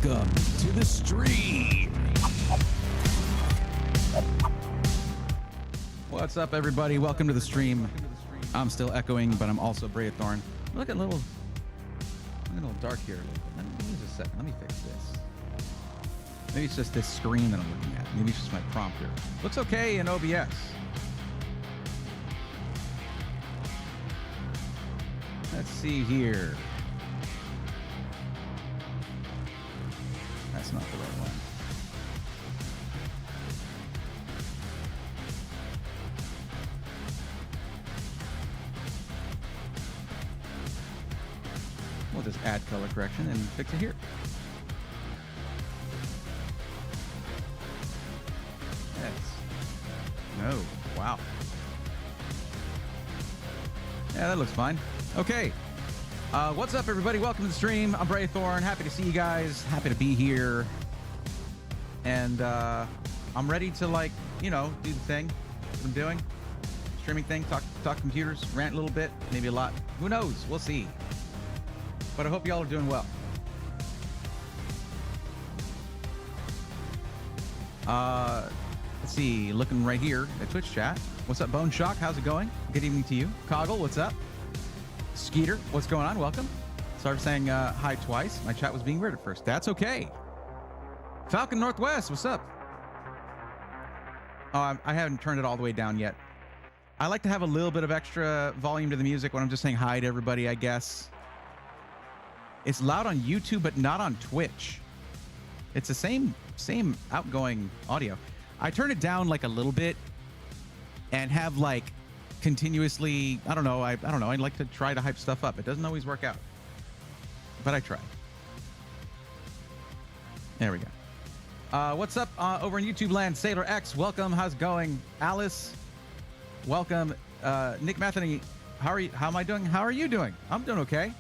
Welcome to the stream. What's up, everybody? Welcome to the stream. I'm still echoing, but I'm also Braithorn. Look at a little dark here. Let me just a second. Let me fix this. Maybe it's just this screen that I'm looking at. Maybe it's just my prompter. Looks okay in OBS. Let's see here. That's not the right one. We'll just add color correction and fix it here. Yes. No. Wow. Yeah, that looks fine. Okay. What's up, everybody? Welcome to the stream. I'm Braithorn. Happy to see you guys. Happy to be here. And I'm ready to, like, you know, do the thing I'm doing. Streaming thing. Talk computers. Rant a little bit. Maybe a lot. Who knows? We'll see. But I hope y'all are doing well. Let's see. Looking right here at Twitch chat. What's up, Bone Shock? How's it going? Good evening to you. Coggle, what's up? Skeeter, what's going on? Welcome. Sorry for saying hi twice. My chat was being weird at first. That's okay. Falcon Northwest, what's up? Oh, I haven't turned it all the way down yet. I like to have a little bit of extra volume to the music when I'm just saying hi to everybody, I guess. It's loud on YouTube, but not on Twitch. It's the same outgoing audio. I turn it down like a little bit and have like continuously, I don't know. I like to try to hype stuff up. It doesn't always work out, but I try. There we go. What's up over in YouTube land? Sailor X, welcome. How's it going? Alice, welcome. Nick Metheny, how am I doing? How are you doing? I'm doing okay.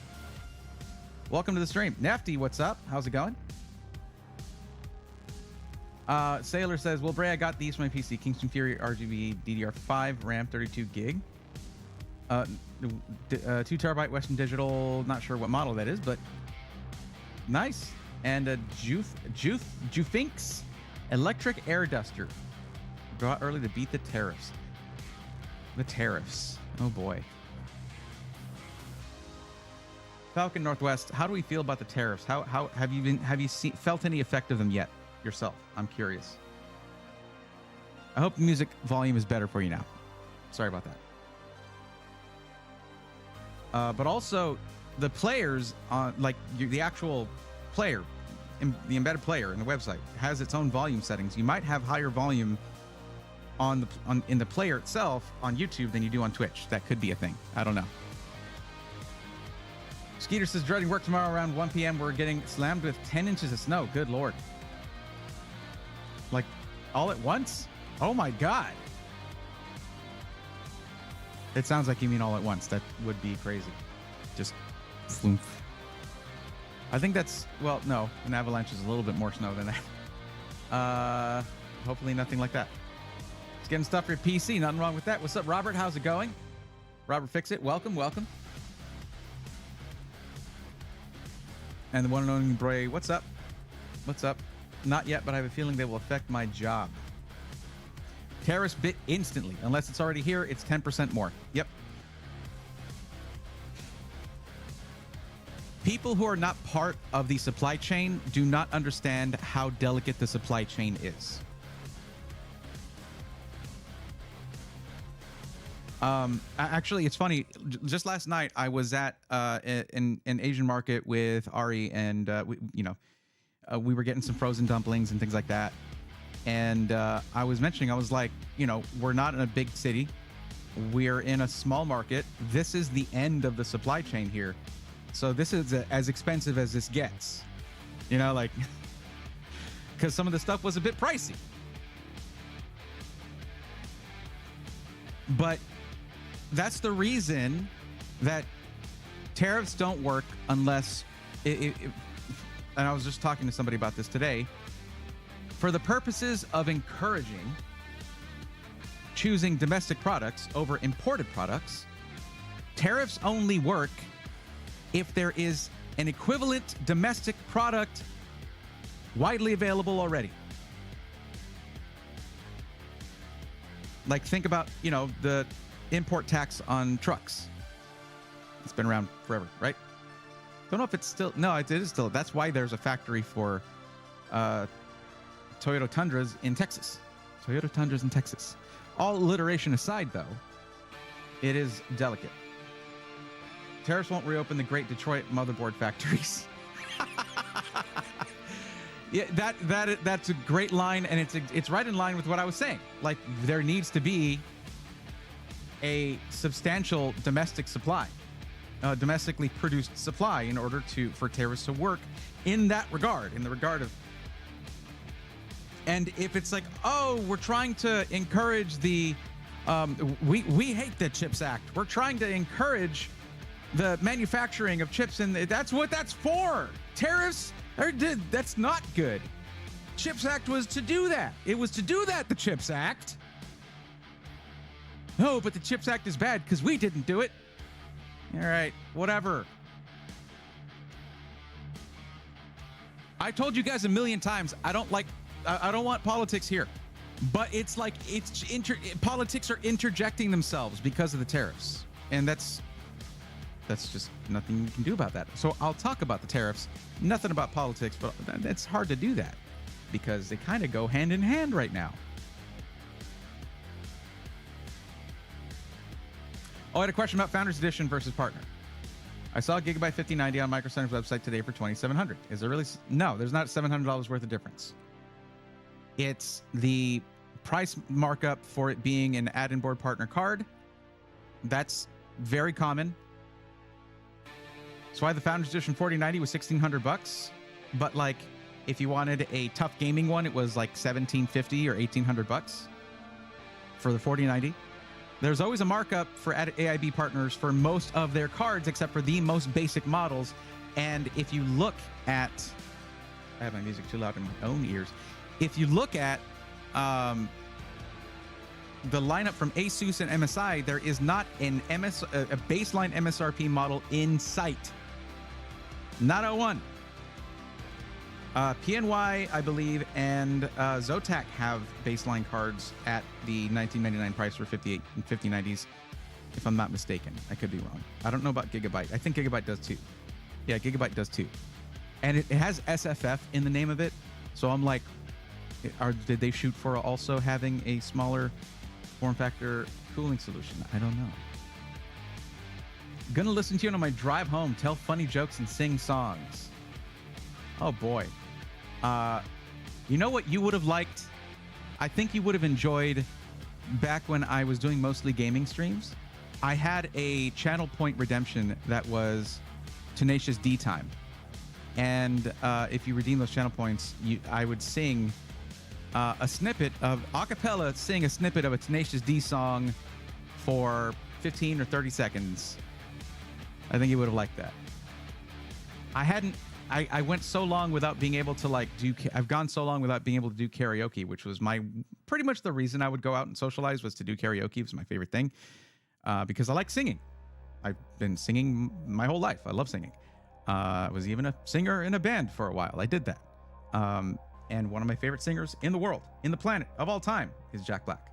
Welcome to the stream. Nefty, what's up? How's it going? Sailor says, well, Bray, I got these for my PC. Kingston Fury RGB DDR5 RAM 32 gig. 2 terabyte Western Digital. Not sure what model that is, but nice. And a Jufinx electric air duster. Go out early to beat the tariffs. The tariffs. Oh boy. Falcon Northwest, how do we feel about the tariffs? How have you felt any effect of them yet yourself? I'm curious. I hope the music volume is better for you now. Sorry about that. But also the players on the actual player, the embedded player in the website has its own volume settings. You might have higher volume in the player itself on YouTube than you do on Twitch. That could be a thing. I don't know. Skeeter says, dreading work tomorrow around 1 p.m. We're getting slammed with 10 inches of snow. Good Lord. Like, all at once? Oh, my God. It sounds like you mean all at once. That would be crazy. Just floomp. I think that's, well, no. An avalanche is a little bit more snow than that. Hopefully nothing like that. It's getting stuff for your PC. Nothing wrong with that. What's up, Robert? How's it going? Robert Fix It. Welcome, welcome. And the one and only Bray, what's up? What's up? Not yet, but I have a feeling they will affect my job. Tariffs bit instantly. Unless it's already here, it's 10% more. Yep. People who are not part of the supply chain do not understand how delicate the supply chain is. Actually, it's funny. Just last night, I was at an Asian market with Ari, and we were getting some frozen dumplings and things like that. And I was mentioning, I was like, we're not in a big city. We're in a small market. This is the end of the supply chain here. So this is as expensive as this gets. Like, because some of the stuff was a bit pricey. But that's the reason that tariffs don't work unless and I was just talking to somebody about this today. For the purposes of encouraging choosing domestic products over imported products, tariffs only work if there is an equivalent domestic product Widely available already. Like, think about, you know, the import tax on trucks. It's been around forever, right? Don't know if it's still... No, it is still. That's why there's a factory for Toyota Tundras in Texas. Toyota Tundras in Texas. All alliteration aside, though, it is delicate. Tariffs won't reopen the great Detroit motherboard factories. Yeah, that's a great line, and it's right in line with what I was saying. Like, there needs to be a substantial domestic supply, domestically produced supply, in order for tariffs to work in that regard, in the regard of. And if it's like, oh, we're trying to encourage the, we hate the CHIPS Act. We're trying to encourage the manufacturing of chips, and that's what that's for. Tariffs. That's not good. CHIPS Act was to do that. It was to do that, the CHIPS Act. No, but the CHIPS Act is bad because we didn't do it. All right, whatever. I told you guys a million times, I don't want politics here. But it's like, politics are interjecting themselves because of the tariffs. And that's just nothing you can do about that. So I'll talk about the tariffs, nothing about politics, but it's hard to do that because they kind of go hand in hand right now. Oh, I had a question about Founders Edition versus Partner. I saw Gigabyte 5090 on Microcenter's website today for $2,700. Is there really? No, there's not $700 worth of difference. It's the price markup for it being an add-in board partner card. That's very common. That's why the Founders Edition 4090 was $1,600. But like, if you wanted a tough gaming one, it was like $1,750 or $1,800 for the 4090. There's always a markup for AIB partners for most of their cards, except for the most basic models. And if you look at, I have my music too loud in my own ears. If you look at the lineup from Asus and MSI, there is not a baseline MSRP model in sight. Not a one. PNY, I believe, and Zotac have baseline cards at the $19.99 price for 58 and 5090s, if I'm not mistaken. I could be wrong. I don't know about Gigabyte. I think Gigabyte does too. Yeah, Gigabyte does too. And it has SFF in the name of it. So I'm like, did they shoot for also having a smaller form factor cooling solution? I don't know. Gonna listen to you on my drive home, tell funny jokes and sing songs. Oh boy. You know what you would have liked? I think you would have enjoyed back when I was doing mostly gaming streams. I had a channel point redemption that was Tenacious D time. And if you redeem those channel points, I would sing a snippet of acapella, sing a snippet of a Tenacious D song for 15 or 30 seconds. I think you would have liked that. I went so long without being able to I've gone so long without being able to do karaoke, which was pretty much the reason I would go out and socialize, was to do karaoke. It was my favorite thing because I like singing. I've been singing my whole life. I love singing. I was even a singer in a band for a while. I did that. And one of my favorite singers in the world, in the planet, of all time, is Jack Black.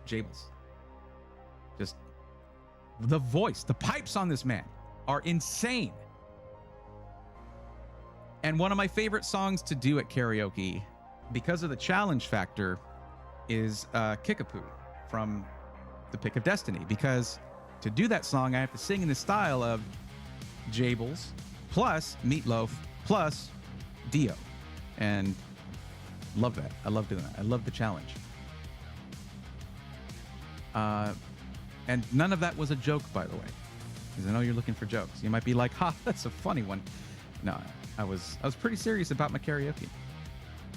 Jables. Just the voice, the pipes on this man are insane. And one of my favorite songs to do at karaoke, because of the challenge factor, is Kickapoo from The Pick of Destiny. Because to do that song, I have to sing in the style of Jables plus Meatloaf plus Dio. And love that. I love doing that. I love the challenge. And none of that was a joke, by the way. Because I know you're looking for jokes. You might be like, ha, that's a funny one. No, I was pretty serious about my karaoke.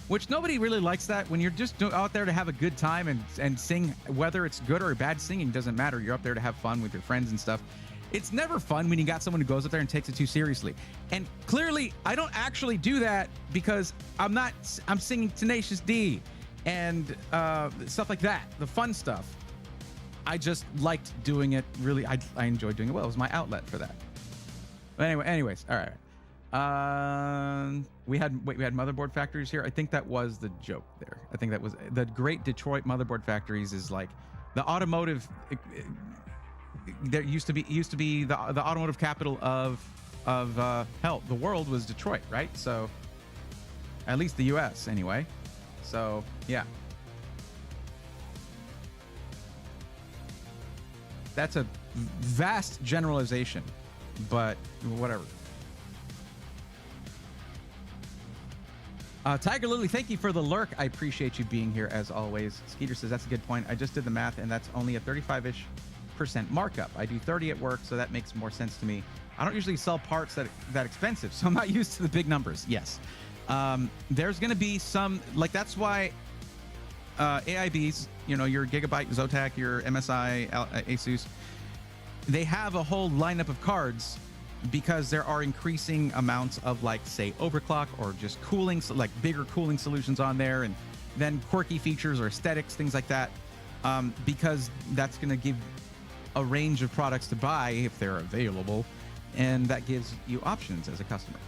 Which nobody really likes that. When you're just out there to have a good time and sing, whether it's good or bad singing, doesn't matter. You're up there to have fun with your friends and stuff. It's never fun when you got someone who goes up there and takes it too seriously. And clearly, I don't actually do that because I'm singing Tenacious D and stuff like that, the fun stuff. I just liked doing it. Really, I enjoyed doing it well. It was my outlet for that. But anyways, all right. We had motherboard factories here. I think that was the joke there. I think that was the great Detroit motherboard factories is like the automotive. There used to be the automotive capital of hell. The world was Detroit, right? So at least the U.S. anyway. So yeah, that's a vast generalization, but whatever. Tiger Lily, thank you for the lurk. I appreciate you being here as always. Skeeter says that's a good point. I just did the math, and that's only a 35-ish% markup. I do 30 at work, so that makes more sense to me. I don't usually sell parts that expensive, so I'm not used to the big numbers. Yes, there's going to be some like that's why AIBs, your Gigabyte, Zotac, your MSI, Asus, they have a whole lineup of cards. Because there are increasing amounts of like say overclock or just cooling, so like bigger cooling solutions on there, and then quirky features or aesthetics, things like that, because that's going to give a range of products to buy if they're available, and that gives you options as a customer.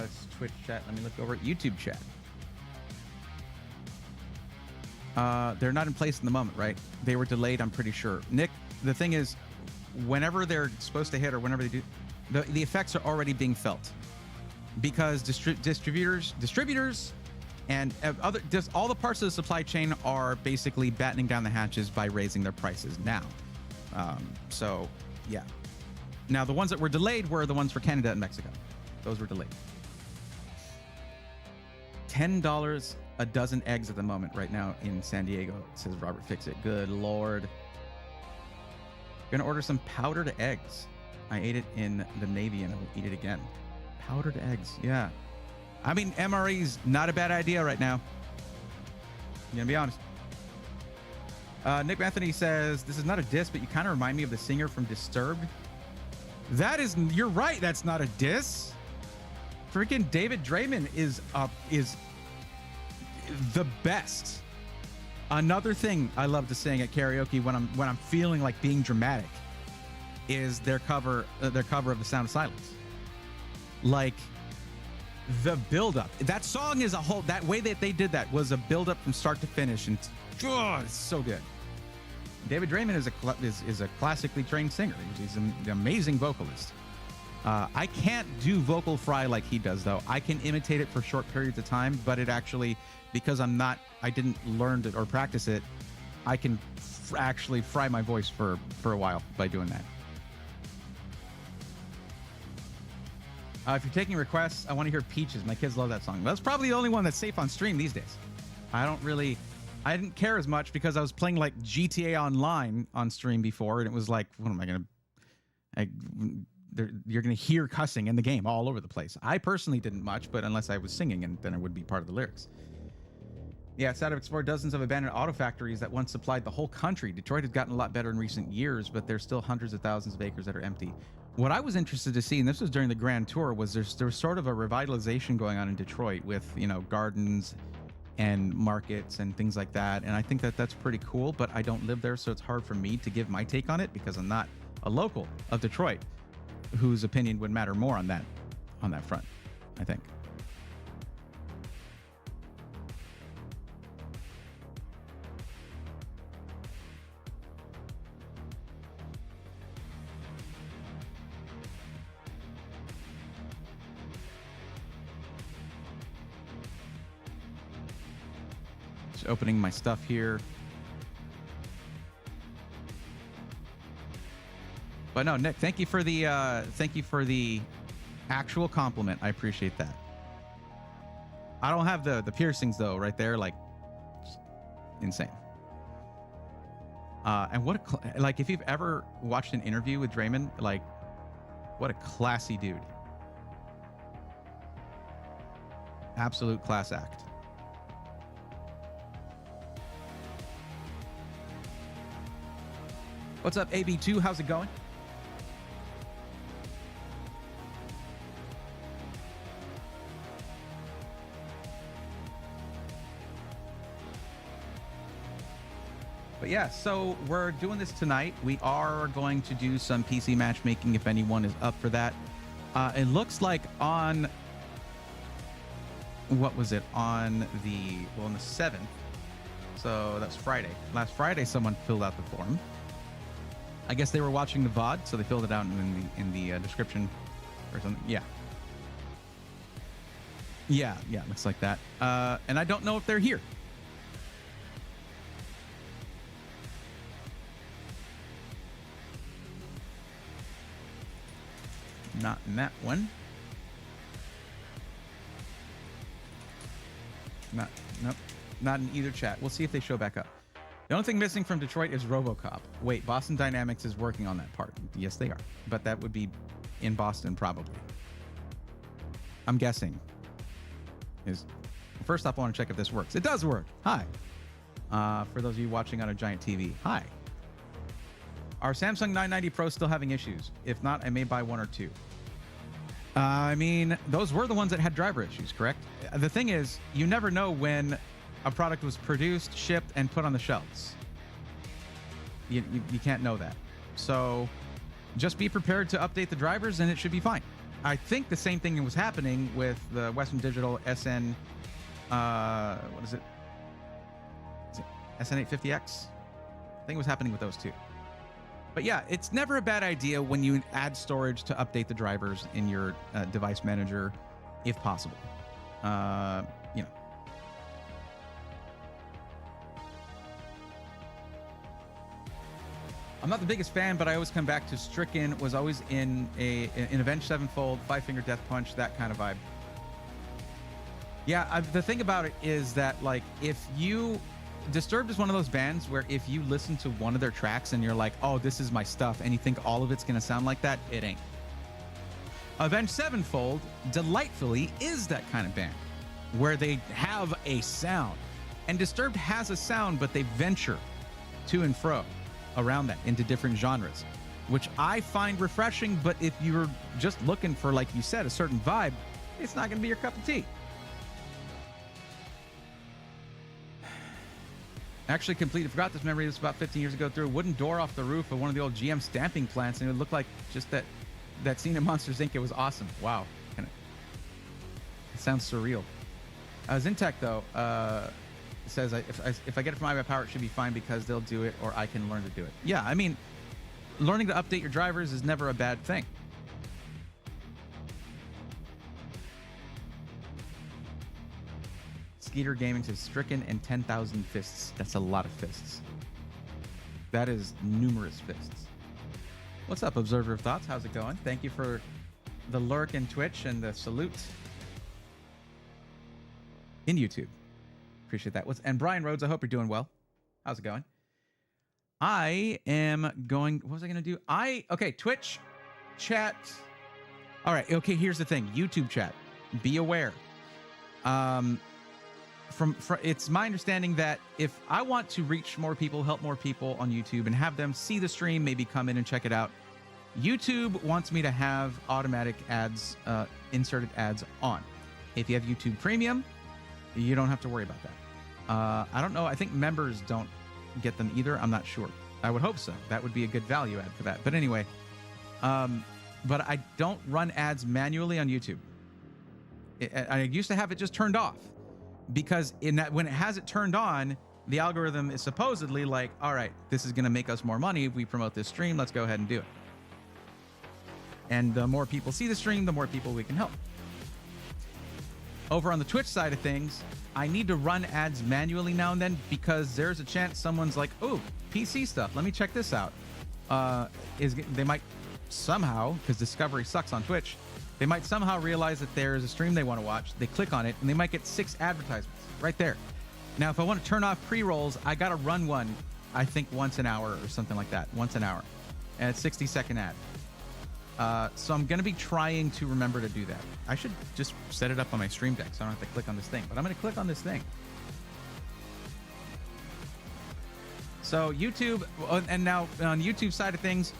It's Twitch chat. Let me look over at YouTube chat. They're not in place in the moment, right? They were delayed, I'm pretty sure. Nick, the thing is, whenever they're supposed to hit or whenever they do, the effects are already being felt because distributors and just all the parts of the supply chain are basically battening down the hatches by raising their prices now. So yeah. Now the ones that were delayed were the ones for Canada and Mexico. Those were delayed. $10 a dozen eggs at the moment right now in San Diego, says Robert Fixit. Good Lord. Gonna order some powdered eggs. I ate it in the Navy and I'll eat it again. Powdered eggs, yeah. I mean, MRE's not a bad idea right now. I'm gonna be honest. Nick Anthony says, this is not a diss, but you kind of remind me of the singer from Disturbed. You're right, that's not a diss. Freaking David Draymond is the best. Another thing I love to sing at karaoke when I'm feeling like being dramatic is their cover of The Sound of Silence. Like the build-up. That song is a whole. That way that they did that was a build-up from start to finish, and it's so good. David Draymond is a classically trained singer. He's an amazing vocalist. I can't do vocal fry like he does, though. I can imitate it for short periods of time, but it actually, because I didn't learn it or practice it, I can actually fry my voice for a while by doing that. If you're taking requests, I want to hear Peaches. My kids love that song. That's probably the only one that's safe on stream these days. I didn't care as much because I was playing like GTA Online on stream before, and it was like, what am I going to... You're going to hear cussing in the game all over the place. I personally didn't much, but unless I was singing, and then it would be part of the lyrics. Yeah, SAT have explored dozens of abandoned auto factories that once supplied the whole country. Detroit has gotten a lot better in recent years, but there's still hundreds of thousands of acres that are empty. What I was interested to see, and this was during the Grand Tour, was there was sort of a revitalization going on in Detroit with, gardens and markets and things like that. And I think that that's pretty cool, but I don't live there, so it's hard for me to give my take on it because I'm not a local of Detroit, whose opinion would matter more on that front, I think. Just opening my stuff here. But no, Nick, thank you for the actual compliment. I appreciate that. I don't have the piercings though, right there, like just insane. And what like if you've ever watched an interview with Draymond, like what a classy dude. Absolute class act. What's up, AB2? How's it going? But yeah, so we're doing this tonight. We are going to do some PC matchmaking if anyone is up for that. It looks like on, what was it? On the 7th. So that's Friday. Last Friday, someone filled out the form. I guess they were watching the VOD, so they filled it out in the description or something. Yeah. Yeah, looks like that. And I don't know if they're here. Not in that one. Nope. Not in either chat. We'll see if they show back up. The only thing missing from Detroit is RoboCop. Wait, Boston Dynamics is working on that part. Yes, they are. But that would be in Boston, probably. I'm guessing. First off, I want to check if this works. It does work. Hi. For those of you watching on a giant TV. Hi. Are Samsung 990 Pros still having issues? If not, I may buy one or two. I mean, those were the ones that had driver issues, correct? The thing is, you never know when a product was produced, shipped, and put on the shelves. You can't know that. So just be prepared to update the drivers and it should be fine. I think the same thing was happening with the Western Digital SN, what is it? Is it SN850X? I think it was happening with those two. But yeah, it's never a bad idea when you add storage to update the drivers in your device manager, if possible. You know. I'm not the biggest fan, but I always come back to Stricken was always in Avenged Sevenfold, Five Finger Death Punch, that kind of vibe. Yeah, the thing about it is that, like, if you... Disturbed is one of those bands where if you listen to one of their tracks and you're like, oh, this is my stuff, and you think all of it's going to sound like that, it ain't. Avenged Sevenfold, delightfully, is that kind of band where they have a sound. And Disturbed has a sound, but they venture to and fro around that into different genres, which I find refreshing. But if you're just looking for, like you said, a certain vibe, it's not going to be your cup of tea. Actually completely forgot this memory. This was about 15 years ago. Threw a wooden door off the roof of one of the old GM stamping plants, and it looked like just that scene in Monsters Inc. It was awesome. Wow. It sounds surreal. Zintech, though, says if I get it from iPower, it should be fine because they'll do it, or I can learn to do it. Yeah, I mean, learning to update your drivers is never a bad thing. Skeeter Gaming says Stricken and 10,000 fists. That's a lot of fists. That is numerous fists. What's up, Observer of Thoughts? How's it going? Thank you for the lurk in Twitch and the salute in YouTube. Appreciate that. And Brian Rhodes, I hope you're doing well. How's it going? I am going... What was I going to do? Okay, Twitch chat. All right, okay, here's the thing. YouTube chat. Be aware. It's my understanding that if I want to reach more people, help more people on YouTube, and have them see the stream, maybe come in and check it out, YouTube wants me to have automatic ads, inserted ads on. If you have YouTube Premium, you don't have to worry about that. I don't know. I think members don't get them either. I'm not sure. I would hope so. That would be a good value add for that. But anyway, but I don't run ads manually on YouTube. I used to have it just turned off. Because when it has it turned on, the algorithm is supposedly like, all right, this is going to make us more money if we promote this stream. Let's go ahead and do it. And the more people see the stream, the more people we can help. Over on the Twitch side of things, I need to run ads manually now and then because there's a chance someone's like, oh, PC stuff. Let me check this out. They might somehow, because Discovery sucks on Twitch, they might somehow realize that there's a stream they want to watch. They click on it, and they might get 6 advertisements right there. Now, if I want to turn off pre-rolls, I got to run one, I think, once an hour or something like that. Once an hour. And it's 60-second ad. So I'm going to be trying to remember to do that. I should just set it up on my stream deck so I don't have to click on this thing. But I'm going to click on this thing. So YouTube, and now on YouTube side of things,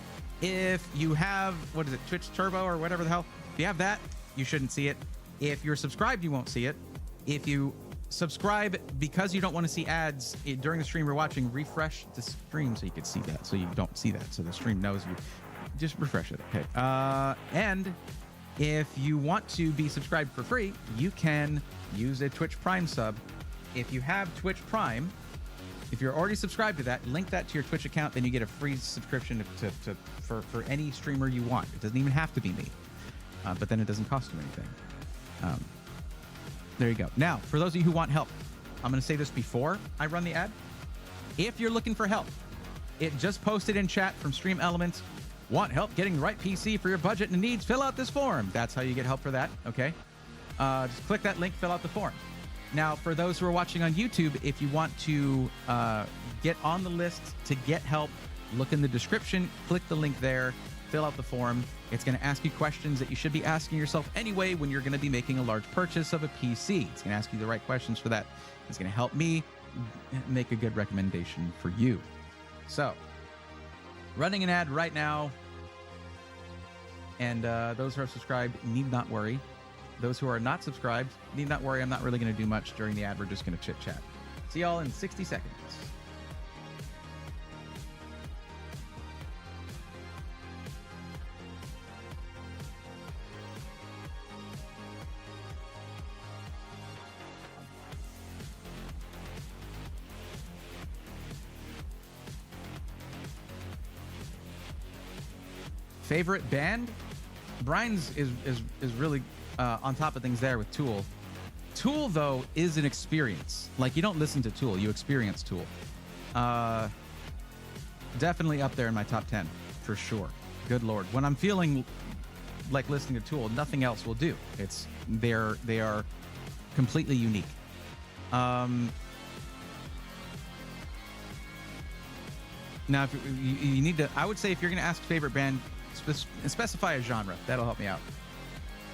if you have, what is it, Twitch Turbo or whatever the hell, if you have that, you shouldn't see it. If you're subscribed, you won't see it. If you subscribe because you don't want to see ads during the stream you're watching. Refresh the stream so you can see that, so you don't see that, so the stream knows you. Just refresh it, okay? And if you want to be subscribed for free, you can use a Twitch Prime sub. If you have Twitch Prime, if you're already subscribed to that, link that to your Twitch account, then you get a free subscription for any streamer you want. It doesn't even have to be me, but then it doesn't cost you anything. There you go. Now, for those of you who want help, I'm going to say this before I run the ad. If you're looking for help, it just posted in chat from Stream Elements. Want help getting the right PC for your budget and needs? Fill out this form. That's how you get help for that, okay? Just click that link, fill out the form. Now, for those who are watching on YouTube, if you want to get on the list to get help, look in the description, click the link there, fill out the form. It's going to ask you questions that you should be asking yourself anyway when you're going to be making a large purchase of a PC. It's going to ask you the right questions for that. It's going to help me make a good recommendation for you. So, running an ad right now. And those who are subscribed need not worry. Those who are not subscribed need not worry. I'm not really going to do much during the ad. We're just going to chit-chat. See y'all in 60 seconds. Favorite band? Brian's is really on top of things there with Tool. Tool, though, is an experience. Like, you don't listen to Tool, you experience Tool. Definitely up there in my top 10, for sure. Good Lord. When I'm feeling like listening to Tool, nothing else will do. They are completely unique. Now, if you need to, I would say if you're going to ask favorite band, specify a genre. That'll help me out.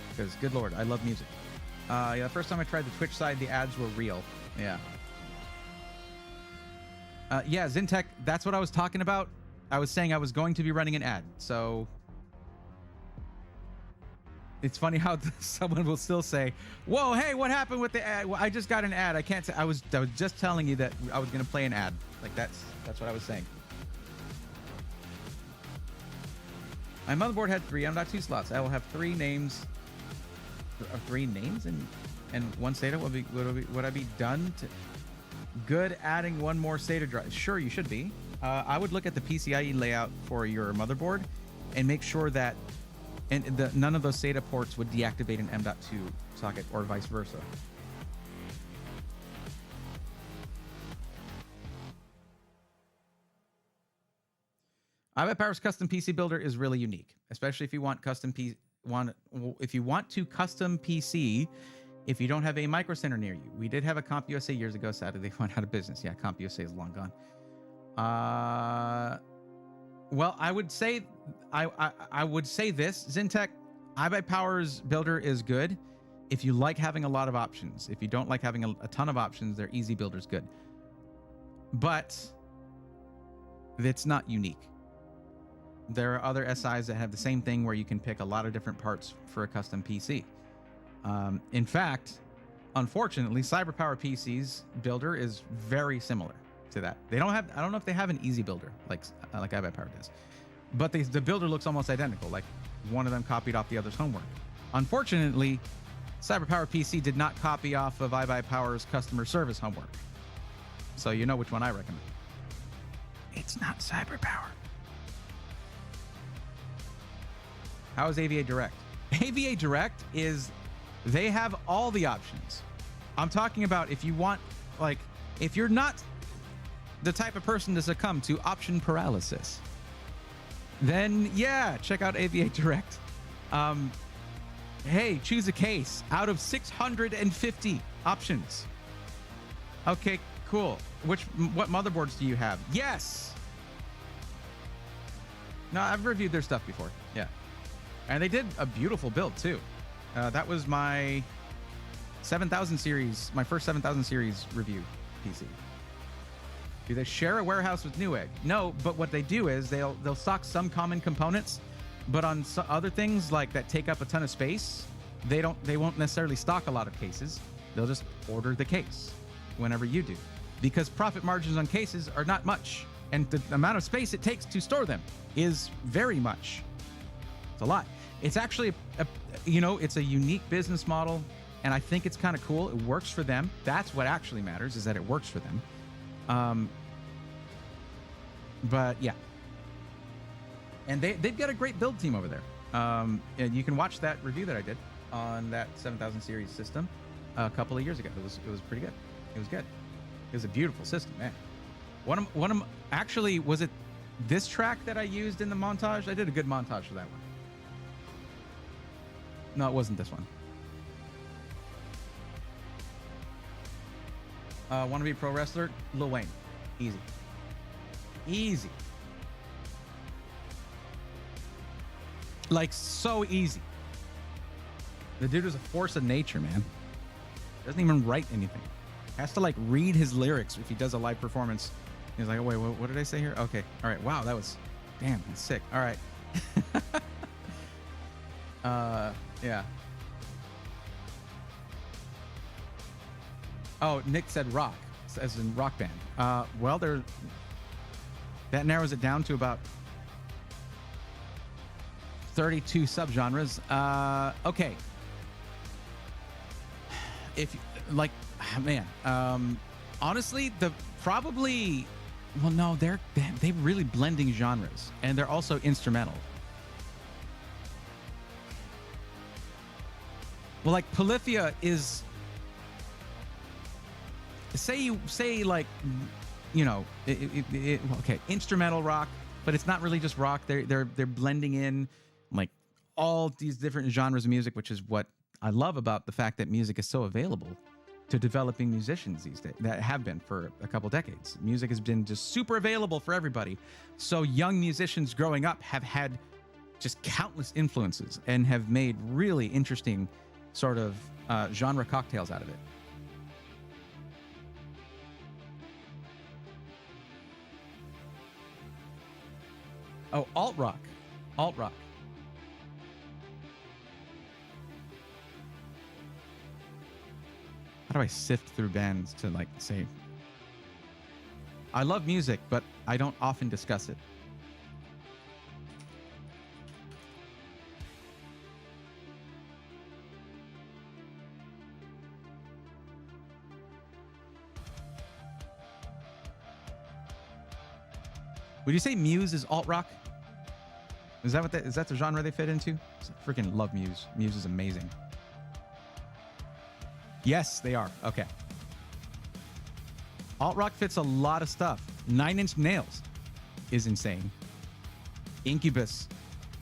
Because, good Lord, I love music. Yeah, the first time I tried the Twitch side, the ads were real. Yeah. Yeah, Zintech, that's what I was talking about. I was saying I was going to be running an ad. So, it's funny how someone will still say, whoa, hey, what happened with the ad? Well, I just got an ad. I can't say. I was just telling you that I was going to play an ad. Like, that's what I was saying. My motherboard had 3 M.2 slots. I will have 3 names. 3 names and 1 SATA. Would I be done to good adding 1 more SATA drive? Sure, you should be. I would look at the PCIe layout for your motherboard and make sure that none of those SATA ports would deactivate an M.2 socket or vice versa. iBuyPower's custom PC builder is really unique, especially if you want if you want to custom PC, if you don't have a Micro Center near you. We did have a CompUSA years ago. Sadly, they went out of business. Yeah, CompUSA is long gone. Well, I would say this, Zintech, iBuyPower's builder is good if you like having a lot of options. If you don't like having a ton of options, their easy builder's good. But it's not unique. There are other SIs that have the same thing where you can pick a lot of different parts for a custom PC. In fact, unfortunately, CyberPower PC's builder is very similar to that. They don't have, I don't know if they have an easy builder like iBuyPower does, but the builder looks almost identical. Like one of them copied off the other's homework. Unfortunately, CyberPower PC did not copy off of iBuyPower's customer service homework. So you know which one I recommend. It's not CyberPower. How is AVA Direct? AVA Direct is, they have all the options. I'm talking about if you want, like, if you're not the type of person to succumb to option paralysis, then yeah, check out AVA Direct. Hey, choose a case out of 650 options. Okay, cool. What motherboards do you have? Yes. No, I've reviewed their stuff before. Yeah. And they did a beautiful build too. That was my 7000 series, my first 7000 series review PC. Do they share a warehouse with Newegg? No, but what they do is they'll stock some common components, but on other things like that take up a ton of space, they won't necessarily stock a lot of cases. They'll just order the case whenever you do, because profit margins on cases are not much, and the amount of space it takes to store them is very much. It's a lot. It's actually it's a unique business model, and I think it's kind of cool. It works for them. That's what actually matters, is that it works for them. But yeah, and they've got a great build team over there. And you can watch that review that I did on that 7000 series system a couple of years ago. It was pretty good. It was good. It was a beautiful system, man. Actually, was it this track that I used in the montage? I did a good montage for that one. No, it wasn't this one. Want to be a pro wrestler? Lil Wayne. Easy. Easy. Like, so easy. The dude is a force of nature, man. Doesn't even write anything. Has to, like, read his lyrics if he does a live performance. He's like, oh, wait, what did I say here? Okay. All right. Wow, that was... Damn, that's sick. All right. Yeah. Oh, Nick said rock, as in rock band. Well, that narrows it down to about 32 subgenres. Okay. If like, man, honestly, they're really blending genres, and they're also instrumental. Well, like Polyphia is, okay, instrumental rock, but it's not really just rock. They're blending in like all these different genres of music, which is what I love about the fact that music is so available to developing musicians these days, that have been for a couple decades. Music has been just super available for everybody. So young musicians growing up have had just countless influences and have made really interesting sort of genre cocktails out of it. Oh, alt rock. How do I sift through bands to like say, I love music, but I don't often discuss it. Would you say Muse is alt rock? Is that the genre they fit into? I freaking love Muse. Muse is amazing. Yes, they are. Okay. Alt rock fits a lot of stuff. 9 Inch Nails is insane. Incubus,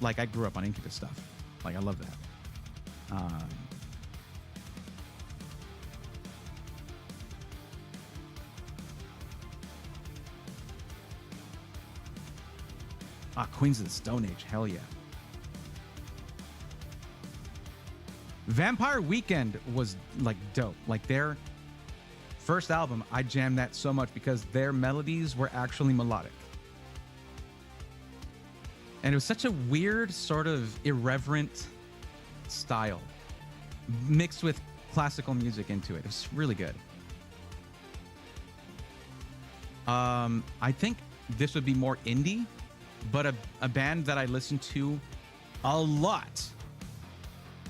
like I grew up on Incubus stuff. Like I love that. Queens of the Stone Age. Hell yeah. Vampire Weekend was like dope. Like their first album, I jammed that so much because their melodies were actually melodic. And it was such a weird sort of irreverent style mixed with classical music into it. It was really good. I think this would be more indie, but a band that I listened to a lot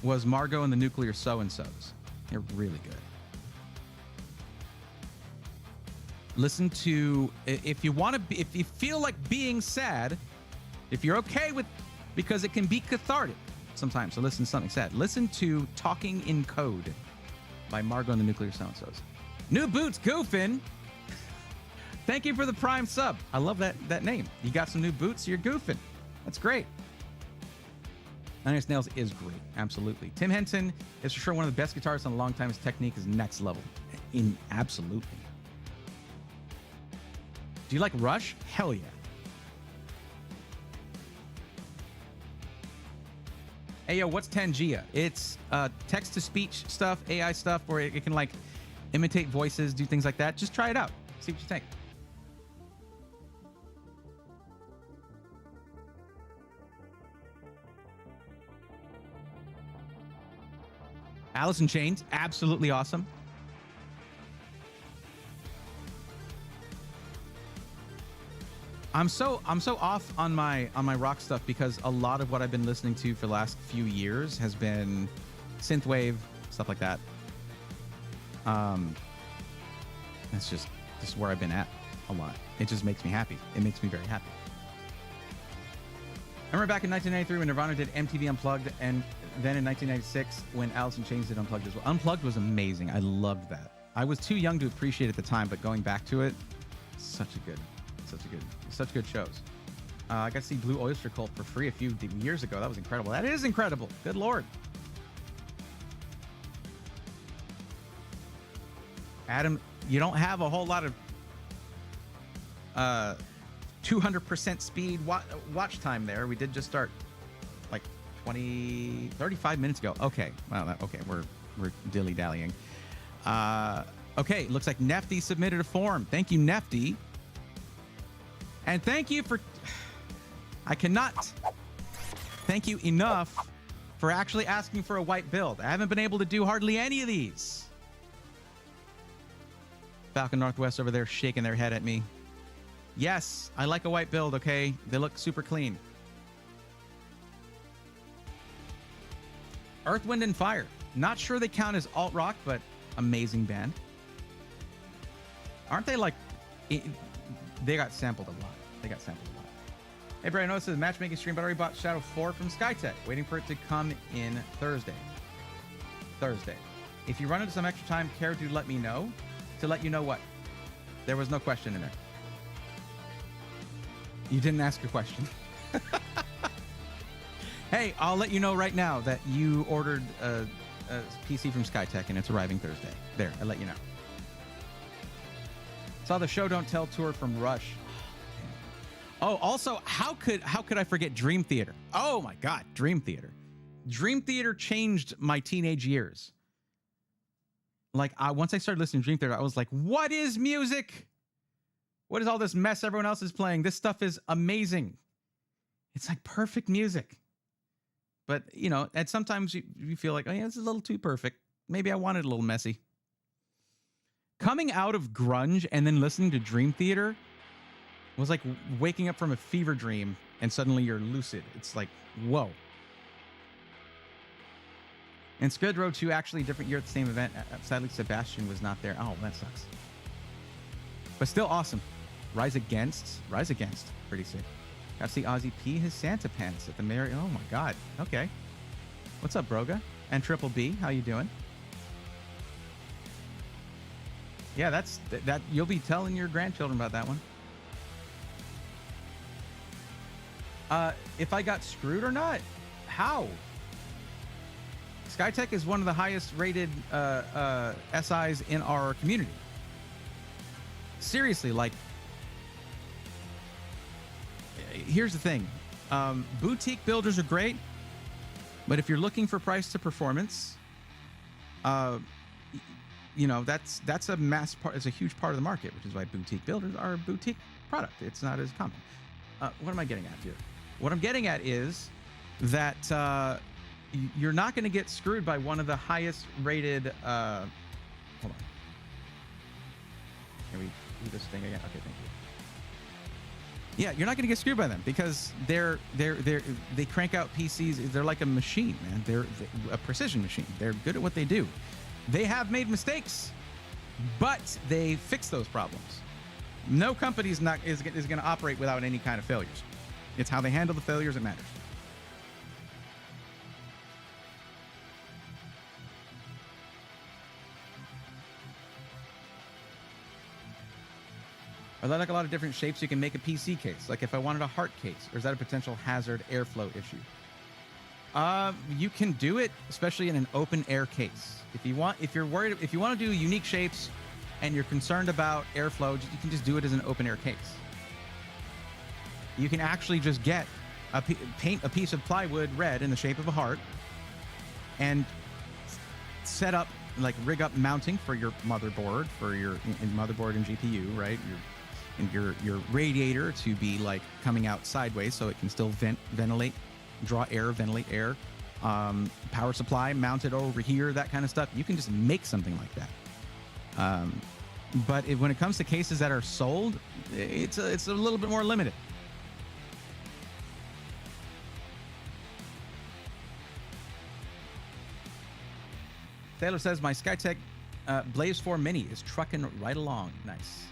was Margot and the Nuclear So-and-Sos. They're really good. Listen to, if you feel like being sad, if you're okay with, because it can be cathartic sometimes to listen to something sad, listen to Talking in Code by Margot and the Nuclear So-and-Sos. New Boots Goofin'. Thank you for the Prime sub. I love that name. You got some new boots, you're goofing. That's great. 9 Inch Nails is great. Absolutely. Tim Henson is for sure one of the best guitarists in a long time. His technique is next level. Absolutely. Do you like Rush? Hell yeah. Hey, yo, what's Tangia? It's text-to-speech stuff, AI stuff, where it can, like, imitate voices, do things like that. Just try it out. See what you think. Alice in Chains, absolutely awesome. I'm so off on my rock stuff because a lot of what I've been listening to for the last few years has been synthwave, stuff like that. That's just where I've been at a lot. It just makes me happy. It makes me very happy. I remember back in 1993 when Nirvana did MTV Unplugged, and then in 1996 when Alice in Chains did Unplugged as well. Unplugged was amazing. I loved that. I was too young to appreciate it at the time, but going back to it, such good shows. I got to see Blue Oyster Cult for free a few years ago. That was incredible. That is incredible. Good Lord. Adam, you don't have a whole lot of 200% speed watch time there. We did just start like 35 minutes ago. Okay. Well, okay. We're dilly-dallying. Okay. Looks like Nefty submitted a form. Thank you, Nefty. And thank you for... I cannot thank you enough for actually asking for a white build. I haven't been able to do hardly any of these. Falcon Northwest over there shaking their head at me. Yes, I like a white build, okay? They look super clean. Earth, Wind, and Fire. Not sure they count as alt-rock, but amazing band. Aren't they like... They got sampled a lot. Hey, Brian, I noticed the matchmaking stream, but I already bought Shadow 4 from Skytech, waiting for it to come in Thursday. If you run into some extra time, care to let me know? To let you know what? There was no question in there. You didn't ask a question. Hey, I'll let you know right now that you ordered a PC from Skytech and it's arriving Thursday. There, I'll let you know. Saw the Show Don't Tell tour from Rush. Oh, also, how could I forget Dream Theater? Oh my God, Dream Theater. Dream Theater changed my teenage years. Like, once I started listening to Dream Theater, I was like, what is music? What is all this mess everyone else is playing? This stuff is amazing. It's like perfect music. But, you know, and sometimes you feel like, oh yeah, this is a little too perfect. Maybe I want it a little messy. Coming out of grunge and then listening to Dream Theater was like waking up from a fever dream and suddenly you're lucid. It's like, whoa. And Skid Row 2, actually a different year at the same event. Sadly, Sebastian was not there. Oh, that sucks. But still awesome. Rise Against. Pretty sick. Got to see Ozzy pee his Santa pants at the Mary. Oh my God. Okay. What's up, Broga? And Triple B, how you doing? Yeah, that. You'll be telling your grandchildren about that one. If I got screwed or not? How? Skytech is one of the highest rated SIs in our community. Seriously, like, here's the thing. Boutique builders are great, but if you're looking for price to performance, you know, that's a mass part. It's a huge part of the market, which is why boutique builders are a boutique product. It's not as common. What am I getting at here? What I'm getting at is that you're not going to get screwed by one of the highest rated. Hold on. Can we do this thing again? Okay, thank you. Yeah, you're not going to get screwed by them because they crank out PCs. They're like a machine, man. They're a precision machine. They're good at what they do. They have made mistakes, but they fix those problems. No company is going to operate without any kind of failures. It's how they handle the failures that matters. Are there like a lot of different shapes you can make a PC case? Like if I wanted a heart case, or is that a potential hazard airflow issue? You can do it, especially in an open air case. If you want to do unique shapes and you're concerned about airflow, you can just do it as an open air case. You can actually just paint a piece of plywood red in the shape of a heart and set up, like rig up mounting for your motherboard, motherboard and GPU, right? Your radiator to be like coming out sideways so it can still ventilate air, power supply mounted over here, that kind of stuff. You can just make something like that. But when it comes to cases that are sold, it's a little bit more limited. Taylor says, my Skytech Blaze 4 Mini is trucking right along. Nice.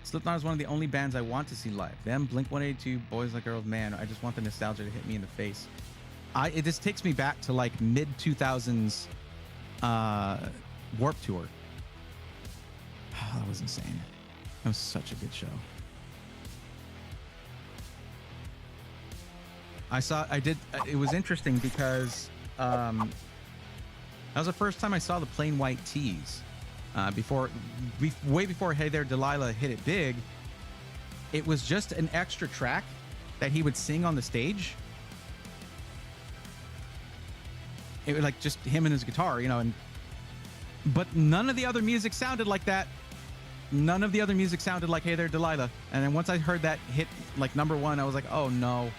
Slipknot is one of the only bands I want to see live. Them, Blink-182, Boys Like Girls, man, I just want the nostalgia to hit me in the face. This takes me back to like mid-2000s Warped Tour. Oh, that was insane. That was such a good show. It was interesting because that was the first time I saw the Plain White Tees. Way before Hey There Delilah hit it big, it was just an extra track that he would sing on the stage. It was like just him and his guitar, but none of the other music sounded like that. None of the other music sounded like Hey There Delilah. And then once I heard that hit like #1, I was like, oh no.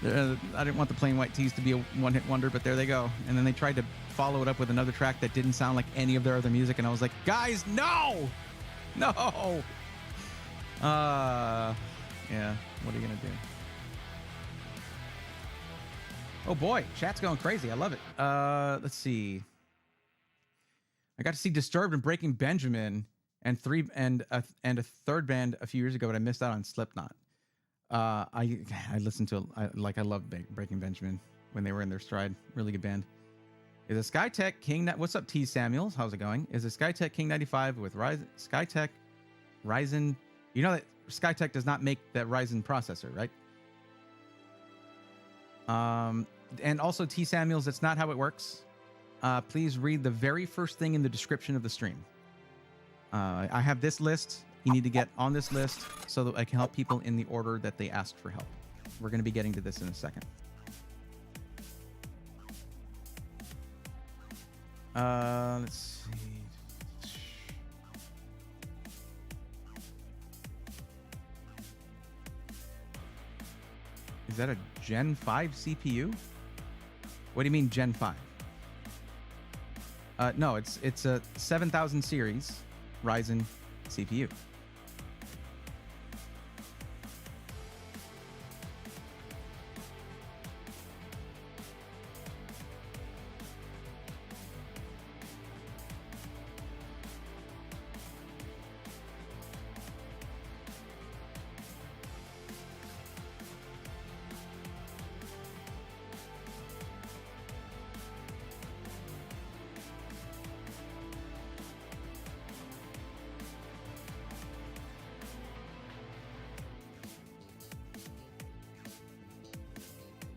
I didn't want the Plain White Tees to be a one-hit wonder, but there they go. And then they tried to follow it up with another track that didn't sound like any of their other music, and I was like, guys, no! Yeah, what are you gonna do? Oh boy, chat's going crazy. I love it. Let's see. I got to see Disturbed and Breaking Benjamin and a third band a few years ago, but I missed out on Slipknot. I listened to I loved Breaking Benjamin when they were in their stride. Really good band. Is a Skytech King? What's up, T Samuels? How's it going? Is a Skytech King 95 with Skytech Ryzen? You know that Skytech does not make that Ryzen processor, right? And also T Samuels, that's not how it works. Please read the very first thing in the description of the stream. I have this list. You need to get on this list so that I can help people in the order that they asked for help. We're going to be getting to this in a second. Let's see. Is that a Gen 5 CPU? What do you mean Gen 5? No, it's a 7000 series Ryzen CPU.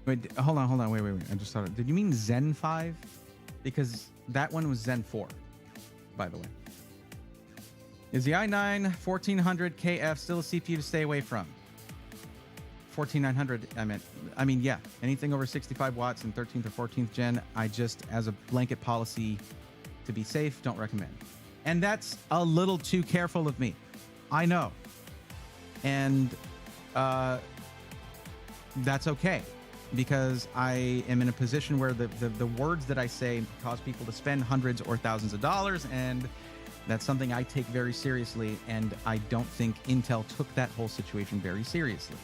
Wait, hold on. Wait. I just thought, did you mean Zen 5? Because that one was Zen 4, by the way. Is the i9 1400KF still a CPU to stay away from? 14900, I mean, yeah. Anything over 65 watts in 13th or 14th gen, I just, as a blanket policy, to be safe, don't recommend. And that's a little too careful of me. I know. And that's okay. Because I am in a position where the words that I say cause people to spend hundreds or thousands of dollars, and that's something I take very seriously, and I don't think Intel took that whole situation very seriously.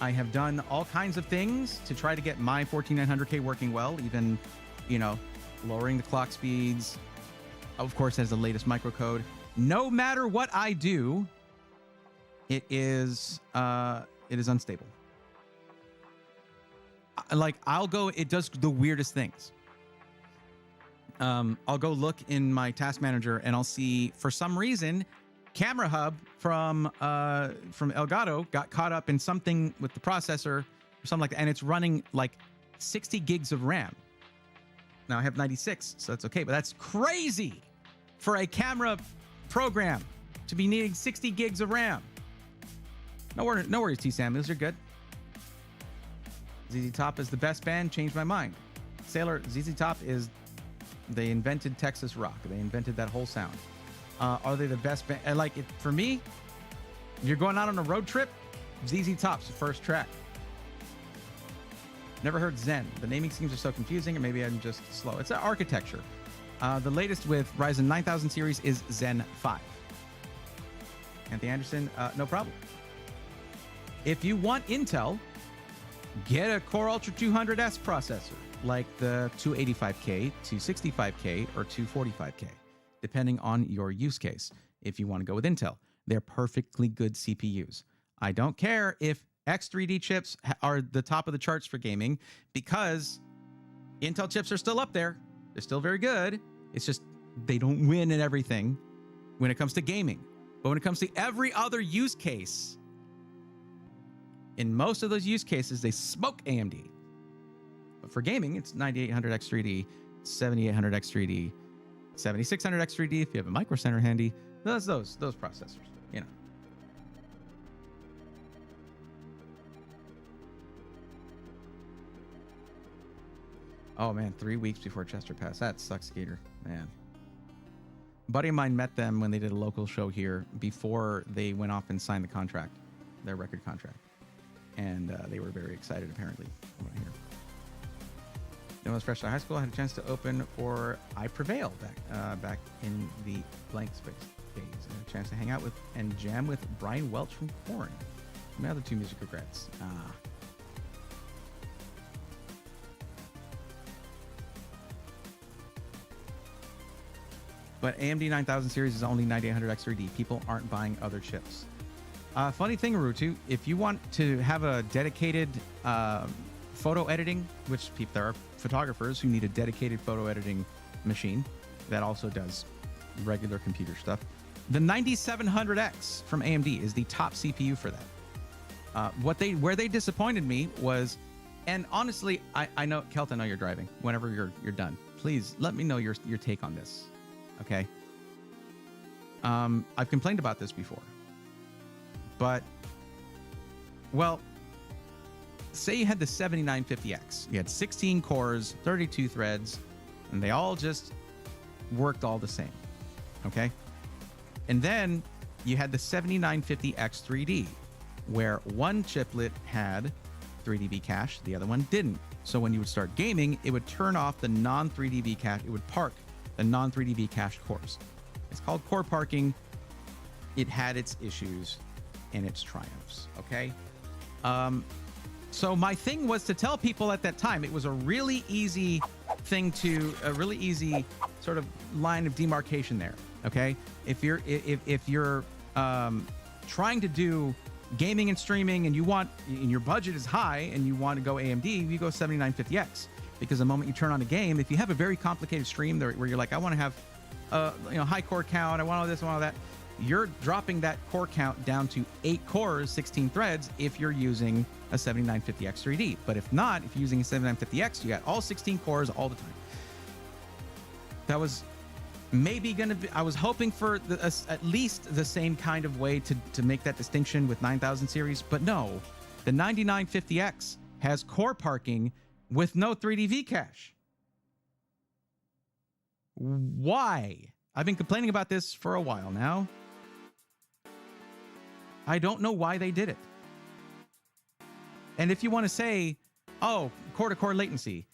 I have done all kinds of things to try to get my 14900K working well, even, lowering the clock speeds, of course, as the latest microcode. No matter what I do, it is unstable. It does the weirdest things. I'll go look in my task manager and I'll see, for some reason, Camera Hub from Elgato got caught up in something with the processor or something like that, and it's running like 60 gigs of RAM. Now I have 96, so that's okay, but that's crazy for a camera program to be needing 60 gigs of RAM. No worries, T Samuels, you're good. ZZ Top is the best band. Changed my mind. Sailor, ZZ Top they invented Texas rock. They invented that whole sound. Are they the best band? For me, you're going out on a road trip, ZZ Top's the first track. Never heard Zen. The naming schemes are so confusing, or maybe I'm just slow. It's an architecture. The latest with Ryzen 9000 series is Zen 5. Anthony Anderson, no problem. If you want Intel, get a Core Ultra 200S processor, like the 285K, 265K, or 245K, depending on your use case. If you want to go with Intel, they're perfectly good CPUs. I don't care if X3D chips are the top of the charts for gaming, because Intel chips are still up there. They're still very good. It's just they don't win in everything when it comes to gaming. But when it comes to every other use case, in most of those use cases, they smoke AMD. But for gaming, it's 9800X3D, 7800X3D, 7600X3D if you have a Micro Center handy. Those processors, you know. Oh man, 3 weeks before Chester passed. That sucks, Gator. Man. A buddy of mine met them when they did a local show here before they went off and signed the contract, their record contract. And they were very excited, apparently, from what I hear. When I was fresh out of high school, I had a chance to open for I Prevail back in the blank space days. I had a chance to hang out with and jam with Brian Welch from Korn. My other two music regrets. But AMD 9000 series is only 9800X3D. People aren't buying other chips. Funny thing, Rutu, if you want to have a dedicated photo editing, which there are photographers who need a dedicated photo editing machine that also does regular computer stuff. The 9700X from AMD is the top CPU for that. Where they disappointed me was, and honestly, I know, Kelt, I know you're driving. Whenever you're done, please let me know your take on this. Okay. I've complained about this before, but well, say you had the 7950X. You had 16 cores, 32 threads, and they all just worked all the same. Okay. And then you had the 7950X 3D, where one chiplet had 3dB cache, the other one didn't. So when you would start gaming, it would turn off the non-3dB cache. It would park the non-3dB cached cores. It's called core parking. It had its issues and its triumphs, okay? So my thing was to tell people at that time, it was a really easy thing a really easy sort of line of demarcation there, okay? If you're trying to do gaming and streaming and your budget is high and you want to go AMD, you go 7950X. Because the moment you turn on a game, if you have a very complicated stream where you're like, I want to have high core count, I want all this, I want all that, you're dropping that core count down to 8 cores, 16 threads if you're using a 7950X 3D. But if not, if you're using a 7950X, you got all 16 cores all the time. That was maybe going to be, I was hoping for at least the same kind of way to make that distinction with 9000 series, but no. The 9950X has core parking with no 3dV cache. Why? I've been complaining about this for a while now. I don't know why they did it. And if you want to say, oh, core-to-core latency,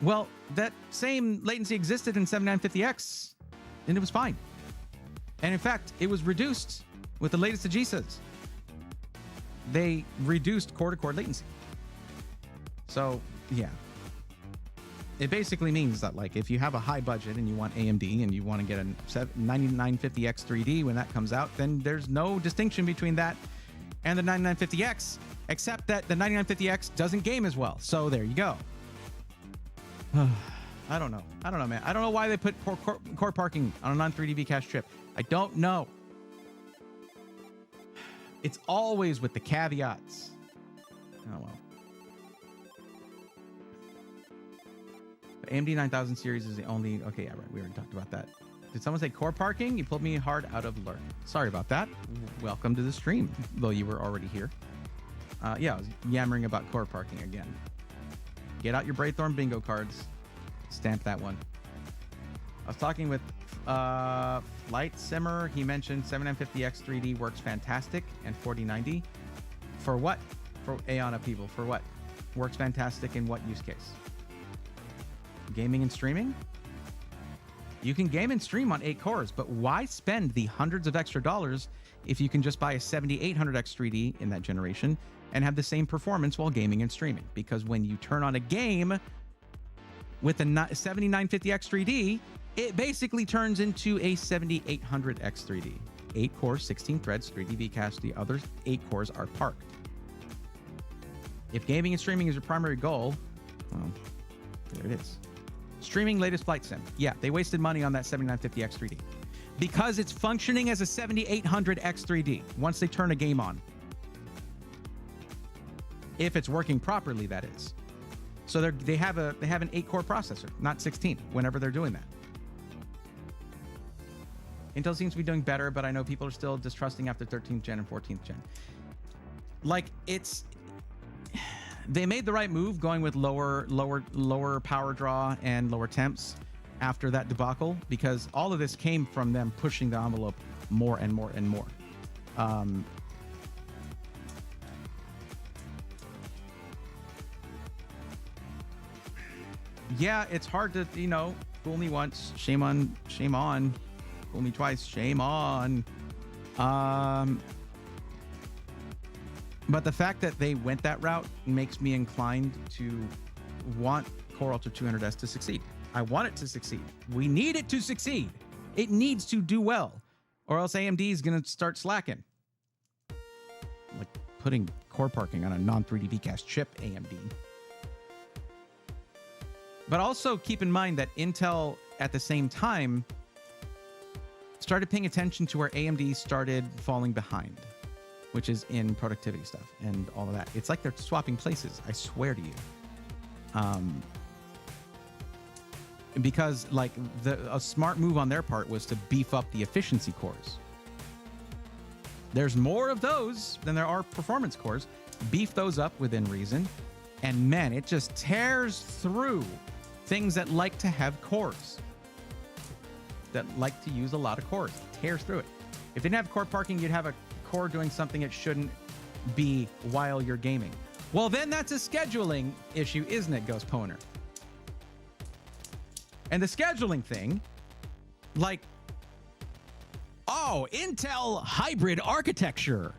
well, that same latency existed in 7950X, and it was fine. And in fact, it was reduced with the latest AGISAs. They reduced core-to-core latency. So, yeah. It basically means that, like, if you have a high budget and you want AMD and you want to get a 9950X 3D when that comes out, then there's no distinction between that and the 9950X, except that the 9950X doesn't game as well. So there you go. I don't know, man. I don't know why they put core parking on a non-3dB cache chip. I don't know. It's always with the caveats. Oh, well. AMD 9000 series is the only... Okay, yeah, right. We already talked about that. Did someone say core parking? You pulled me hard out of learning. Sorry about that. Welcome to the stream, though you were already here. Yeah, I was yammering about core parking again. Get out your Braythorn bingo cards. Stamp that one. I was talking with Flight Simmer. He mentioned 7950X 3D works fantastic and 4090. For what? For Aeon people. For what? Works fantastic in what use case? Gaming and streaming? You can game and stream on 8 cores, but why spend the hundreds of extra dollars if you can just buy a 7800X 3D in that generation and have the same performance while gaming and streaming? Because when you turn on a game with a 7950X 3D, it basically turns into a 7800X 3D. 8 cores, 16 threads, 3D Vcast. The other 8 cores are parked. If gaming and streaming is your primary goal, well, there it is. Streaming latest flight sim. Yeah, they wasted money on that 7950X 3D because it's functioning as a 7800X 3D once they turn a game on. If it's working properly, that is. So they have an 8-core processor, not 16, whenever they're doing that. Intel seems to be doing better, but I know people are still distrusting after 13th gen and 14th gen. Like, they made the right move going with lower power draw and lower temps after that debacle, because all of this came from them pushing the envelope more and more and more. Yeah, it's hard to, fool me once, shame on, fool me twice, shame on. But the fact that they went that route makes me inclined to want Core Ultra 200S to succeed. I want it to succeed. We need it to succeed. It needs to do well, or else AMD is going to start slacking. Like putting core parking on a non-3D Vcast chip, AMD. But also keep in mind that Intel, at the same time, started paying attention to where AMD started falling behind, which is in productivity stuff and all of that. It's like they're swapping places, I swear to you. Because like a smart move on their part was to beef up the efficiency cores. There's more of those than there are performance cores. Beef those up within reason. And man, it just tears through things that like to have cores, that like to use a lot of cores. It tears through it. If they didn't have core parking, you'd have a core doing something it shouldn't be while you're gaming. Well, then that's a scheduling issue, isn't it, Ghost Poner? And the scheduling thing, like, oh, Intel hybrid architecture.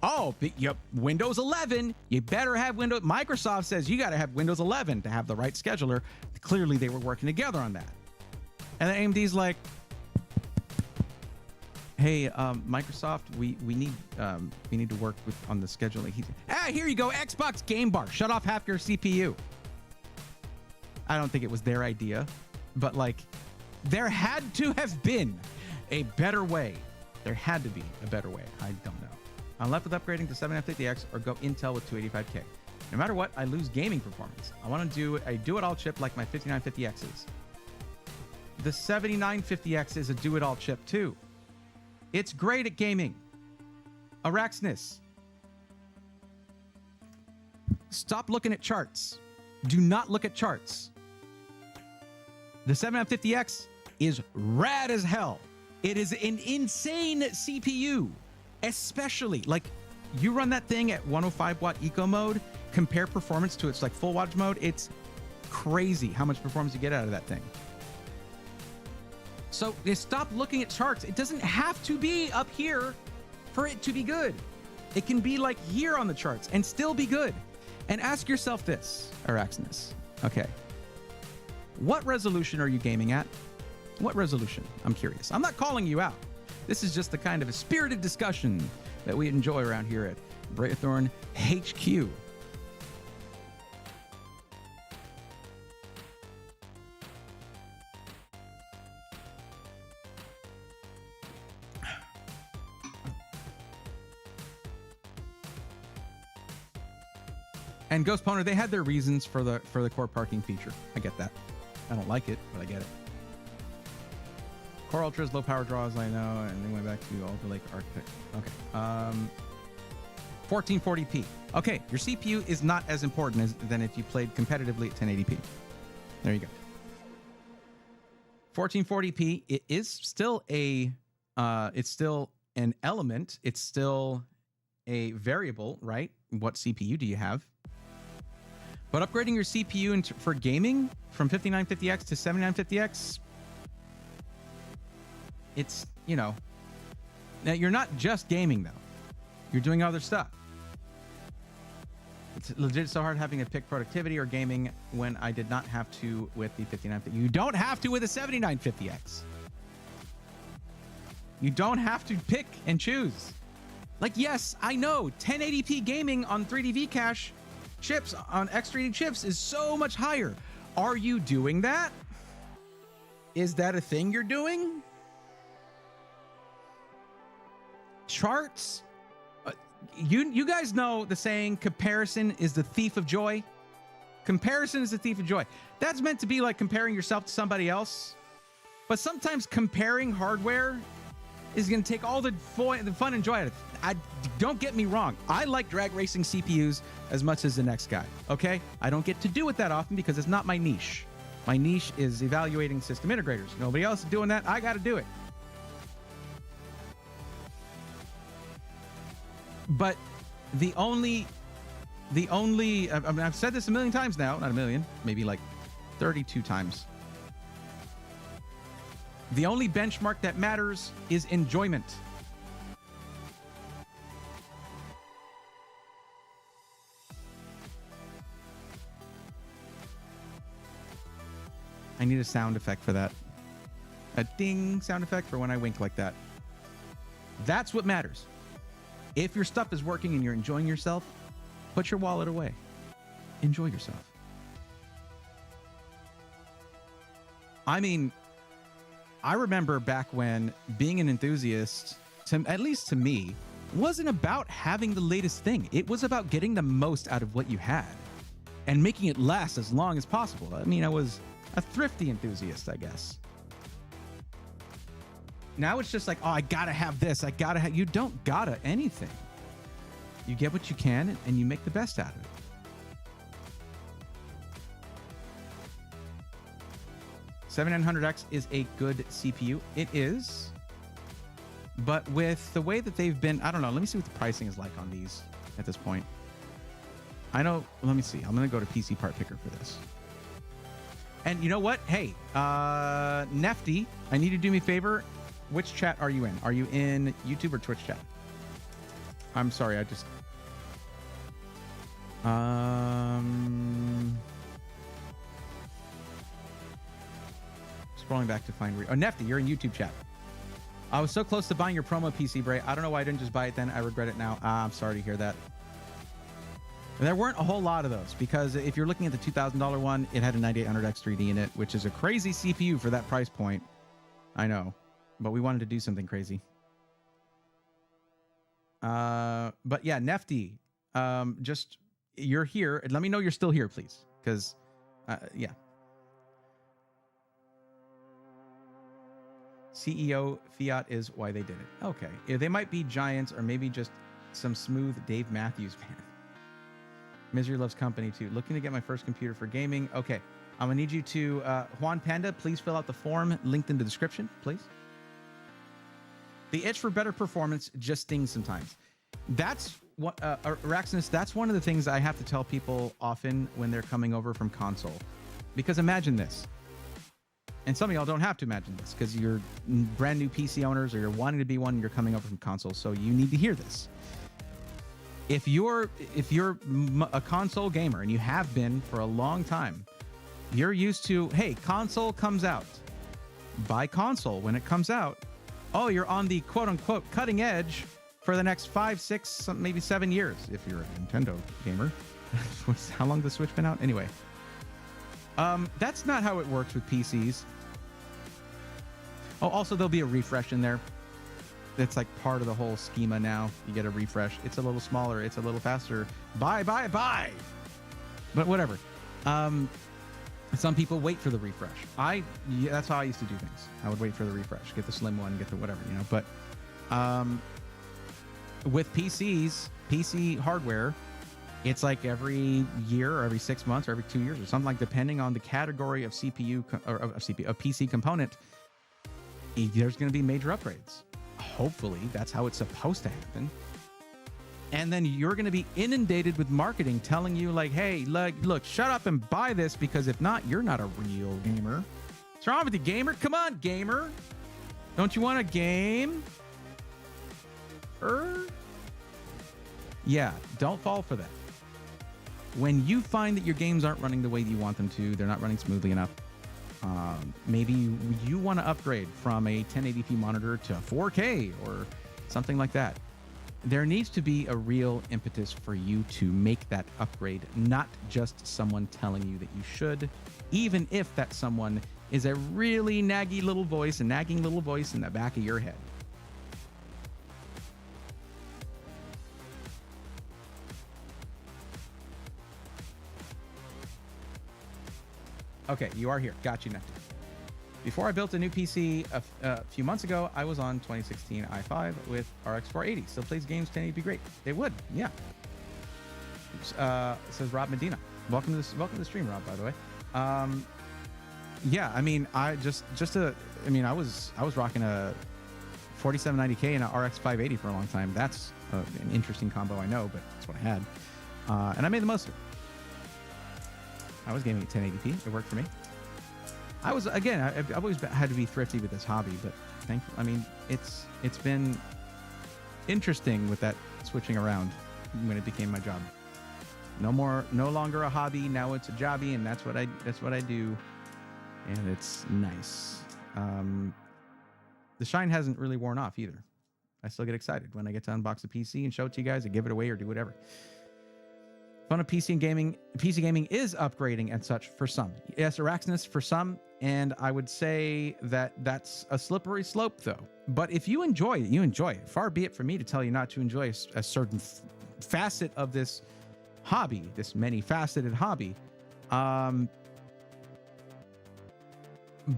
Oh, yep, Windows 11, you better have Windows. Microsoft says you got to have Windows 11 to have the right scheduler. Clearly, they were working together on that. And then AMD's like, hey, Microsoft, we need to work on the scheduling. Here you go, Xbox Game Bar. Shut off half your CPU. I don't think it was their idea, but like, there had to have been a better way. There had to be a better way. I don't know. I'm left with upgrading to 7950X or go Intel with 285K. No matter what, I lose gaming performance. I want to do a do-it-all chip like my 5950Xs. The 7950X is a do-it-all chip too. It's great at gaming. Araxness. Stop looking at charts. Do not look at charts. The 7950X is rad as hell. It is an insane CPU. Especially, like, you run that thing at 105 watt eco mode, compare performance to its like full wattage mode, it's crazy how much performance you get out of that thing. So stop looking at charts. It doesn't have to be up here for it to be good. It can be like here on the charts and still be good. And ask yourself this, Araxness. Okay. What resolution are you gaming at? What resolution? I'm curious. I'm not calling you out. This is just the kind of a spirited discussion that we enjoy around here at Braithorn HQ. And Ghost Poner, they had their reasons for the core parking feature. I get that. I don't like it, but I get it. Core Ultra's low power draws, I know, and they went back to Alder Lake Architect. Okay. 1440p. Okay, your CPU is not as important than if you played competitively at 1080p. There you go. 1440p. It is still it's still an element. It's still a variable, right? What CPU do you have? But upgrading your CPU for gaming from 5950X to 7950X, it's, you know, now you're not just gaming though. You're doing other stuff. It's legit so hard having to pick productivity or gaming when I did not have to with the 5950. You don't have to with a 7950X. You don't have to pick and choose. Like, yes, I know 1080p gaming on 3D V-Cache chips, on X3D chips, is so much higher. Are you doing that? Is that a thing you're doing? Charts? You guys know the saying, comparison is the thief of joy? Comparison is the thief of joy. That's meant to be like comparing yourself to somebody else. But sometimes comparing hardware is going to take all the fun and joy out of it. Don't get me wrong. I like drag racing CPUs as much as the next guy, okay? I don't get to do it that often because it's not my niche. My niche is evaluating system integrators. Nobody else is doing that. I got to do it. But the only, I mean, I've said this a million times now, not a million, maybe like 32 times. The only benchmark that matters is enjoyment. I need a sound effect for that. A ding sound effect for when I wink like that. That's what matters. If your stuff is working and you're enjoying yourself, put your wallet away. Enjoy yourself. I mean, I remember back when being an enthusiast, at least to me, wasn't about having the latest thing. It was about getting the most out of what you had and making it last as long as possible. I mean, I was a thrifty enthusiast, I guess. Now it's just like, oh, I gotta have this. You don't gotta anything. You get what you can and you make the best out of it. $7900X is a good CPU. It is. But with the way that they've been, I don't know. Let me see what the pricing is like on these at this point. I know. Let me see. I'm going to go to PC Part Picker for this. And you know what? Hey, Nefty, I need you to do me a favor. Which chat are you in? Are you in YouTube or Twitch chat? I'm sorry. I just... Scrolling back to find... Oh, Nefty, you're in YouTube chat. I was so close to buying your promo PC, Bray. I don't know why I didn't just buy it then. I regret it now. I'm sorry to hear that. There weren't a whole lot of those because if you're looking at the $2,000 one, it had a 9800X 3D in it, which is a crazy CPU for that price point. I know, but we wanted to do something crazy. But yeah, Nefty, just you're here. Let me know you're still here, please, because yeah. CEO Fiat is why they did it. Okay, yeah, they might be giants or maybe just some smooth Dave Matthews fan. Misery loves company too. Looking to get my first computer for gaming. Okay, I'm gonna need you to Juan Panda. Please fill out the form linked in the description, please. The itch for better performance just stings sometimes. That's what Raxinus. That's one of the things I have to tell people often when they're coming over from console, because imagine this. And some of y'all don't have to imagine this because you're brand new PC owners or you're wanting to be one. And you're coming over from console, so you need to hear this. If you're a console gamer and you have been for a long time, you're used to, hey, console comes out. Buy console when it comes out. Oh, you're on the quote-unquote cutting edge for the next 5, 6, maybe 7 years if you're a Nintendo gamer. How long has the Switch been out? Anyway. That's not how it works with PCs. Oh, also there'll be a refresh in there. It's like part of the whole schema now. You get a refresh. It's a little smaller. It's a little faster. Buy. But whatever. Some people wait for the refresh. That's how I used to do things. I would wait for the refresh. Get the slim one, get the whatever, you know. But with PCs, PC hardware, it's like every year or every 6 months or every 2 years or something, like depending on the category of CPU or of PC component, there's going to be major upgrades. Hopefully, that's how it's supposed to happen. And then you're going to be inundated with marketing telling you like, hey, look, shut up and buy this because if not, you're not a real gamer. What's wrong with you, gamer? Come on, gamer. Don't you want a game? Yeah, don't fall for that. When you find that your games aren't running the way that you want them to, they're not running smoothly enough, maybe you want to upgrade from a 1080p monitor to 4K or something like that. There needs to be a real impetus for you to make that upgrade, not just someone telling you that you should, even if that someone is a really nagging little voice in the back of your head. Okay, you are here. Got you, Nifty. Before I built a new PC a few months ago, I was on 2016 i5 with RX 480. Still plays games 1080p great. They would, yeah. Says Rob Medina. Welcome to the stream, Rob. By the way, yeah. I mean, I was rocking a 4790K and a RX 580 for a long time. That's an interesting combo, I know, but that's what I had, and I made the most of it. I was gaming at 1080p. It worked for me. I've always had to be thrifty with this hobby, but it's been interesting with that switching around when it became my job. No longer a hobby. Now it's a jobby, and that's what I do, and it's nice. The shine hasn't really worn off either. I still get excited when I get to unbox a PC and show it to you guys, or give it away, or do whatever. Fun of PC gaming is upgrading and such for some. Yes, Araxinus for some, and I would say that that's a slippery slope, though. But if you enjoy it, you enjoy it. Far be it from me to tell you not to enjoy a certain facet of this hobby, this many-faceted hobby. But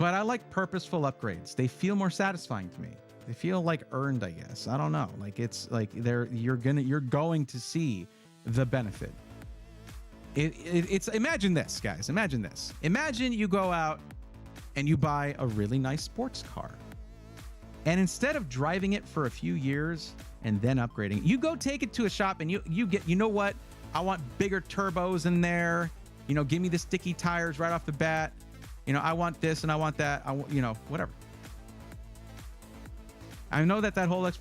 I like purposeful upgrades. They feel more satisfying to me. They feel like earned, I guess. I don't know. Like it's like you're going to see the benefit. It's imagine this, guys. Imagine this. Imagine you go out and you buy a really nice sports car, and instead of driving it for a few years and then upgrading it, you go take it to a shop and you get, you know what? I want bigger turbos in there. You know, give me the sticky tires right off the bat. You know, I want this and I want that. Whatever. I know that whole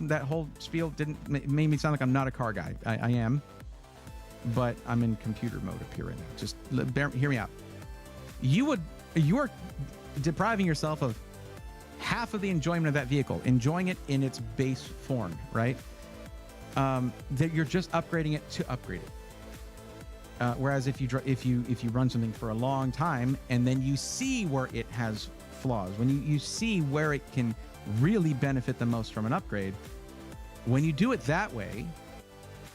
spiel made me sound like I'm not a car guy. I am. But I'm in computer mode up here right now. Just hear me out. You are depriving yourself of half of the enjoyment of that vehicle, enjoying it in its base form, right? That you're just upgrading it to upgrade it. Whereas if you run something for a long time and then you see where it has flaws, when you see where it can really benefit the most from an upgrade, when you do it that way,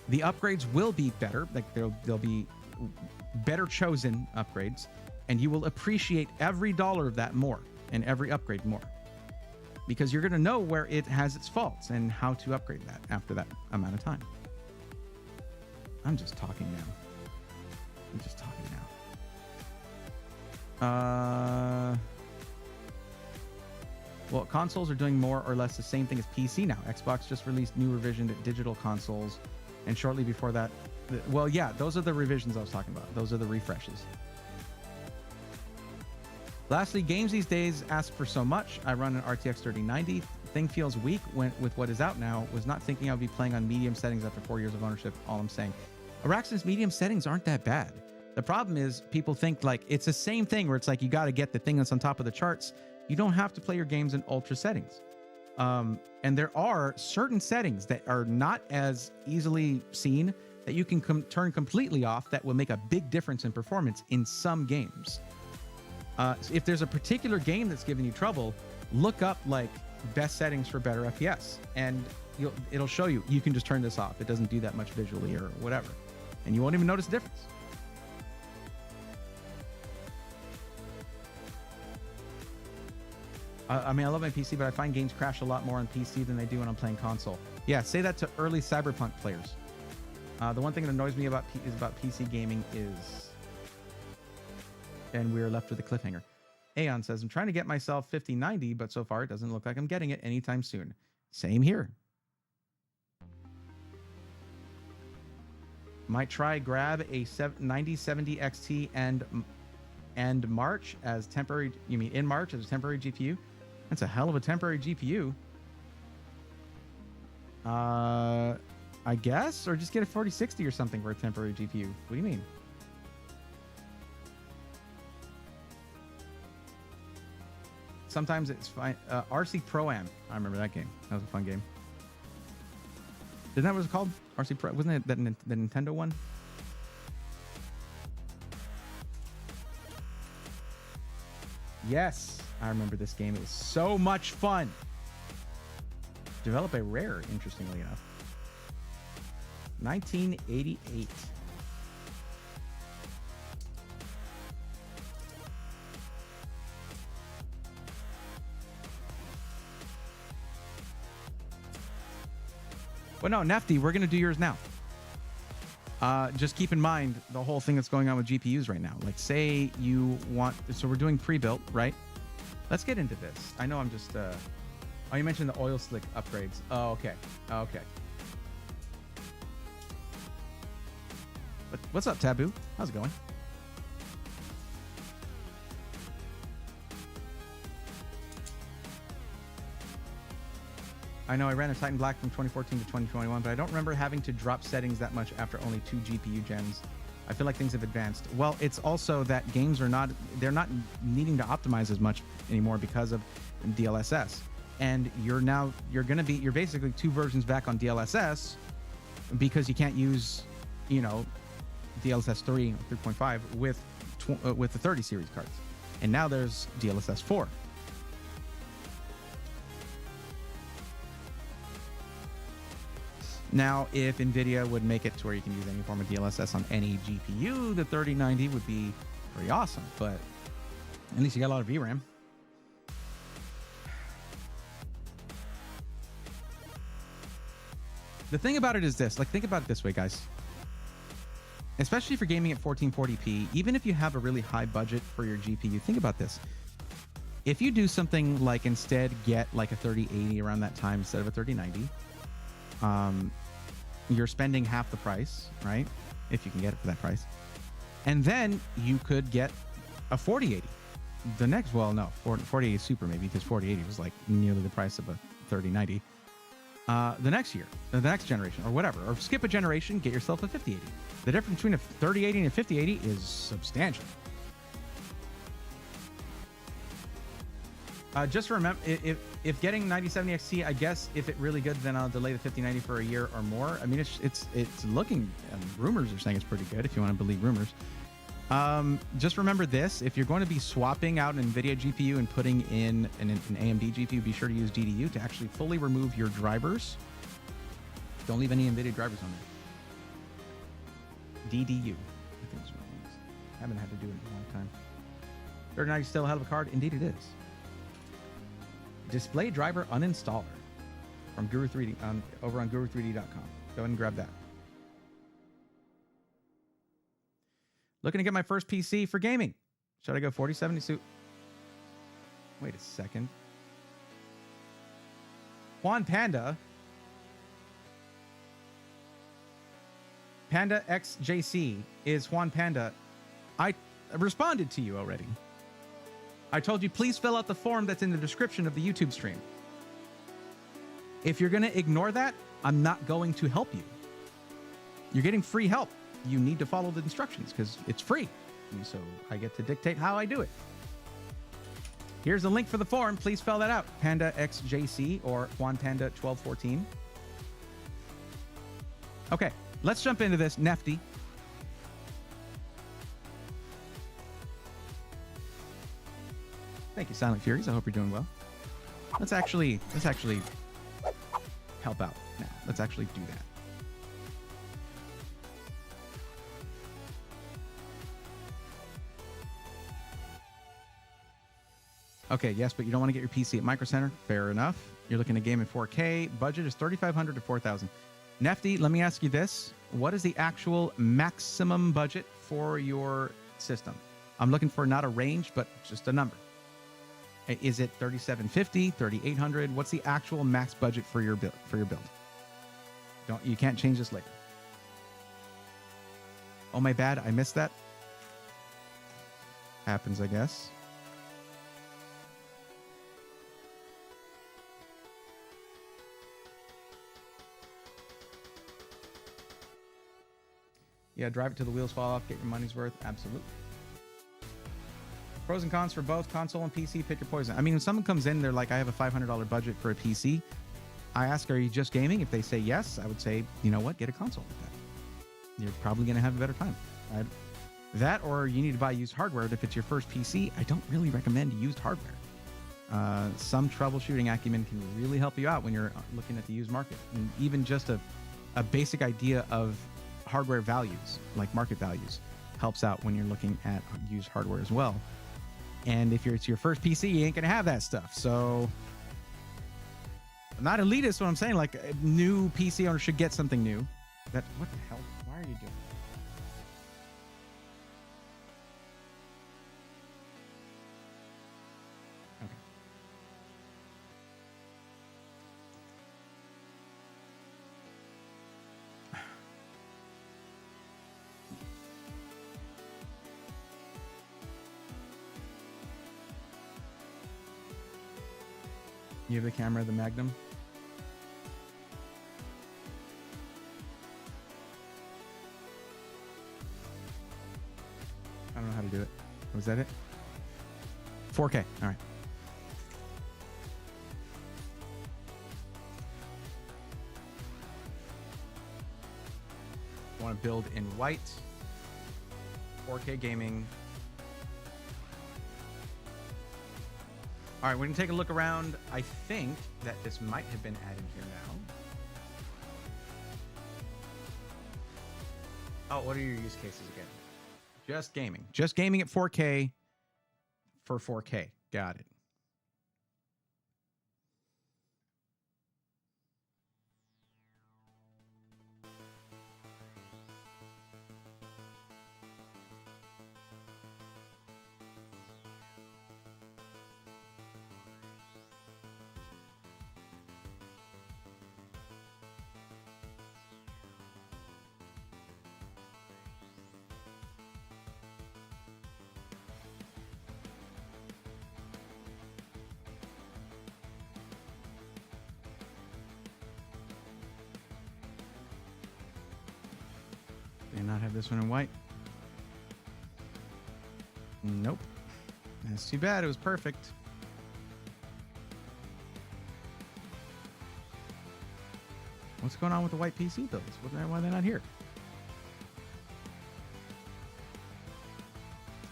the upgrades will be better. Like they'll be better chosen upgrades, and you will appreciate every dollar of that more and every upgrade more, because you're going to know where it has its faults and how to upgrade that after that amount of time. I'm just talking now. Well, consoles are doing more or less the same thing as PC now. Xbox just released new revision to digital consoles. And shortly before that, well, yeah, those are the revisions I was talking about. Those are the refreshes. Lastly, games these days ask for so much. I run an RTX 3090. Thing feels weak with what is out now. Was not thinking I would be playing on medium settings after 4 years of ownership. All I'm saying. Araxin's medium settings aren't that bad. The problem is people think like it's the same thing where it's like you got to get the thing that's on top of the charts. You don't have to play your games in ultra settings. And there are certain settings that are not as easily seen that you can turn completely off that will make a big difference in performance in some games. If there's a particular game that's giving you trouble, look up like best settings for better FPS, and it'll show you can just turn this off. It doesn't do that much visually or whatever, and you won't even notice the difference. I mean, I love my PC, but I find games crash a lot more on PC than they do when I'm playing console. Yeah, say that to early Cyberpunk players. The one thing that annoys me about PC gaming is, and we're left with a cliffhanger. Aeon says, I'm trying to get myself 5090, but so far it doesn't look like I'm getting it anytime soon. Same here. Might try grab a 9070 XT and March as temporary. You mean in March as a temporary GPU? That's a hell of a temporary GPU. I guess, or just get a 4060 or something for a temporary GPU. What do you mean? Sometimes it's fine. RC Pro-Am. I remember that game. That was a fun game. Isn't that what it's called? RC Pro? Wasn't it the Nintendo one? Yes, I remember this game. It was so much fun. Developed by Rare, interestingly enough. 1988. Well, no, Nefty, we're going to do yours now. Just keep in mind the whole thing that's going on with GPUs right now. Like, say you want... So we're doing pre-built, right? Let's get into this. I know I'm just... Oh, you mentioned the oil slick upgrades. Oh, okay. Okay. What's up, Taboo? How's it going? I know I ran a Titan Black from 2014 to 2021, but I don't remember having to drop settings that much after only 2 GPU gens. I feel like things have advanced. Well, it's also that games are not, they're not needing to optimize as much anymore because of DLSS. And you're basically 2 versions back on DLSS because you can't use, you know, DLSS 3, 3.5 with the 30 series cards. And now there's DLSS 4. Now, if NVIDIA would make it to where you can use any form of DLSS on any GPU, the 3090 would be pretty awesome, but at least you got a lot of VRAM. The thing about it is this, like, think about it this way, guys. Especially for gaming at 1440p, even if you have a really high budget for your GPU, think about this. If you do something like instead get like a 3080 around that time instead of a 3090, you're spending half the price, right? If you can get it for that price. And then you could get a 4080. The next, well, no, 4080 is super maybe because 4080 was like nearly the price of a 3090. The next year, the next generation, or whatever, or skip a generation, get yourself a 5080. The difference between a 3080 and a 5080 is substantial. Just remember, if getting 9070 XT, I guess if it's really good, then I'll delay the 5090 for a year or more. I mean, it's looking, rumors are saying it's pretty good if you want to believe rumors. Just remember this: if you're going to be swapping out an NVIDIA GPU and putting in an AMD GPU, be sure to use DDU to actually fully remove your drivers. Don't leave any NVIDIA drivers on there. DDU. I think that's what it means. Haven't had to do it in a long time. 3090 is still a hell of a card. Indeed, it is. Display driver uninstaller from Guru 3D over on guru3d.com. Go ahead and grab that. Looking to get my first PC for gaming. Should I go 4070 suit? Wait a second. Juan Panda. Panda XJC is Juan Panda. I responded to you already. I told you, please fill out the form that's in the description of the YouTube stream. If you're going to ignore that, I'm not going to help you. You're getting free help. You need to follow the instructions because it's free. And so I get to dictate how I do it. Here's a link for the form. Please fill that out. Panda XJC or Juan Panda 1214. Okay, let's jump into this. Nefty. Thank you, Silent Furies. I hope you're doing well. Let's actually help out now. Let's actually do that. Okay, yes, but you don't want to get your PC at Micro Center. Fair enough. You're looking to game in 4K. Budget is $3,500 to $4,000. Nefty, let me ask you this. What is the actual maximum budget for your system? I'm looking for not a range, but just a number. Is it 3750, 3800? What's the actual max budget for your build? You can't change this later. Oh, my bad. I missed that. Happens, I guess. Yeah, drive it till the wheels fall off. Get your money's worth. Absolutely. Pros and cons for both console and PC. Pick your poison. I mean, when someone comes in, they're like, I have a $500 budget for a PC. I ask, are you just gaming? If they say yes, I would say, you know what? Get a console with that. You're probably going to have a better time. That, or you need to buy used hardware. If it's your first PC, I don't really recommend used hardware. Some troubleshooting acumen can really help you out when you're looking at the used market. And even just a basic idea of hardware values, like market values, helps out when you're looking at used hardware as well. And if it's your first PC, you ain't gonna have that stuff. So, not elitist, what I'm saying, like a new PC owner should get something new. What the hell? Why are you doing that? You have the camera, the Magnum? I don't know how to do it. Was that it? 4K. All right. I want to build in white. 4K gaming. All right, we're going to take a look around. I think that this might have been added here now. Oh, what are your use cases again? Just gaming. Just gaming at 4K for 4K. Got it. Not have this one in white. Nope. That's too bad. It was perfect. What's going on with the white PC builds? Why are they not here?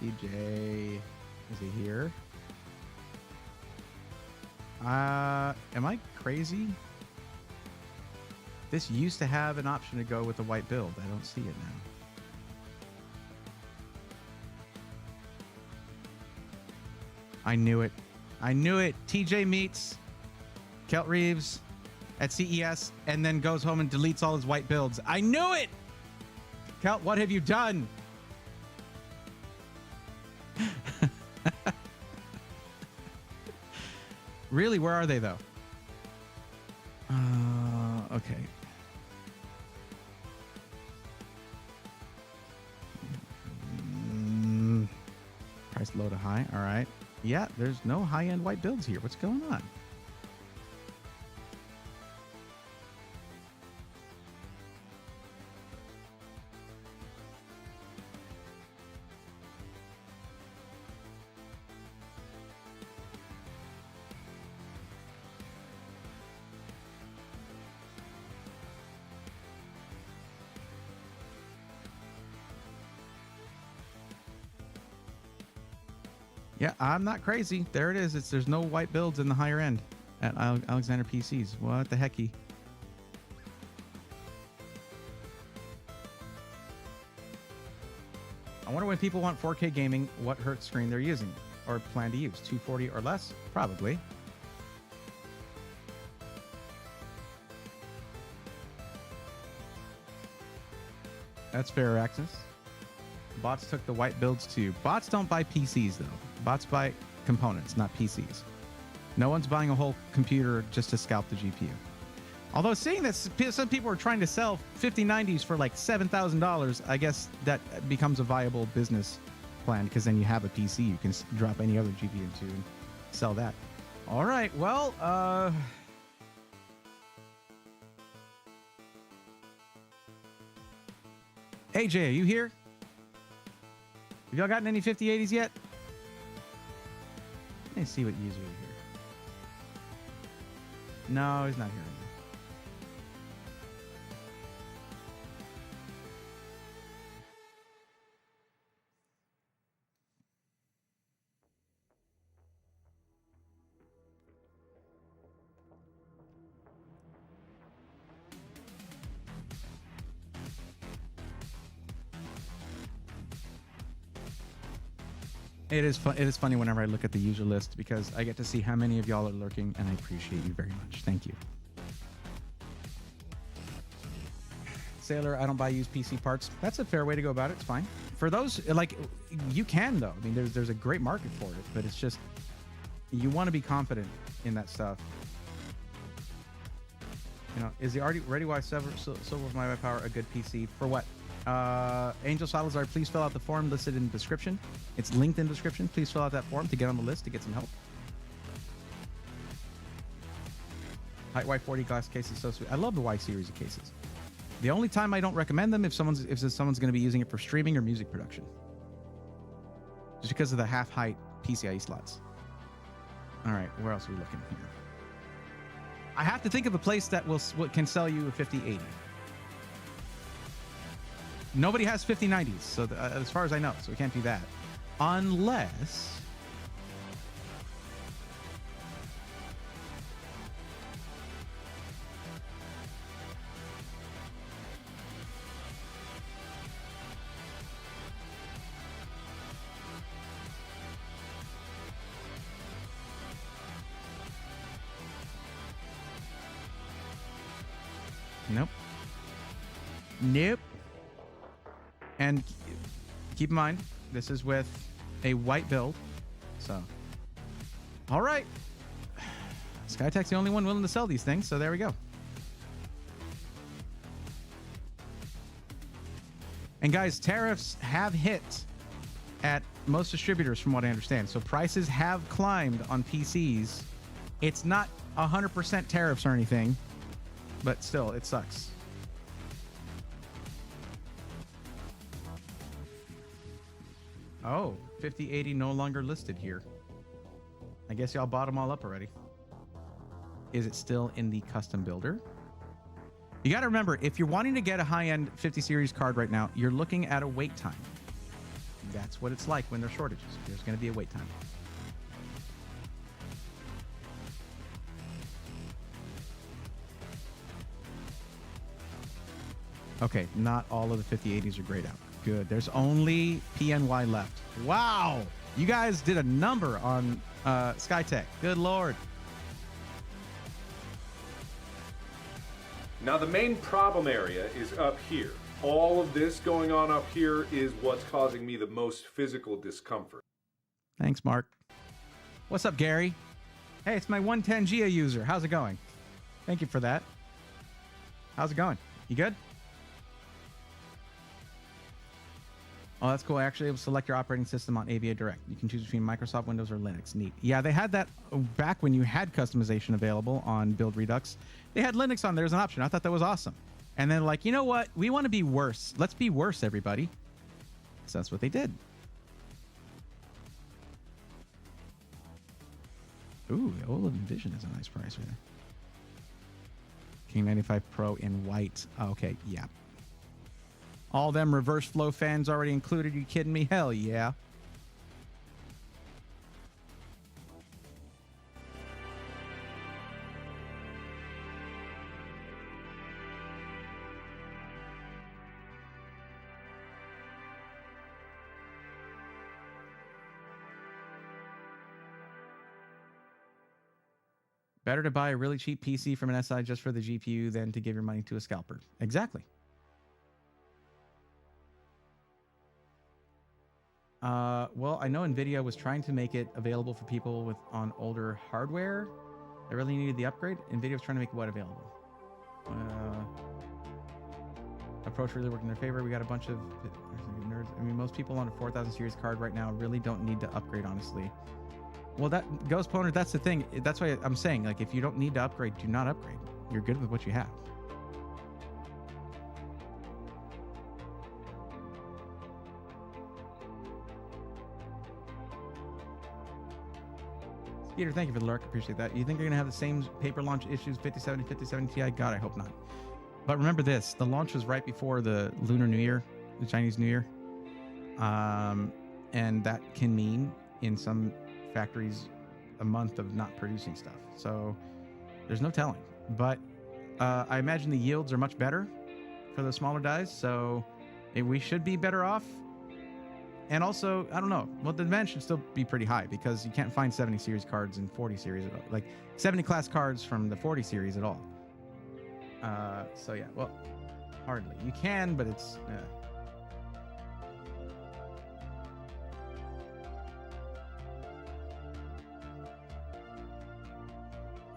TJ, is he here? Am I crazy? This used to have an option to go with the white build. I don't see it now. I knew it. I knew it. TJ meets Kelt Reeves at CES and then goes home and deletes all his white builds. I knew it! Kelt, what have you done? Really, where are they though? Okay. Price low to high. All right. Yeah, there's no high-end white builds here. What's going on? Yeah, I'm not crazy. There it is. There's no white builds in the higher end at Alexander PCs. What the hecky? I wonder when people want 4K gaming, what hertz screen they're using or plan to use. 240 or less? Probably. That's fair, Axis. Bots took the white builds too. Bots don't buy PCs though. Bots buy components, not PCs. No one's buying a whole computer just to scalp the GPU. Although seeing that some people are trying to sell 5090s for like $7,000, I guess that becomes a viable business plan because then you have a PC you can drop any other GPU into and sell that. All right, well, AJ, are you here? Have y'all gotten any 5080s yet? Let me see what user is here. No, he's not here anymore. It is fun. It is funny whenever I look at the user list because I get to see how many of y'all are lurking, and I appreciate you very much. Thank you. Sailor, I don't buy used PC parts. That's a fair way to go about it. It's fine. For those, like, you can though. I mean, there's a great market for it, but it's just you want to be confident in that stuff. You know, is the Ready Y Silver with my power a good PC for what? Angel Salazar, please fill out the form listed in the description. It's linked in the description. Please fill out that form to get on the list to get some help. Height Y40 glass case is so sweet. I love the Y series of cases. The only time I don't recommend them if someone's going to be using it for streaming or music production, just because of the half height PCIe slots. All right, where else are we looking here? I have to think of a place that can sell you a 5080. Nobody has 5090s, so as far as I know, so we can't do that. Unless... Nope. Nope. And keep in mind, this is with a white build. So, all right. Skytech's the only one willing to sell these things, so there we go. And guys, tariffs have hit at most distributors from what I understand. So prices have climbed on PCs. It's not 100% tariffs or anything, but still, it sucks. Oh, 5080 no longer listed here. I guess y'all bought them all up already. Is it still in the custom builder? You got to remember, if you're wanting to get a high-end 50 series card right now, you're looking at a wait time. That's what it's like when there's shortages. There's going to be a wait time. Okay, not all of the 5080s are grayed out. Good. There's only PNY left. Wow. You guys did a number on Skytech. Good Lord. Now the main problem area is up here. All of this going on up here is what's causing me the most physical discomfort. Thanks, Mark. What's up, Gary? Hey, it's my 110 Gia user. How's it going? Thank you for that. How's it going? You good? Oh, that's cool. Actually, able to select your operating system on AVA Direct. You can choose between Microsoft, Windows, or Linux. Neat. Yeah, they had that back when you had customization available on Build Redux. They had Linux on there as an option. I thought that was awesome. And then, like, you know what? We want to be worse. Let's be worse, everybody. So that's what they did. Ooh, the OLED Vision is a nice price right there. King 95 Pro in white. Oh, okay, yeah. All them reverse flow fans already included. You kidding me? Hell yeah. Better to buy a really cheap PC from an SI just for the GPU than to give your money to a scalper. Exactly. Well, I know NVIDIA was trying to make it available for people on older hardware. They really needed the upgrade. NVIDIA was trying to make what available? Approach really worked in their favor. We got a bunch of nerds. I mean, most people on a 4000 series card right now really don't need to upgrade, honestly. Well, that Ghost Poner, that's the thing. That's why I'm saying, like, if you don't need to upgrade, do not upgrade. You're good with what you have. Peter, thank you for the lurk. Appreciate that. You think they're going to have the same paper launch issues, 5070, 5070 Ti? God, I hope not. But remember this, the launch was right before the Lunar New Year, the Chinese New Year. And that can mean in some factories a month of not producing stuff. So there's no telling. But I imagine the yields are much better for the smaller dies. So we should be better off. And also, I don't know. Well, the demand should still be pretty high because you can't find 70 series cards in 40 series at all. Like 70 class cards from the 40 series at all. So yeah, well, hardly. You can, but it's...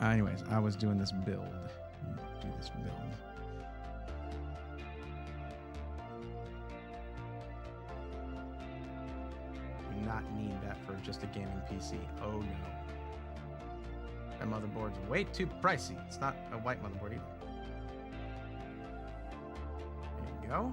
Anyways, I was doing this build. Do this build. Do not need that for just a gaming PC. Oh no. That motherboard's way too pricey. It's not a white motherboard either. There you go.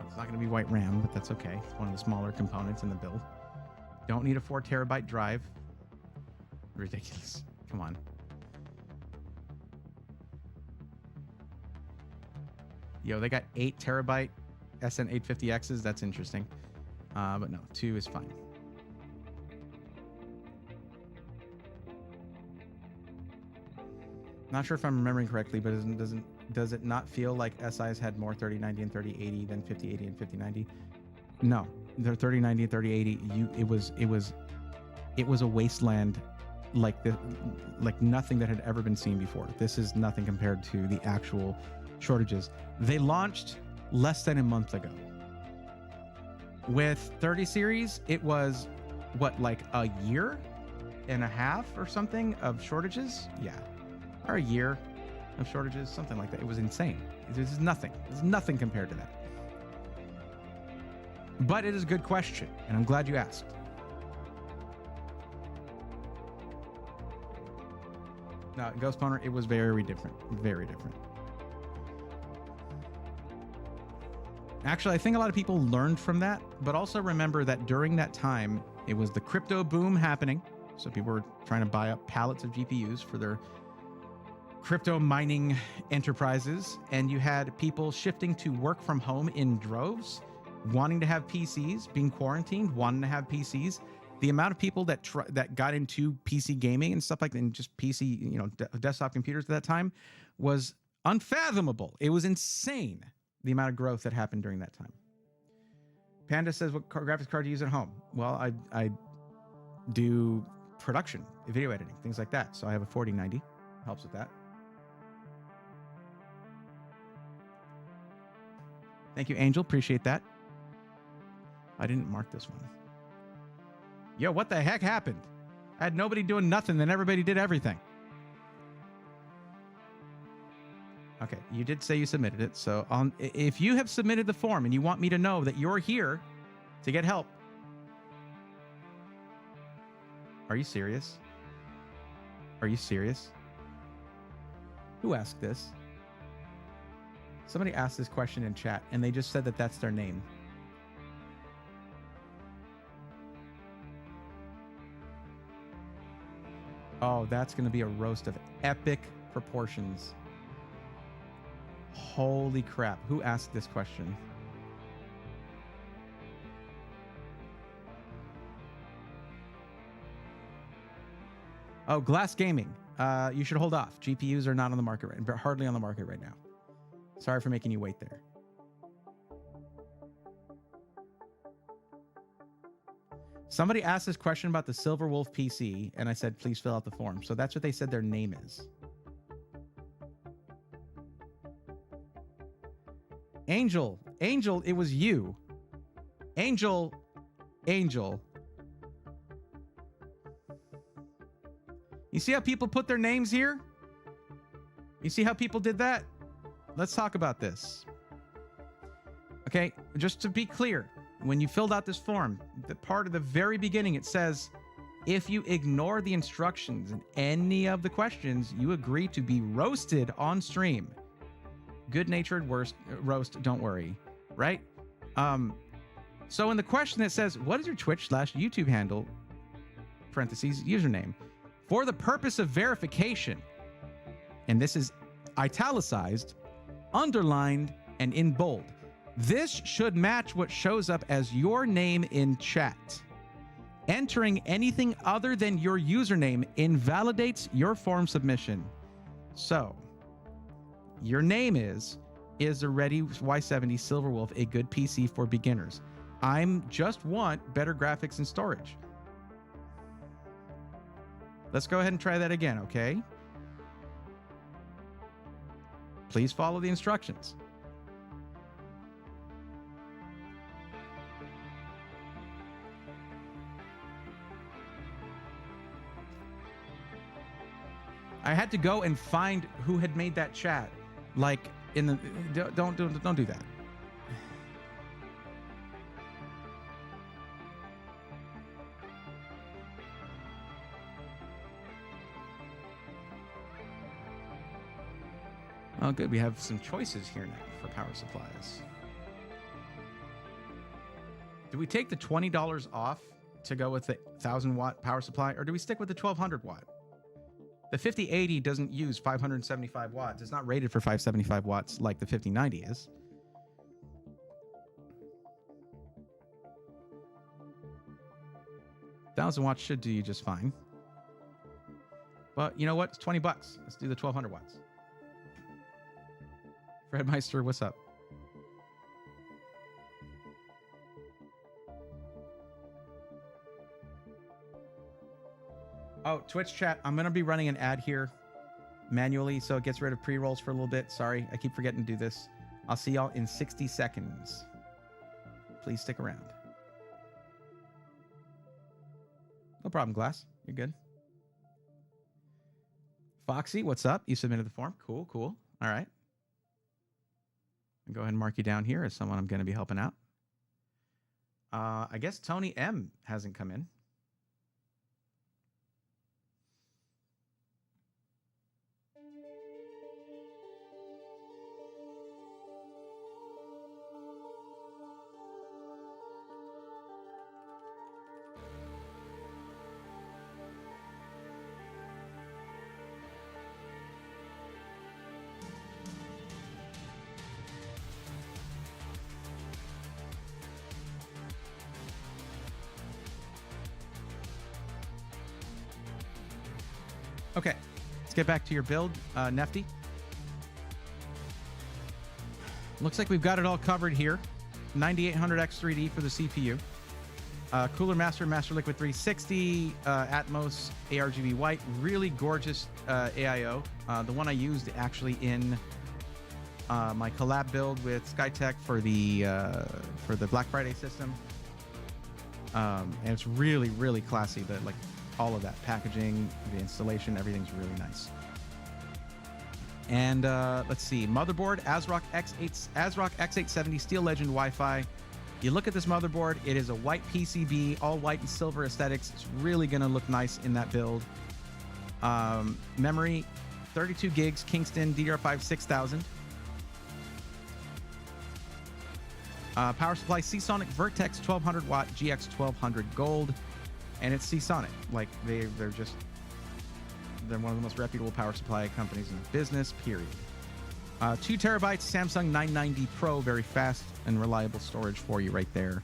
It's not going to be white RAM, but that's okay. It's one of the smaller components in the build. Don't need a 4 terabyte drive. Ridiculous. Come on. Yo, they got 8 terabyte SN850Xs. That's interesting. But no, 2 is fine. Not sure if I'm remembering correctly, but does it not feel like SIs had more 3090 and 3080 than 5080 and 5090? No, the 3090 and 3080, it was a wasteland like nothing that had ever been seen before. This is nothing compared to the actual shortages. They launched less than a month ago. With 30 series, it was what, like a year and a half or something of shortages? Yeah. Or a year of shortages, something like that. It was insane. This is nothing. It's nothing compared to that. But it is a good question, and I'm glad you asked. No, Ghost Boner, it was very different. Very different. Actually, I think a lot of people learned from that, but also remember that during that time, it was the crypto boom happening. So people were trying to buy up pallets of GPUs for their crypto mining enterprises, and you had people shifting to work from home in droves, wanting to have PCs, being quarantined, wanting to have PCs. The amount of people that got into PC gaming and stuff like that, and just PC, desktop computers at that time, was unfathomable. It was insane, the amount of growth that happened during that time. Panda says, what graphics card do you use at home? Well, I do production, video editing, things like that. So I have a 4090. Helps with that. Thank you, Angel. Appreciate that. I didn't mark this one. Yo, what the heck happened? I had nobody doing nothing, then everybody did everything. Okay, you did say you submitted it. So if you have submitted the form and you want me to know that you're here to get help. Are you serious? Are you serious? Who asked this? Somebody asked this question in chat, and they just said that that's their name. Oh, that's going to be a roast of epic proportions. Holy crap. Who asked this question? Oh, Glass Gaming. You should hold off. GPUs are not on the market right, hardly on the market right now. Sorry for making you wait there. Somebody asked this question about the Silver Wolf PC, and I said, please fill out the form. So that's what they said their name is. Angel, it was you. Angel. You see how people put their names here? You see how people did that? Let's talk about this. Okay, just to be clear, when you filled out this form, the part of the very beginning, it says, if you ignore the instructions in any of the questions, you agree to be roasted on stream. Good-natured roast, don't worry, right? So in the question it says, what is your Twitch/YouTube handle, parentheses, username, for the purpose of verification? And this is italicized, underlined, and in bold. This should match what shows up as your name in chat. Entering anything other than your username invalidates your form submission. So, your name is a Ready Y70 Silverwolf, a good PC for beginners. I'm just want better graphics and storage. Let's go ahead and try that again, okay? Please follow the instructions. I had to go and find who had made that chat. Like in the don't do that. Oh, good. We have some choices here now for power supplies. Do we take the $20 off to go with the 1,000-watt power supply, or do we stick with the 1,200 watt? The 5080 doesn't use 575 watts. It's not rated for 575 watts like the 5090 is. $1,000 watts should do you just fine. But you know what? It's 20 bucks. Let's do the 1,200 watts. Fred Meister, what's up? Oh, Twitch chat, I'm going to be running an ad here manually, so it gets rid of pre-rolls for a little bit. Sorry, I keep forgetting to do this. I'll see y'all in 60 seconds. Please stick around. No problem, Glass. You're good. Foxy, what's up? You submitted the form. Cool, cool. All right. I'll go ahead and mark you down here as someone I'm going to be helping out. I guess Tony M hasn't come in. Okay, let's get back to your build, Nefty. Looks like we've got it all covered here. 9800X3D for the CPU. Cooler Master Liquid 360, Atmos ARGB white, really gorgeous AIO. The one I used actually in my collab build with Skytech for the Black Friday system. And it's really, really classy. Like all of that packaging, the installation, everything's really nice. And let's see, motherboard, ASRock X870 Steel Legend Wi-Fi. You look at this motherboard, it is a white PCB, all white and silver aesthetics. It's really gonna look nice in that build. Memory, 32 gigs, Kingston DDR5 6000. Power supply, Seasonic Vertex 1200 watt GX 1200 Gold. And it's Seasonic. Like they're one of the most reputable power supply companies in the business, period. 2 terabytes Samsung 990 Pro, very fast and reliable storage for you right there.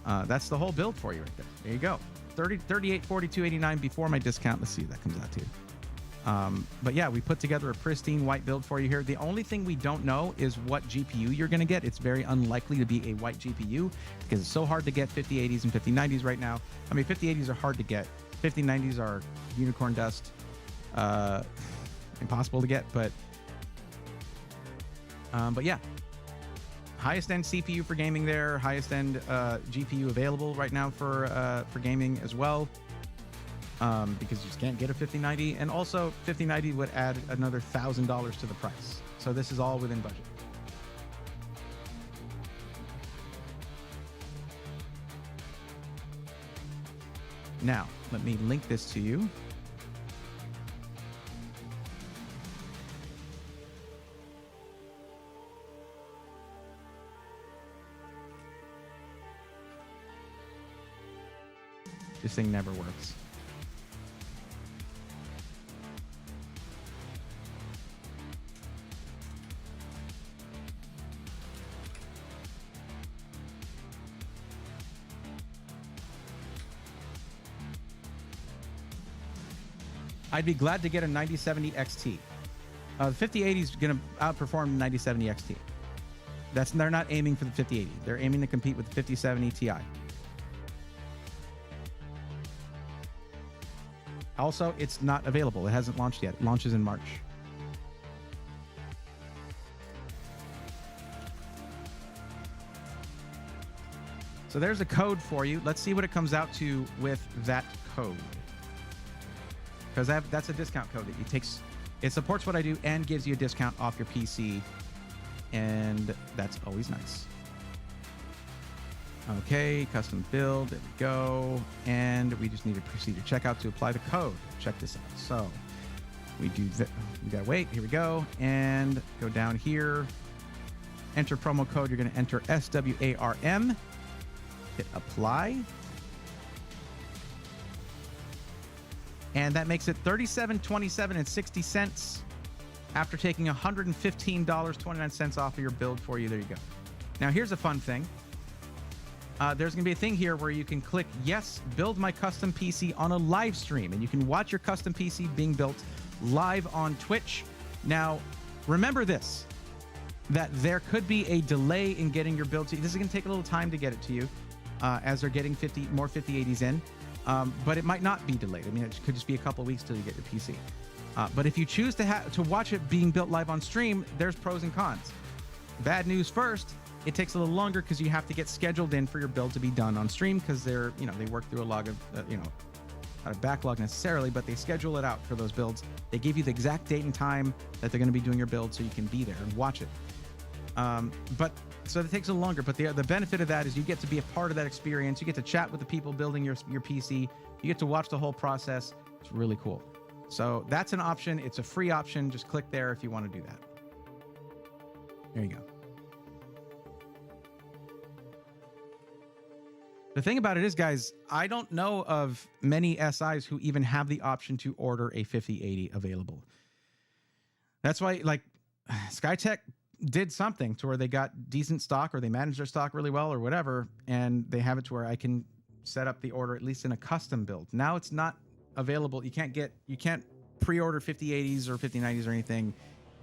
That's the whole build for you right there. There you go. 38, 42, 89 before my discount. Let's see what that comes out to. But yeah, we put together a pristine white build for you here. The only thing we don't know is what GPU you're going to get. It's very unlikely to be a white GPU because it's so hard to get 5080s and 5090s right now. I mean, 5080s are hard to get. 5090s are unicorn dust. Impossible to get, but yeah. Highest end CPU for gaming there. Highest end GPU available right now for gaming as well. because you just can't get a 5090. And also 5090 would add another $1,000 to the price. So this is all within budget. Now, let me link this to you. This thing never works. I'd be glad to get a 9070 XT. The 5080 is going to outperform the 9070 XT. They're not aiming for the 5080. They're aiming to compete with the 5070 Ti. Also, it's not available. It hasn't launched yet. It launches in March. So there's a code for you. Let's see what it comes out to with that code. Because that's a discount code that it supports what I do and gives you a discount off your PC. And that's always nice. Okay, custom build, there we go. And we just need to proceed to checkout to apply the code. Check this out. So we do that. We gotta wait, here we go. And go down here, enter promo code. You're gonna enter SWARM, hit apply. And that makes it $37.27.60 after taking $115.29 off of your build for you. There you go. Now here's a fun thing. There's going to be a thing here where you can click yes, build my custom PC on a live stream, and you can watch your custom PC being built live on Twitch. Now, remember this, that there could be a delay in getting your build to you. This is going to take a little time to get it to you as they're getting more 5080s in, but it might not be delayed. I mean, it could just be a couple of weeks till you get your PC. But if you choose to watch it being built live on stream, there's pros and cons. Bad news first. It takes a little longer because you have to get scheduled in for your build to be done on stream because they work through a log of, not a backlog necessarily, but they schedule it out for those builds. They give you the exact date and time that they're going to be doing your build so you can be there and watch it. So it takes a little longer, but the benefit of that is you get to be a part of that experience. You get to chat with the people building your PC. You get to watch the whole process. It's really cool. So that's an option. It's a free option. Just click there if you want to do that. There you go. The thing about it is, guys, I don't know of many SIs who even have the option to order a 5080 available. That's why, like, Skytech did something to where they got decent stock, or they managed their stock really well, or whatever, and they have it to where I can set up the order at least in a custom build. Now it's not available. You can't pre-order 5080s or 5090s or anything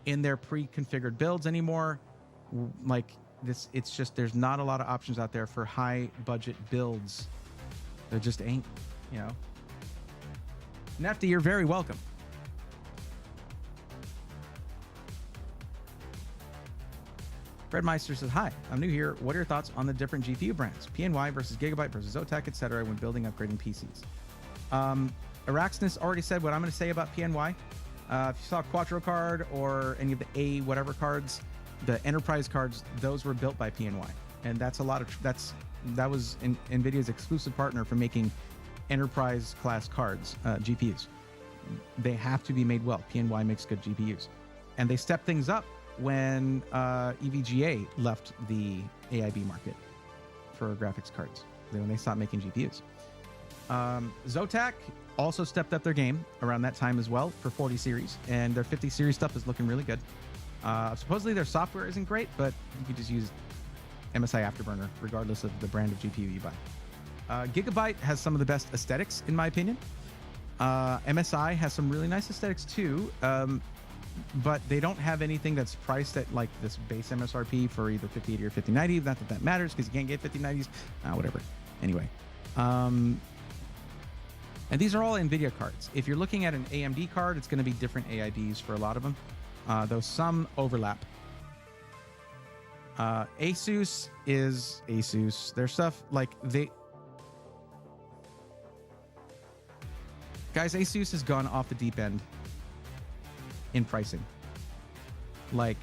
in their pre-configured builds anymore. Like this, it's just, there's not a lot of options out there for high budget builds. There just ain't, Nefty, you're very welcome. Fred Meister says, hi, I'm new here. What are your thoughts on the different GPU brands? PNY versus Gigabyte versus Zotac, etc. when building, upgrading PCs? Araxness already said what I'm going to say about PNY. If you saw Quattro card or any of the A whatever cards, the enterprise cards, those were built by PNY. And that's that was NVIDIA's exclusive partner for making enterprise class cards, GPUs. They have to be made well. PNY makes good GPUs. And they stepped things up when EVGA left the AIB market for graphics cards, when they stopped making GPUs. Zotac also stepped up their game around that time as well for 40 series, and their 50 series stuff is looking really good. Supposedly their software isn't great, but you could just use MSI Afterburner regardless of the brand of GPU you buy. Gigabyte has some of the best aesthetics in my opinion. MSI has some really nice aesthetics too, but they don't have anything that's priced at like this base MSRP for either 5080 or 5090. Not that that matters because you can't get 5090s. Whatever. Anyway. And these are all NVIDIA cards. If you're looking at an AMD card, it's going to be different AIBs for a lot of them, though some overlap. Asus is Asus. Their stuff, like Guys, Asus has gone off the deep end in pricing. Like,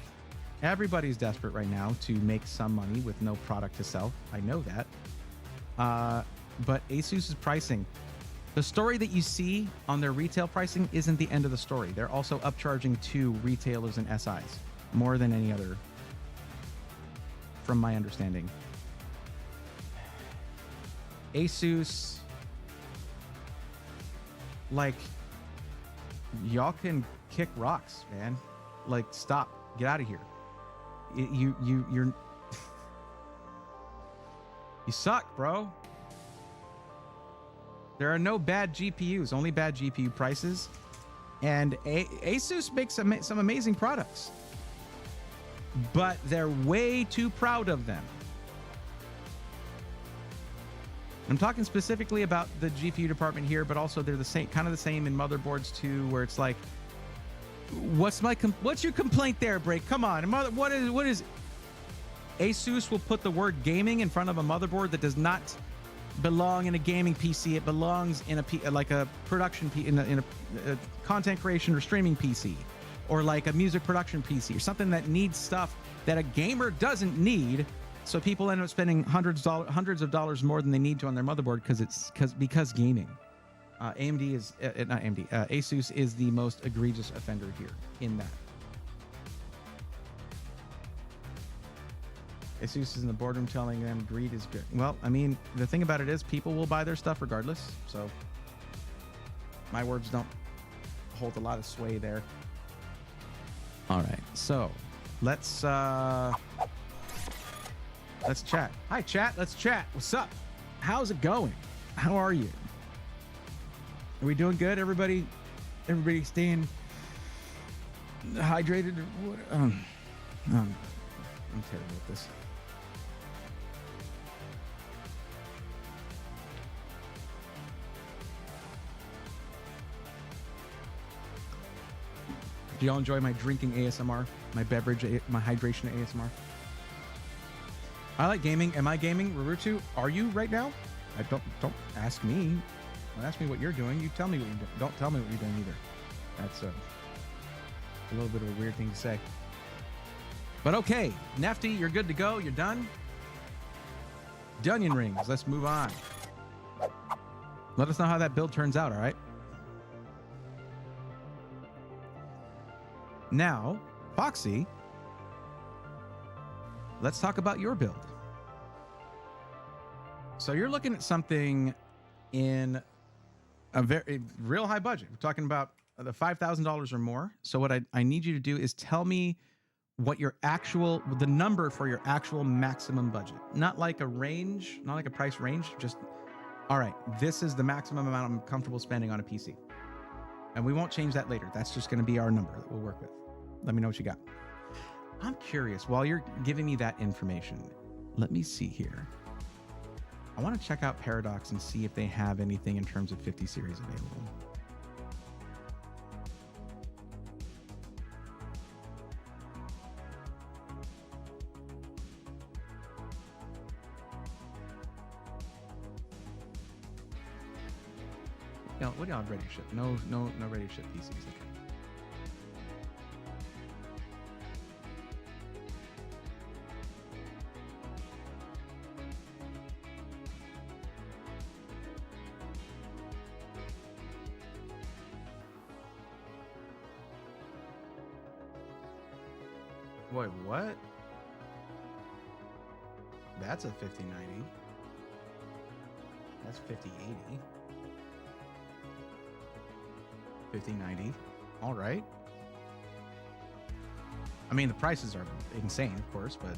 everybody's desperate right now to make some money with no product to sell. I know that. But Asus's pricing, the story that you see on their retail pricing isn't the end of the story. They're also upcharging to retailers and SIs more than any other, from my understanding. Asus, like, y'all can kick rocks, man. Like, stop, get out of here. You're you suck, bro. There are no bad GPUs, only bad GPU prices. And Asus makes some amazing products, but they're way too proud of them. I'm talking specifically about the GPU department here, but also they're the same, kind of the same in motherboards too, where it's like, what's your complaint there, Break? Come on, what is? Asus will put the word gaming in front of a motherboard that does not belong in a gaming PC. It belongs in like a production in a content creation or streaming PC, or like a music production PC, or something that needs stuff that a gamer doesn't need. So people end up spending hundreds of dollars more than they need to on their motherboard because gaming. AMD is not AMD. Asus is the most egregious offender here in that. Asus is in the boardroom telling them greed is good. Well, I mean, the thing about it is people will buy their stuff regardless. So my words don't hold a lot of sway there. All right, so let's chat. Hi, chat. Let's chat. What's up? How's it going? How are you? Are we doing good? Everybody staying hydrated? I'm terrible at this. Do y'all enjoy my drinking ASMR? My beverage, my hydration ASMR? I like gaming. Am I gaming? Rurutu, are you right now? Don't ask me. Don't ask me what you're doing. You tell me what you're doing. Don't tell me what you're doing either. That's a little bit of a weird thing to say. But okay, Nefty, you're good to go. You're done. Dunyan rings. Let's move on. Let us know how that build turns out, all right? Now, Foxy, let's talk about your build. So you're looking at something in a very real high budget. We're talking about the $5,000 or more. So what I need you to do is tell me what the number for your actual maximum budget. Not like a range, not like a price range, just, all right, this is the maximum amount I'm comfortable spending on a PC. And we won't change that later. That's just going to be our number that we'll work with. Let me know what you got. I'm curious, while you're giving me that information, let me see here. I want to check out Paradox and see if they have anything in terms of 50 series available. No, what do y'all ready to ship? No ready to ship PCs. Okay. Wait, what? That's a 5090. That's 5080. 5090. All right. I mean, the prices are insane, of course, but...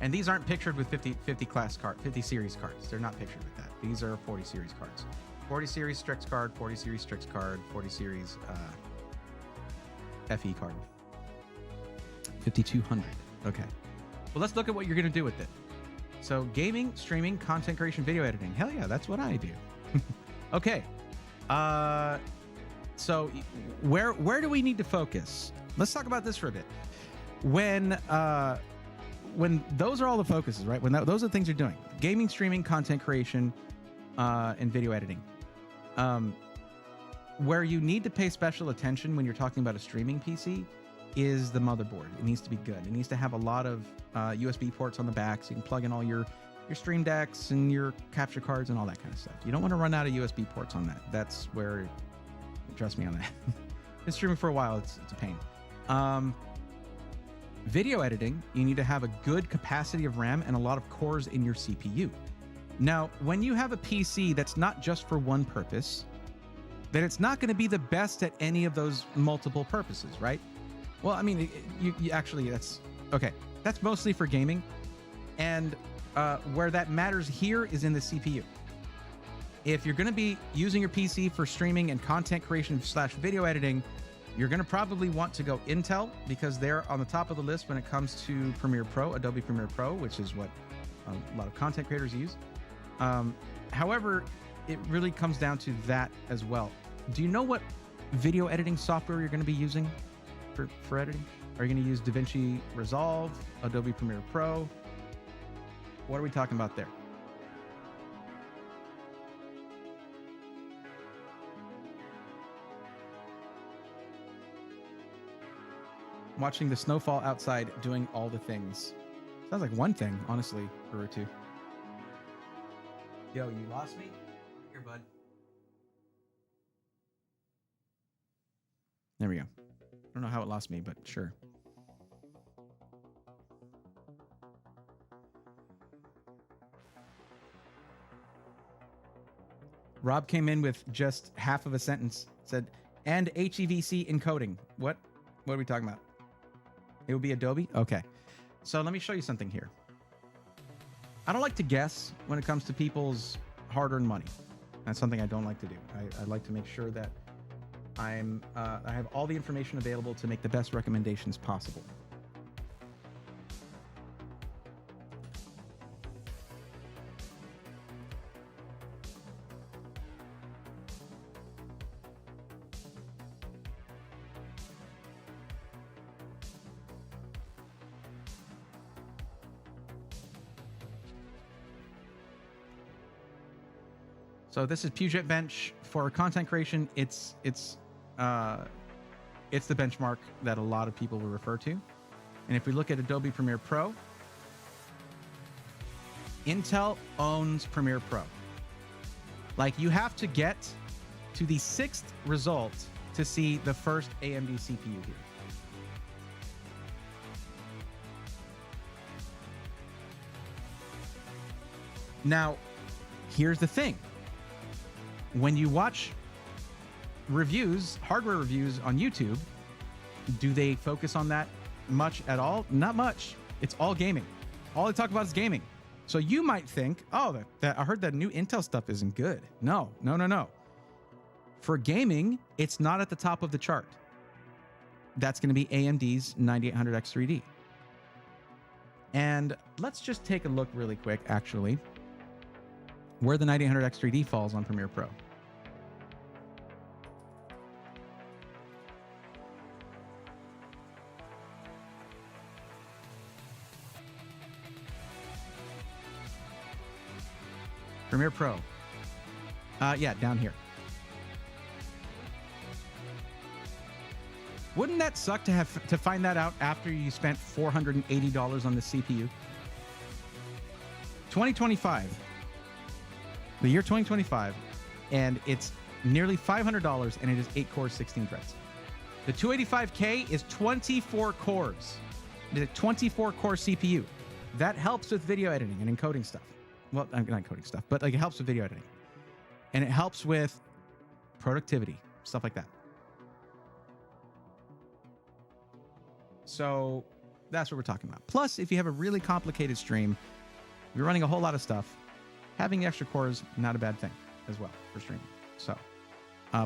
And these aren't pictured with 50 series cards. They're not pictured with that. These are 40 series cards. 40 series Strix card, 40 series Strix card, 40 series FE card. 5200. Okay. Well, let's look at what you're going to do with it. So, gaming, streaming, content creation, video editing. Hell yeah, that's what I do. Okay. So where do we need to focus? Let's talk about this for a bit. When those are all the focuses, right? When those are the things you're doing: gaming, streaming, content creation, in video editing. Where you need to pay special attention when you're talking about a streaming PC is the motherboard. It needs to be good. It needs to have a lot of USB ports on the back so you can plug in all your stream decks and your capture cards and all that kind of stuff. You don't want to run out of USB ports on that. That's where, trust me on that. Been streaming for a while. It's a pain. Video editing, you need to have a good capacity of RAM and a lot of cores in your CPU. Now, when you have a PC that's not just for one purpose, then it's not going to be the best at any of those multiple purposes, right? Well, I mean, you actually, that's okay. That's mostly for gaming. And where that matters here is in the CPU. If you're going to be using your PC for streaming and content creation / video editing, you're going to probably want to go Intel because they're on the top of the list when it comes to Premiere Pro, Adobe Premiere Pro, which is what a lot of content creators use. However, it really comes down to that as well. Do you know what video editing software you're going to be using for editing? Are you going to use DaVinci Resolve, Adobe Premiere Pro? What are we talking about there? Watching the snowfall outside, doing all the things. Sounds like one thing, honestly, or two. Yo, you lost me? Here, bud. There we go. I don't know how it lost me, but sure. Rob came in with just half of a sentence. Said, and HEVC encoding. What? What are we talking about? It would be Adobe? Okay. So let me show you something here. I don't like to guess when it comes to people's hard-earned money. That's something I don't like to do. I like to make sure that I have all the information available to make the best recommendations possible. So this is Puget Bench for content creation. It's the benchmark that a lot of people will refer to. And if we look at Adobe Premiere Pro, Intel owns Premiere Pro. Like, you have to get to the 6th result to see the first AMD CPU here. Now, here's the thing. When you watch reviews, hardware reviews on YouTube, do they focus on that much at all? Not much. It's all gaming. All they talk about is gaming. So you might think, oh, that I heard that new Intel stuff isn't good. No. For gaming, it's not at the top of the chart. That's going to be AMD's 9800X3D. And let's just take a look really quick, actually, where the 9800X3D falls on Premiere Pro. Premiere Pro. Yeah, down here. Wouldn't that suck to find that out after you spent $480 on the CPU? 2025. The year 2025, and it's nearly $500, and it is 8 cores, 16 threads. The 285K is 24 cores. It is a 24-core CPU. That helps with video editing and encoding stuff. Well, not encoding stuff, but like, it helps with video editing. And it helps with productivity, stuff like that. So that's what we're talking about. Plus, if you have a really complicated stream, you're running a whole lot of stuff, having extra cores, not a bad thing as well for streaming. So,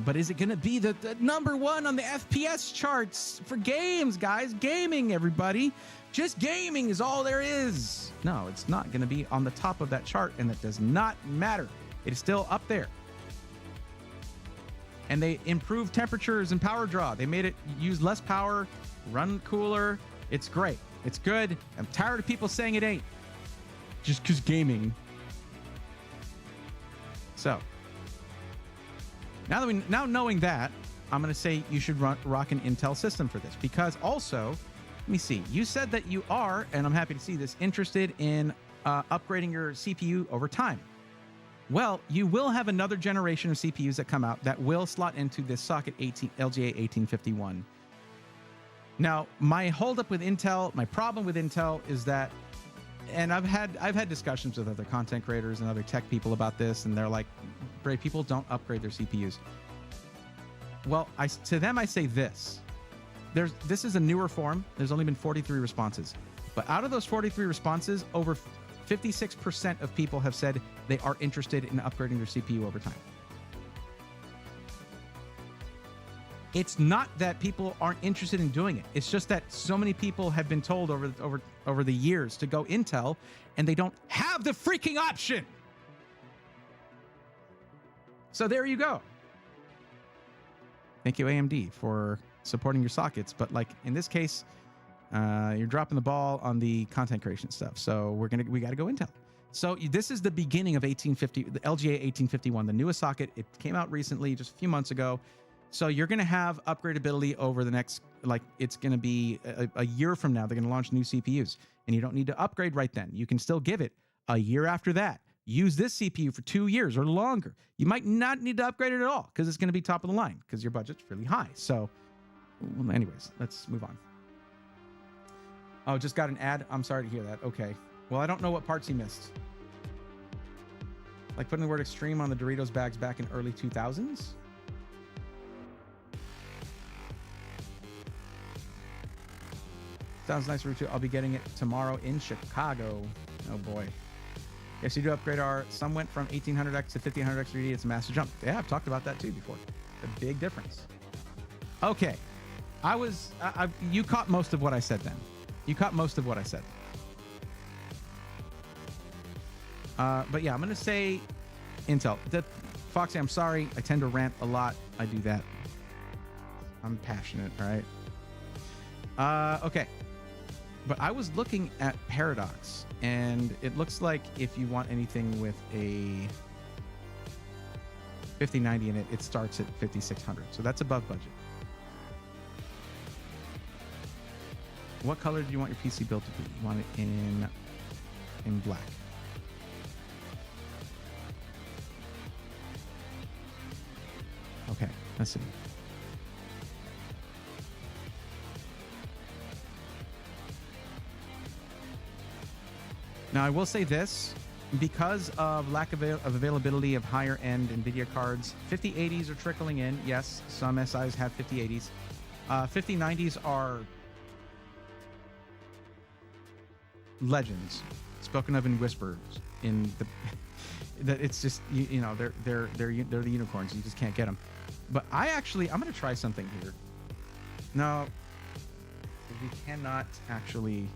but is it going to be the number one on the FPS charts for games, guys? Gaming, everybody. Just gaming is all there is. No, it's not going to be on the top of that chart, and that does not matter. It is still up there. And they improved temperatures and power draw. They made it use less power, run cooler. It's great. It's good. I'm tired of people saying it ain't. Just because gaming. So So now knowing that, I'm going to say you should rock an Intel system for this, because also, let me see, you said that you are, and I'm happy to see this, interested in upgrading your CPU over time. Well, you will have another generation of CPUs that come out that will slot into this socket LGA 1851. Now, my holdup with Intel, my problem with Intel is that, and I've had discussions with other content creators and other tech people about this, and they're like, Bray, people don't upgrade their CPUs. Well, to them I say this. This is a newer form. There's only been 43 responses. But out of those 43 responses, over 56% of people have said they are interested in upgrading their CPU over time. It's not that people aren't interested in doing it. It's just that so many people have been told over the years to go Intel, and they don't have the freaking option. So there you go. Thank you, AMD, for supporting your sockets. But like in this case, you're dropping the ball on the content creation stuff. So we got to go Intel. So this is the beginning of the LGA 1851, the newest socket. It came out recently, just a few months ago. So you're going to have upgradability over the next, like it's going to be a year from now. They're going to launch new CPUs, and you don't need to upgrade right then. You can still give it a year after that. Use this CPU for 2 years or longer. You might not need to upgrade it at all because it's going to be top of the line because your budget's really high. So well, anyways, let's move on. Oh, just got an ad. I'm sorry to hear that. Okay. Well, I don't know what parts he missed. Like putting the word extreme on the Doritos bags back in early 2000s? Sounds nice, Rutu. I'll be getting it tomorrow in Chicago. Oh boy. Yes, you do upgrade our. Some went from 1800X to 1500X 3D. It's a massive jump. Yeah, I've talked about that too before. A big difference. Okay. You caught most of what I said then. You caught most of what I said. But yeah, I'm going to say Intel. Foxy, I'm sorry. I tend to rant a lot. I do that. I'm passionate, right? Okay. But I was looking at Paradox, and it looks like if you want anything with a 5090 in it, it starts at 5600. So that's above budget. What color do you want your PC build to be? You want it in black. Okay, let's see. Now, I will say this, because of lack of availability of higher-end NVIDIA cards, 5080s are trickling in. Yes, some SIs have 5080s. 5090s are legends, spoken of in whispers. In that it's just you know they're the unicorns. You just can't get them. But I'm going to try something here. No, we cannot actually.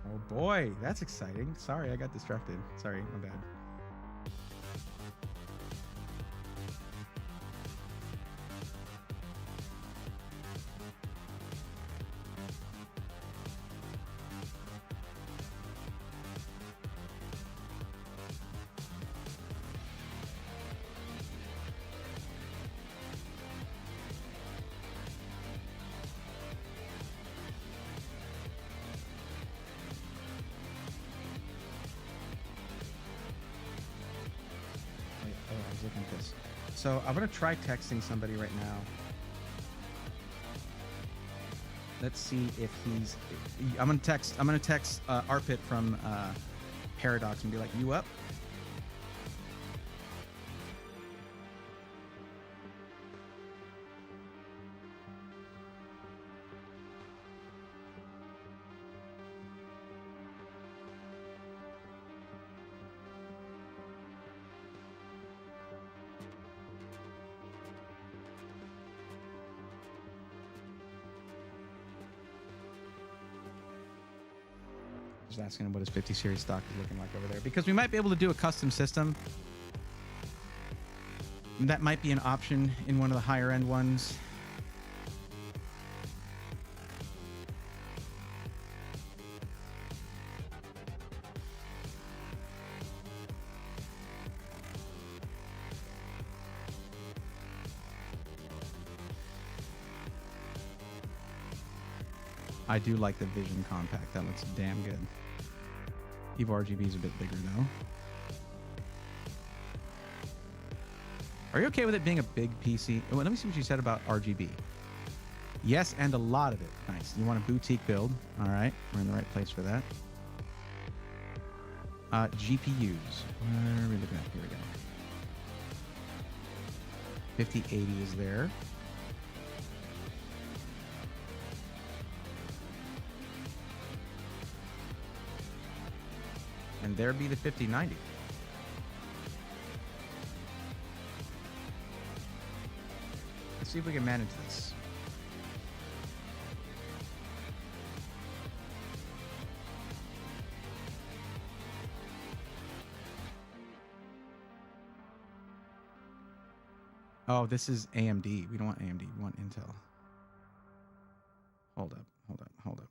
Oh boy, that's exciting. Sorry, I got distracted. Sorry, my bad. Looking at this. So I'm gonna try texting somebody right now. Let's see if he's. I'm gonna text Arpit from Paradox and be like, "You up?" Just asking him what his 50 series stock is looking like over there, because we might be able to do a custom system. That might be an option in one of the higher end ones. I do like the Vision Compact. That looks damn good. Evo RGB is a bit bigger though. Are you okay with it being a big PC? Oh, let me see what you said about RGB. Yes, and a lot of it. Nice. You want a boutique build. All right. We're in the right place for that. GPUs. Where are we looking at? Here we go. 5080 is there. And there be the 5090. Let's see if we can manage this. Oh, this is AMD. We don't want AMD. We want Intel. Hold up, hold up, hold up.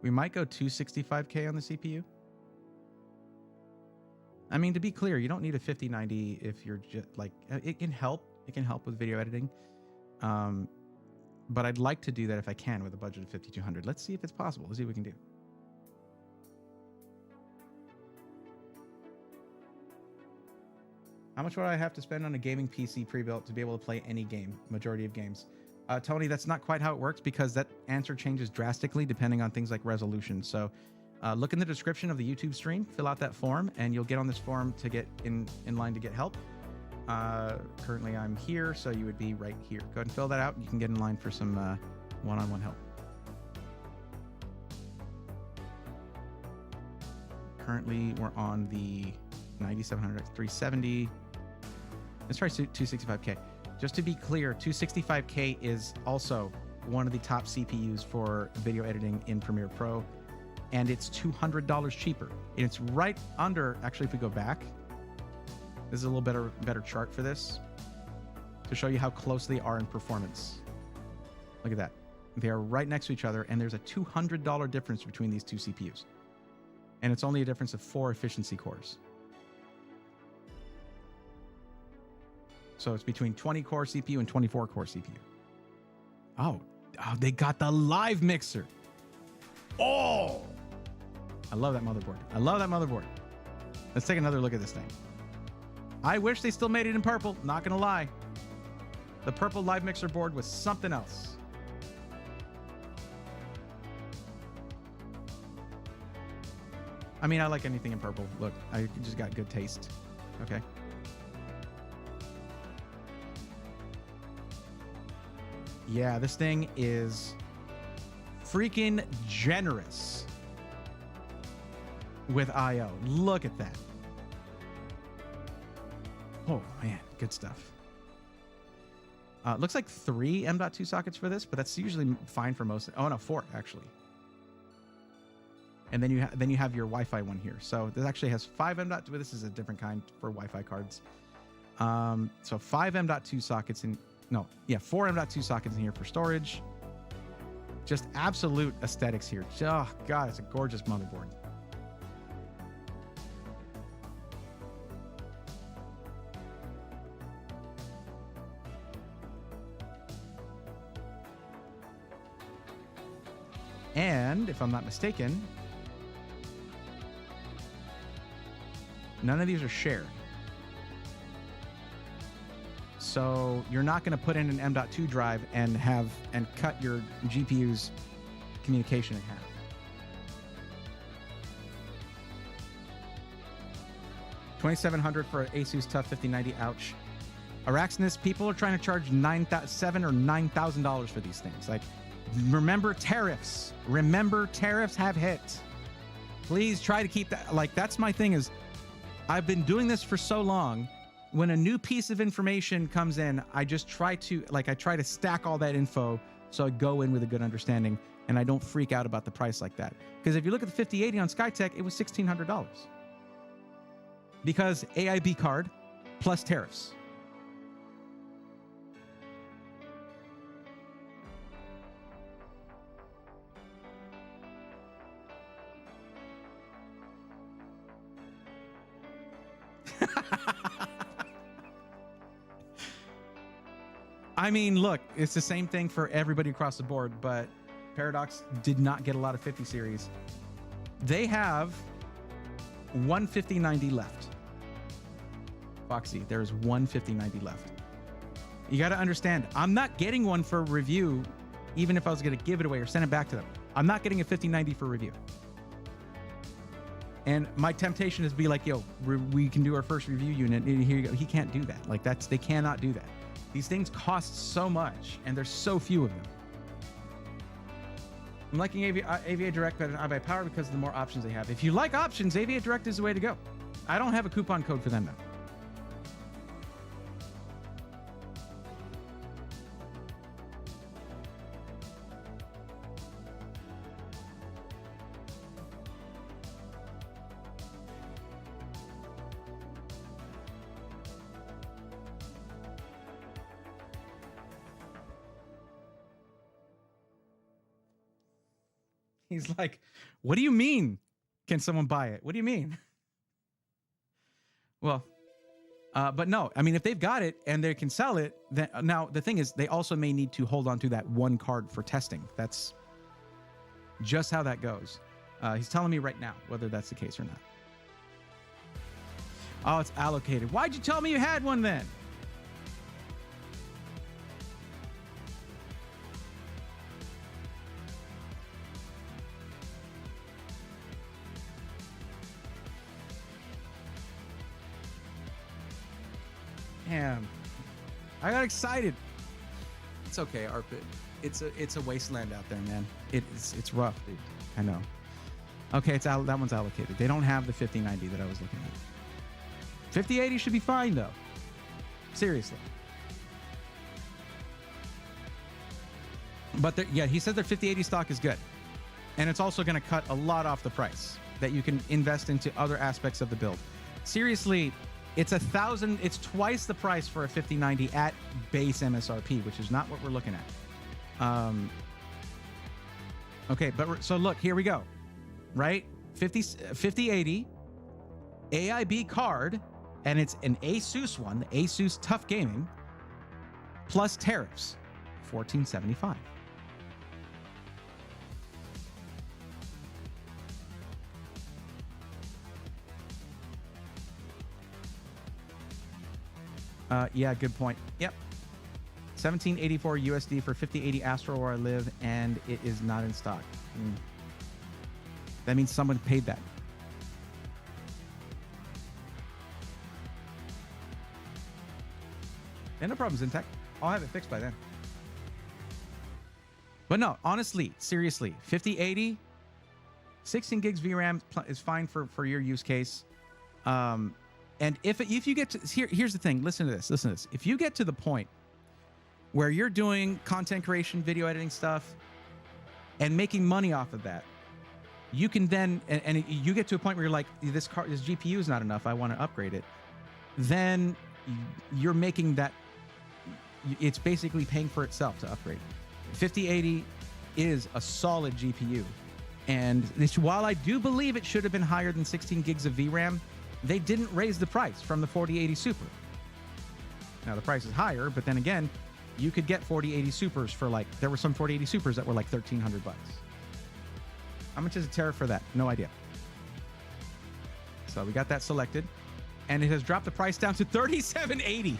We might go 265K on the CPU. I mean, to be clear, you don't need a 5090 if you're just like, it can help. It can help with video editing. But I'd like to do that if I can with a budget of 5200. Let's see if it's possible. Let's see what we can do. How much would I have to spend on a gaming PC pre-built to be able to play any game, majority of games? Tony, that's not quite how it works because that answer changes drastically depending on things like resolution. So look in the description of the YouTube stream, fill out that form, and you'll get on this form to get in line to get help. Currently I'm here, so you would be right here. Go ahead and fill that out. You can get in line for some one-on-one help. Currently we're on the 9700 370. Let's try 265K. Just to be clear, 265K is also one of the top CPUs for video editing in Premiere Pro, and it's $200 cheaper. And it's right under, actually, if we go back, this is a little better chart for this to show you how close they are in performance. Look at that. They are right next to each other, and there's a $200 difference between these two CPUs. And it's only a difference of 4 efficiency cores. So it's between 20-core CPU and 24-core CPU. Oh, they got the live mixer. Oh! I love that motherboard. I love that motherboard. Let's take another look at this thing. I wish they still made it in purple. Not gonna lie. The purple live mixer board was something else. I mean, I like anything in purple. Look, I just got good taste. Okay. Yeah, this thing is freaking generous with I/O. Look at that. Oh, man, good stuff. Looks like 3 M.2 sockets for this, but that's usually fine for most. Oh, no, 4, actually. And then you have your Wi-Fi one here. So this actually has 5 M.2, but this is a different kind for Wi-Fi cards. So 5 M.2 sockets in... No, yeah, 4 M.2 sockets in here for storage. Just absolute aesthetics here. Oh, God, it's a gorgeous motherboard. And, if I'm not mistaken, none of these are shared. So you're not going to put in an M.2 drive and cut your GPU's communication in half. $2,700 for an Asus TUF 5090. Ouch. Araxinus, people are trying to charge $7,000 or $9,000 for these things. Like, remember tariffs. Remember tariffs have hit. Please try to keep that. Like, that's my thing is, I've been doing this for so long. when a new piece of information comes in, I just try to stack all that info so I go in with a good understanding and I don't freak out about the price like that. Because if you look at the 5080 on Skytech, it was $1,600 because AIB card plus tariffs. I mean, look, it's the same thing for everybody across the board, but Paradox did not get a lot of 50 series. They have one 5090 left. Foxy, there's one 5090 left. You got to understand, I'm not getting one for review, even if I was going to give it away or send it back to them. I'm not getting a 5090 for review. And my temptation is to be like, yo, we can do our first review unit. And here you go. He can't do that. Like they cannot do that. These things cost so much, and there's so few of them. I'm liking AVA Direct better than iBuy Power because of the more options they have. If you like options, AVA Direct is the way to go. I don't have a coupon code for them, though. He's like, what do you mean? Can someone buy it? What do you mean? Well, but no, I mean, if they've got it and they can sell it, then now the thing is they also may need to hold on to that one card for testing. That's just how that goes. He's telling me right now whether that's the case or not. Oh, it's allocated. Why'd you tell me you had one then? Damn. I got excited. It's okay, Arpit. It's a wasteland out there, man. It's rough, dude. I know. Okay, that one's allocated. They don't have the 5090 that I was looking at. 5080 should be fine though. Seriously. But yeah, he said their 5080 stock is good. And it's also going to cut a lot off the price that you can invest into other aspects of the build. Seriously, it's twice the price for a 5090 at base MSRP, which is not what we're looking at. Okay, so look, here we go. Right? 5080 AIB card, and it's an Asus one, the Asus Tough Gaming, plus tariffs, $1,475. Yeah, good point. Yep. 1784 USD for 5080 Astro where I live, and it is not in stock. That means someone paid that. And no problems, Intech. I'll have it fixed by then. But no, honestly, seriously, 5080, 16 gigs VRAM is fine for your use case. And if you get to here's the thing, listen to this. If you get to the point where you're doing content creation, video editing stuff, and making money off of that, you can then and you get to a point where you're like, this GPU is not enough, I want to upgrade it. Then you're making that, it's basically paying for itself to upgrade. 5080 is a solid GPU, and while I do believe it should have been higher than 16 gigs of VRAM, they didn't raise the price from the 4080 Super. Now the price is higher, but then again, you could get 4080 Supers for there were some 4080 Supers that were like $1,300. How much is a tariff for that? No idea. So we got that selected, and it has dropped the price down to $3,780.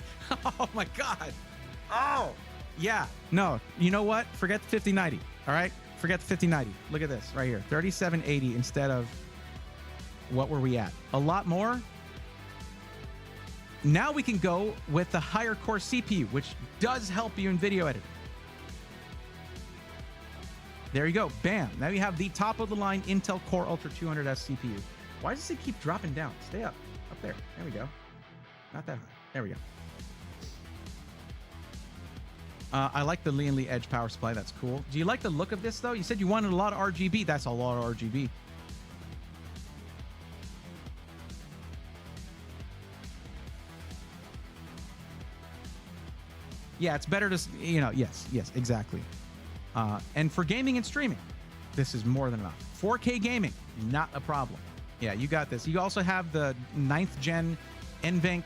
Oh my God. Oh, yeah. No, you know what? Forget the 5090. All right? Forget the 5090. Look at this right here. $3,780 instead of, what were we at? A lot more. Now we can go with the higher core CPU, which does help you in video editing. There you go. Bam. Now you have the top of the line Intel Core Ultra 200S CPU. Why does it keep dropping down? Stay up. Up there. There we go. Not that high. There we go. I like the Lian Li Edge power supply. That's cool. Do you like the look of this, though? You said you wanted a lot of RGB. That's a lot of RGB. Yeah, it's better to, you know, yes, exactly. And for gaming and streaming, this is more than enough. 4K gaming, not a problem. Yeah, you got this. You also have the 9th gen NVENC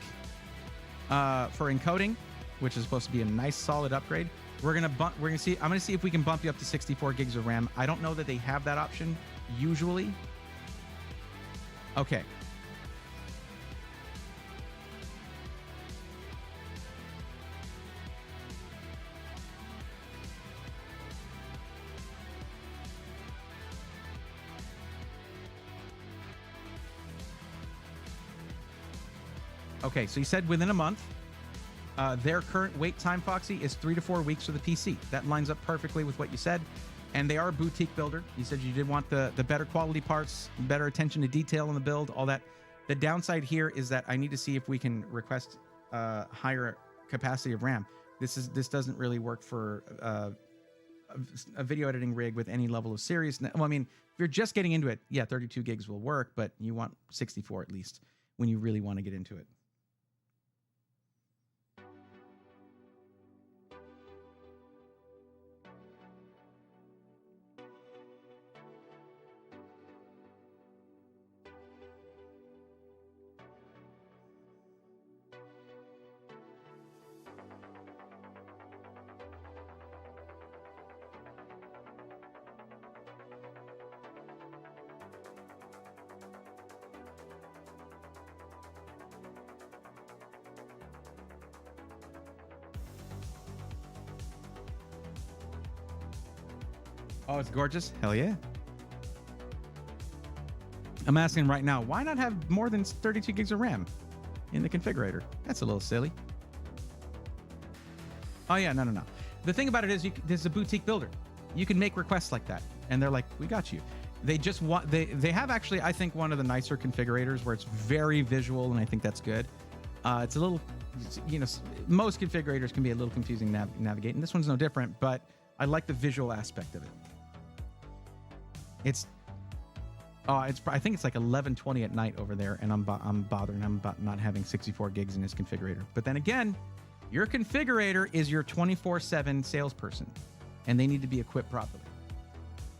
for encoding, which is supposed to be a nice solid upgrade. I'm gonna see if we can bump you up to 64 gigs of RAM. I don't know that they have that option usually. Okay. Okay, so you said within a month. Their current wait time, Foxy, is 3 to 4 weeks for the PC. That lines up perfectly with what you said. And they are a boutique builder. You said you did want the better quality parts, better attention to detail in the build, all that. The downside here is that I need to see if we can request higher capacity of RAM. This doesn't really work for a video editing rig with any level of seriousness. Well, I mean, if you're just getting into it, yeah, 32 gigs will work, but you want 64 at least when you really want to get into it. Oh, it's gorgeous? Hell yeah. I'm asking right now, why not have more than 32 gigs of RAM in the configurator? That's a little silly. Oh, yeah, no. The thing about it is, this is a boutique builder. You can make requests like that, and they're like, we got you. They just want, they have actually, I think, one of the nicer configurators where it's very visual, and I think that's good. It's a little, you know, most configurators can be a little confusing to navigate, and this one's no different, but I like the visual aspect of it. I think it's like 11:20 at night over there, and I'm bothering him about not having 64 gigs in his configurator. But then again, your configurator is your 24/7 salesperson, and they need to be equipped properly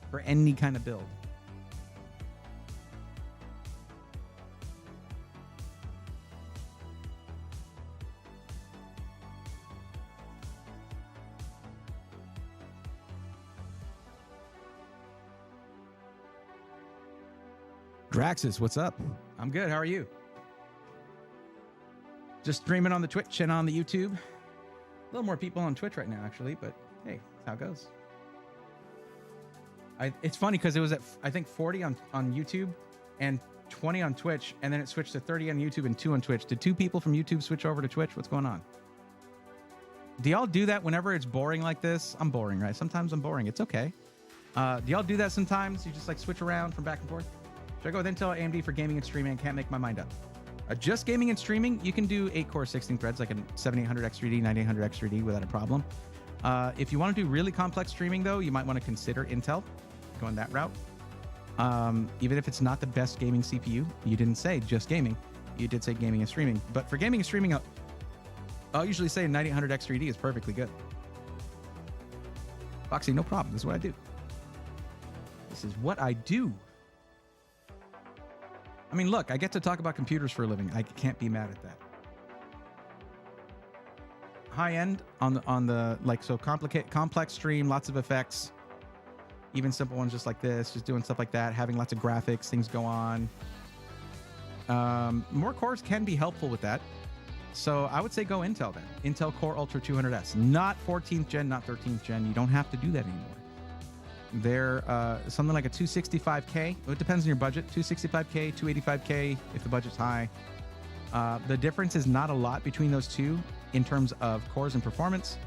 for any kind of build. Draxus, what's up? I'm good. How are you? Just streaming on the Twitch and on the YouTube. A little more people on Twitch right now, actually, but hey, that's how it goes. It's funny because it was at, I think, 40 on YouTube and 20 on Twitch, and then it switched to 30 on YouTube and 2 on Twitch. Did 2 people from YouTube switch over to Twitch? What's going on? Do y'all do that whenever it's boring like this? I'm boring, right? Sometimes I'm boring. It's okay. Do y'all do that sometimes? You just like switch around from back and forth? Should I go with Intel AMD for gaming and streaming? I can't make my mind up. Just gaming and streaming, you can do 8-core 16 threads like a 7800X3D, 9800X3D without a problem. If you want to do really complex streaming, though, you might want to consider Intel, going that route. Even if it's not the best gaming CPU, you didn't say just gaming. You did say gaming and streaming. But for gaming and streaming, I'll usually say 9800X3D is perfectly good. Foxy, no problem. This is what I do. This is what I do. I mean, look, I get to talk about computers for a living. I can't be mad at that. High end on the like, so complex stream, lots of effects, even simple ones just like this, just doing stuff like that, having lots of graphics, things go on. More cores can be helpful with that. So I would say go Intel then. Intel Core Ultra 200S, not 14th gen, not 13th gen. You don't have to do that anymore. They're something like a 265K. It depends on your budget. 265K, 285K if the budget's high. The difference is not a lot between those two in terms of cores and performance,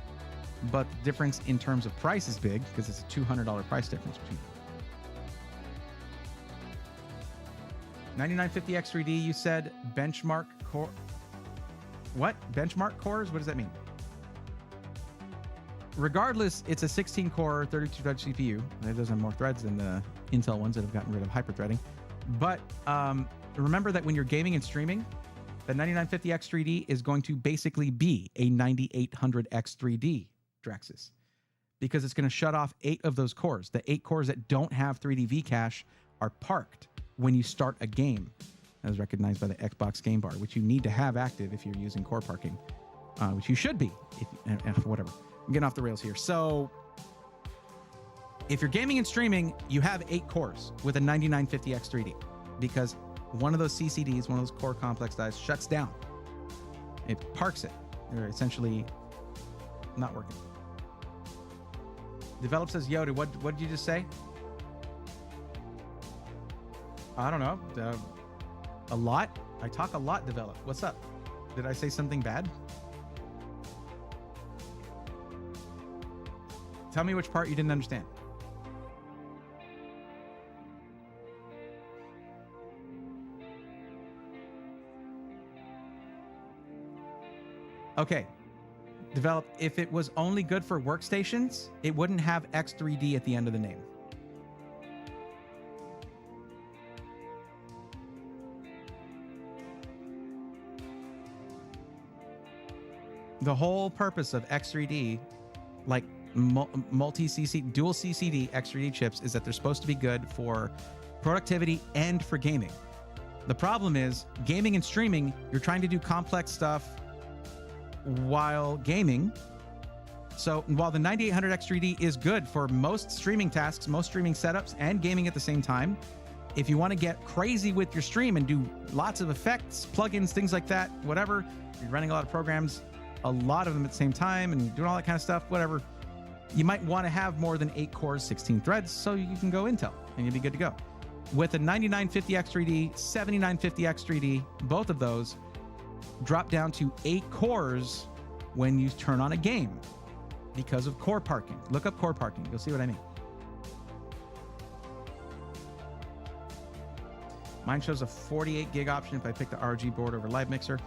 but the difference in terms of price is big because it's a $200 price difference between them. 9950X3D, you said benchmark core. What? Benchmark cores? What does that mean? Regardless, it's a 16-core, 32-thread CPU. It does have more threads than the Intel ones that have gotten rid of hyper-threading. But remember that when you're gaming and streaming, the 9950X3D is going to basically be a 9800X3D Drexus, because it's going to shut off 8 of those cores. The 8 cores that don't have 3D V cache are parked when you start a game, as recognized by the Xbox Game Bar, which you need to have active if you're using core parking, which you should be, whatever. I'm getting off the rails here. So if you're gaming and streaming, you have 8 cores with a 9950X3D, because one of those CCDs, one of those core complex dies, shuts down. It parks it. They're essentially not working. Develop says, Yoda, what did you just say? I don't know. A lot? I talk a lot, Develop. What's up? Did I say something bad? Tell me which part you didn't understand. Okay. Develop, if it was only good for workstations, it wouldn't have X3D at the end of the name. The whole purpose of X3D, like multi-CC, dual CCD X3D chips, is that they're supposed to be good for productivity and for gaming. The problem is, gaming and streaming, you're trying to do complex stuff while gaming. So while the 9800X3D is good for most streaming tasks, most streaming setups, and gaming at the same time, if you want to get crazy with your stream and do lots of effects, plugins, things like that, whatever, you're running a lot of programs, a lot of them at the same time, and doing all that kind of stuff, whatever, you might want to have more than 8 cores, 16 threads, so you can go Intel and you'll be good to go. With a 9950X3D, 7950X3D, both of those drop down to 8 cores when you turn on a game because of core parking. Look up core parking. You'll see what I mean. Mine shows a 48 gig option if I pick the RG board over Live Mixer.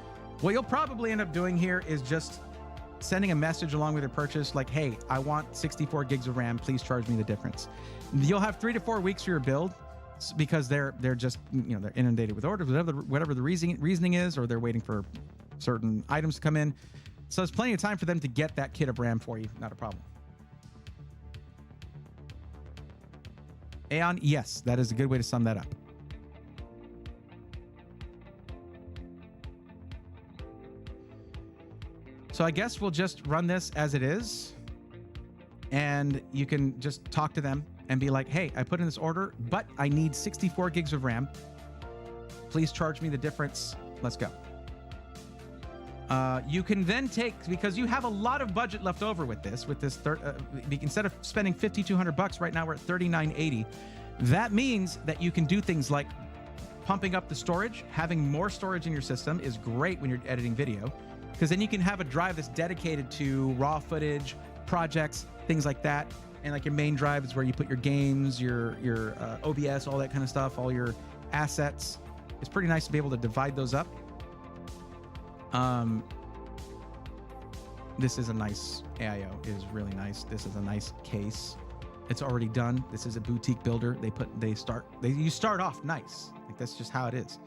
What you'll probably end up doing here is just sending a message along with your purchase like, hey, I want 64 gigs of RAM. Please charge me the difference. You'll have 3 to 4 weeks for your build, because they're just, they're inundated with orders, whatever the reasoning is, or they're waiting for certain items to come in. So there's plenty of time for them to get that kit of RAM for you. Not a problem. Aeon, yes, that is a good way to sum that up. So I guess we'll just run this as it is, and you can just talk to them and be like, hey, I put in this order, but I need 64 gigs of RAM. Please charge me the difference. Let's go. You can then take, because you have a lot of budget left over with this, instead of spending $5,200 right now, we're at $3,980. That means that you can do things like pumping up the storage. Having more storage in your system is great when you're editing video, because then you can have a drive that's dedicated to raw footage, projects, things like that. And like your main drive is where you put your games, your OBS, all that kind of stuff, all your assets. It's pretty nice to be able to divide those up. This is a nice AIO. It is really nice. This is a nice case. It's already done. This is a boutique builder. You start off nice. Like, that's just how it is.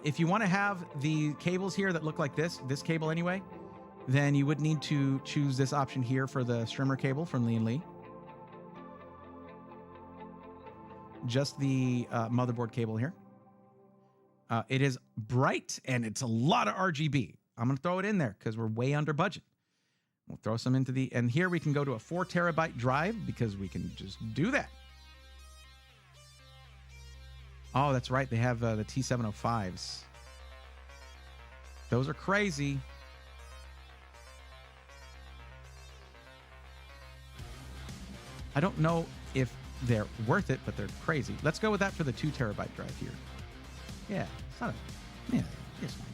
If you want to have the cables here that look like this cable anyway, then you would need to choose this option here for the streamer cable from Lee & Lee. Just the motherboard cable here. It is bright and it's a lot of RGB. I'm going to throw it in there because we're way under budget. We'll throw some into and here we can go to a 4 terabyte drive because we can just do that. Oh, that's right. They have the T705s. Those are crazy. I don't know if they're worth it, but they're crazy. Let's go with that for the 2 terabyte drive here. Yeah, it's not it's fine.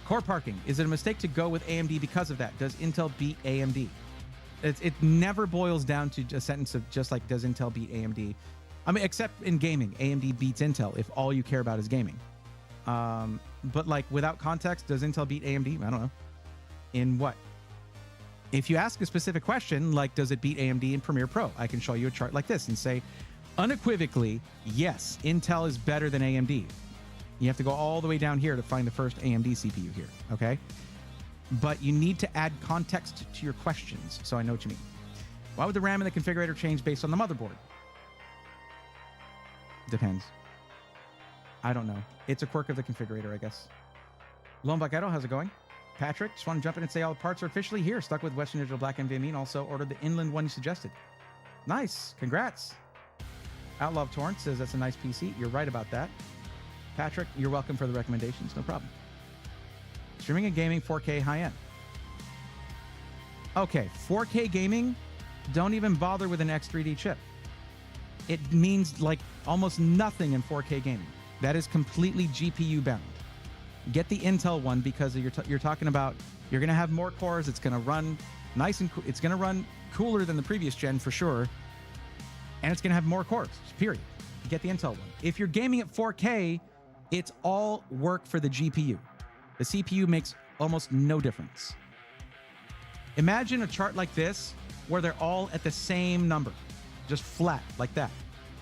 Core parking. Is it a mistake to go with AMD because of that? Does Intel beat AMD? It never boils down to a sentence of just like, does Intel beat AMD? I mean, except in gaming, AMD beats Intel if all you care about is gaming. but like without context, does Intel beat AMD? I don't know. In what? If you ask a specific question, like does it beat AMD in Premiere Pro? I can show you a chart like this and say, unequivocally, yes, Intel is better than AMD. You have to go all the way down here to find the first AMD CPU here, okay? But you need to add context to your questions, so I know what you mean. Why would the RAM in the configurator change based on the motherboard? Depends. I don't know. It's a quirk of the configurator, I guess. Lone Black Idol, how's it going? Patrick, just want to jump in and say all the parts are officially here. Stuck with Western Digital Black NVMe and also ordered the Inland one you suggested. Nice. Congrats. Outlaw of Torrent says that's a nice PC. You're right about that. Patrick, you're welcome for the recommendations. No problem. Streaming and gaming 4K high-end. Okay, 4K gaming, don't even bother with an X3D chip. It means like almost nothing in 4K gaming. That is completely GPU bound. Get the Intel one because you're talking about you're going to have more cores. It's going to run nice and it's going to run cooler than the previous gen for sure, and it's going to have more cores. Period. Get the Intel one. If you're gaming at 4K, it's all work for the GPU. The CPU makes almost no difference. Imagine a chart like this where they're all at the same number, just flat like that.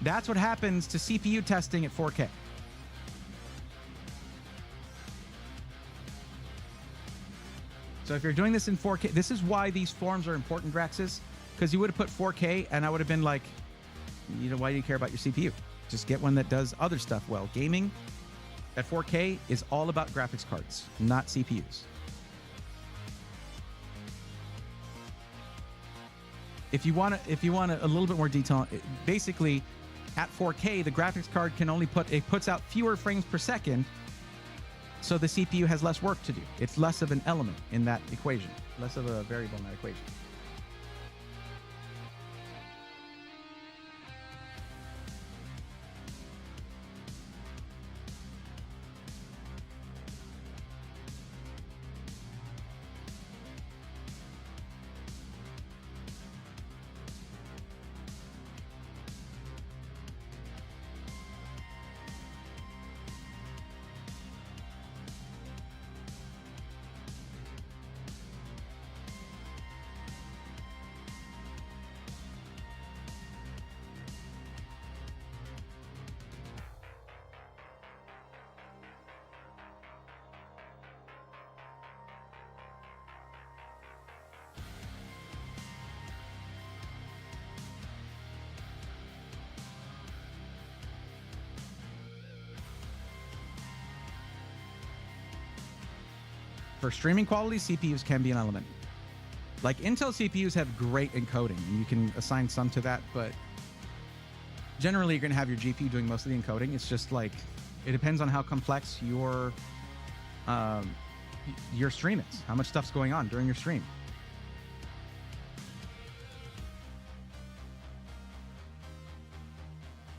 That's what happens to CPU testing at 4K. So if you're doing this in 4K, this is why these forms are important, Draxus, because you would have put 4K and I would have been like, you know, why do you care about your CPU? Just get one that does other stuff well. Gaming at 4K is all about graphics cards, not CPUs. If you want a little bit more detail, basically at 4K, the graphics card can only puts out fewer frames per second, so the CPU has less work to do. It's less of an element in that equation, less of a variable in that equation. For streaming quality, CPUs can be an element. Like Intel CPUs have great encoding, and you can assign some to that, but generally you're going to have your GPU doing most of the encoding. It's just like, it depends on how complex your stream is, how much stuff's going on during your stream.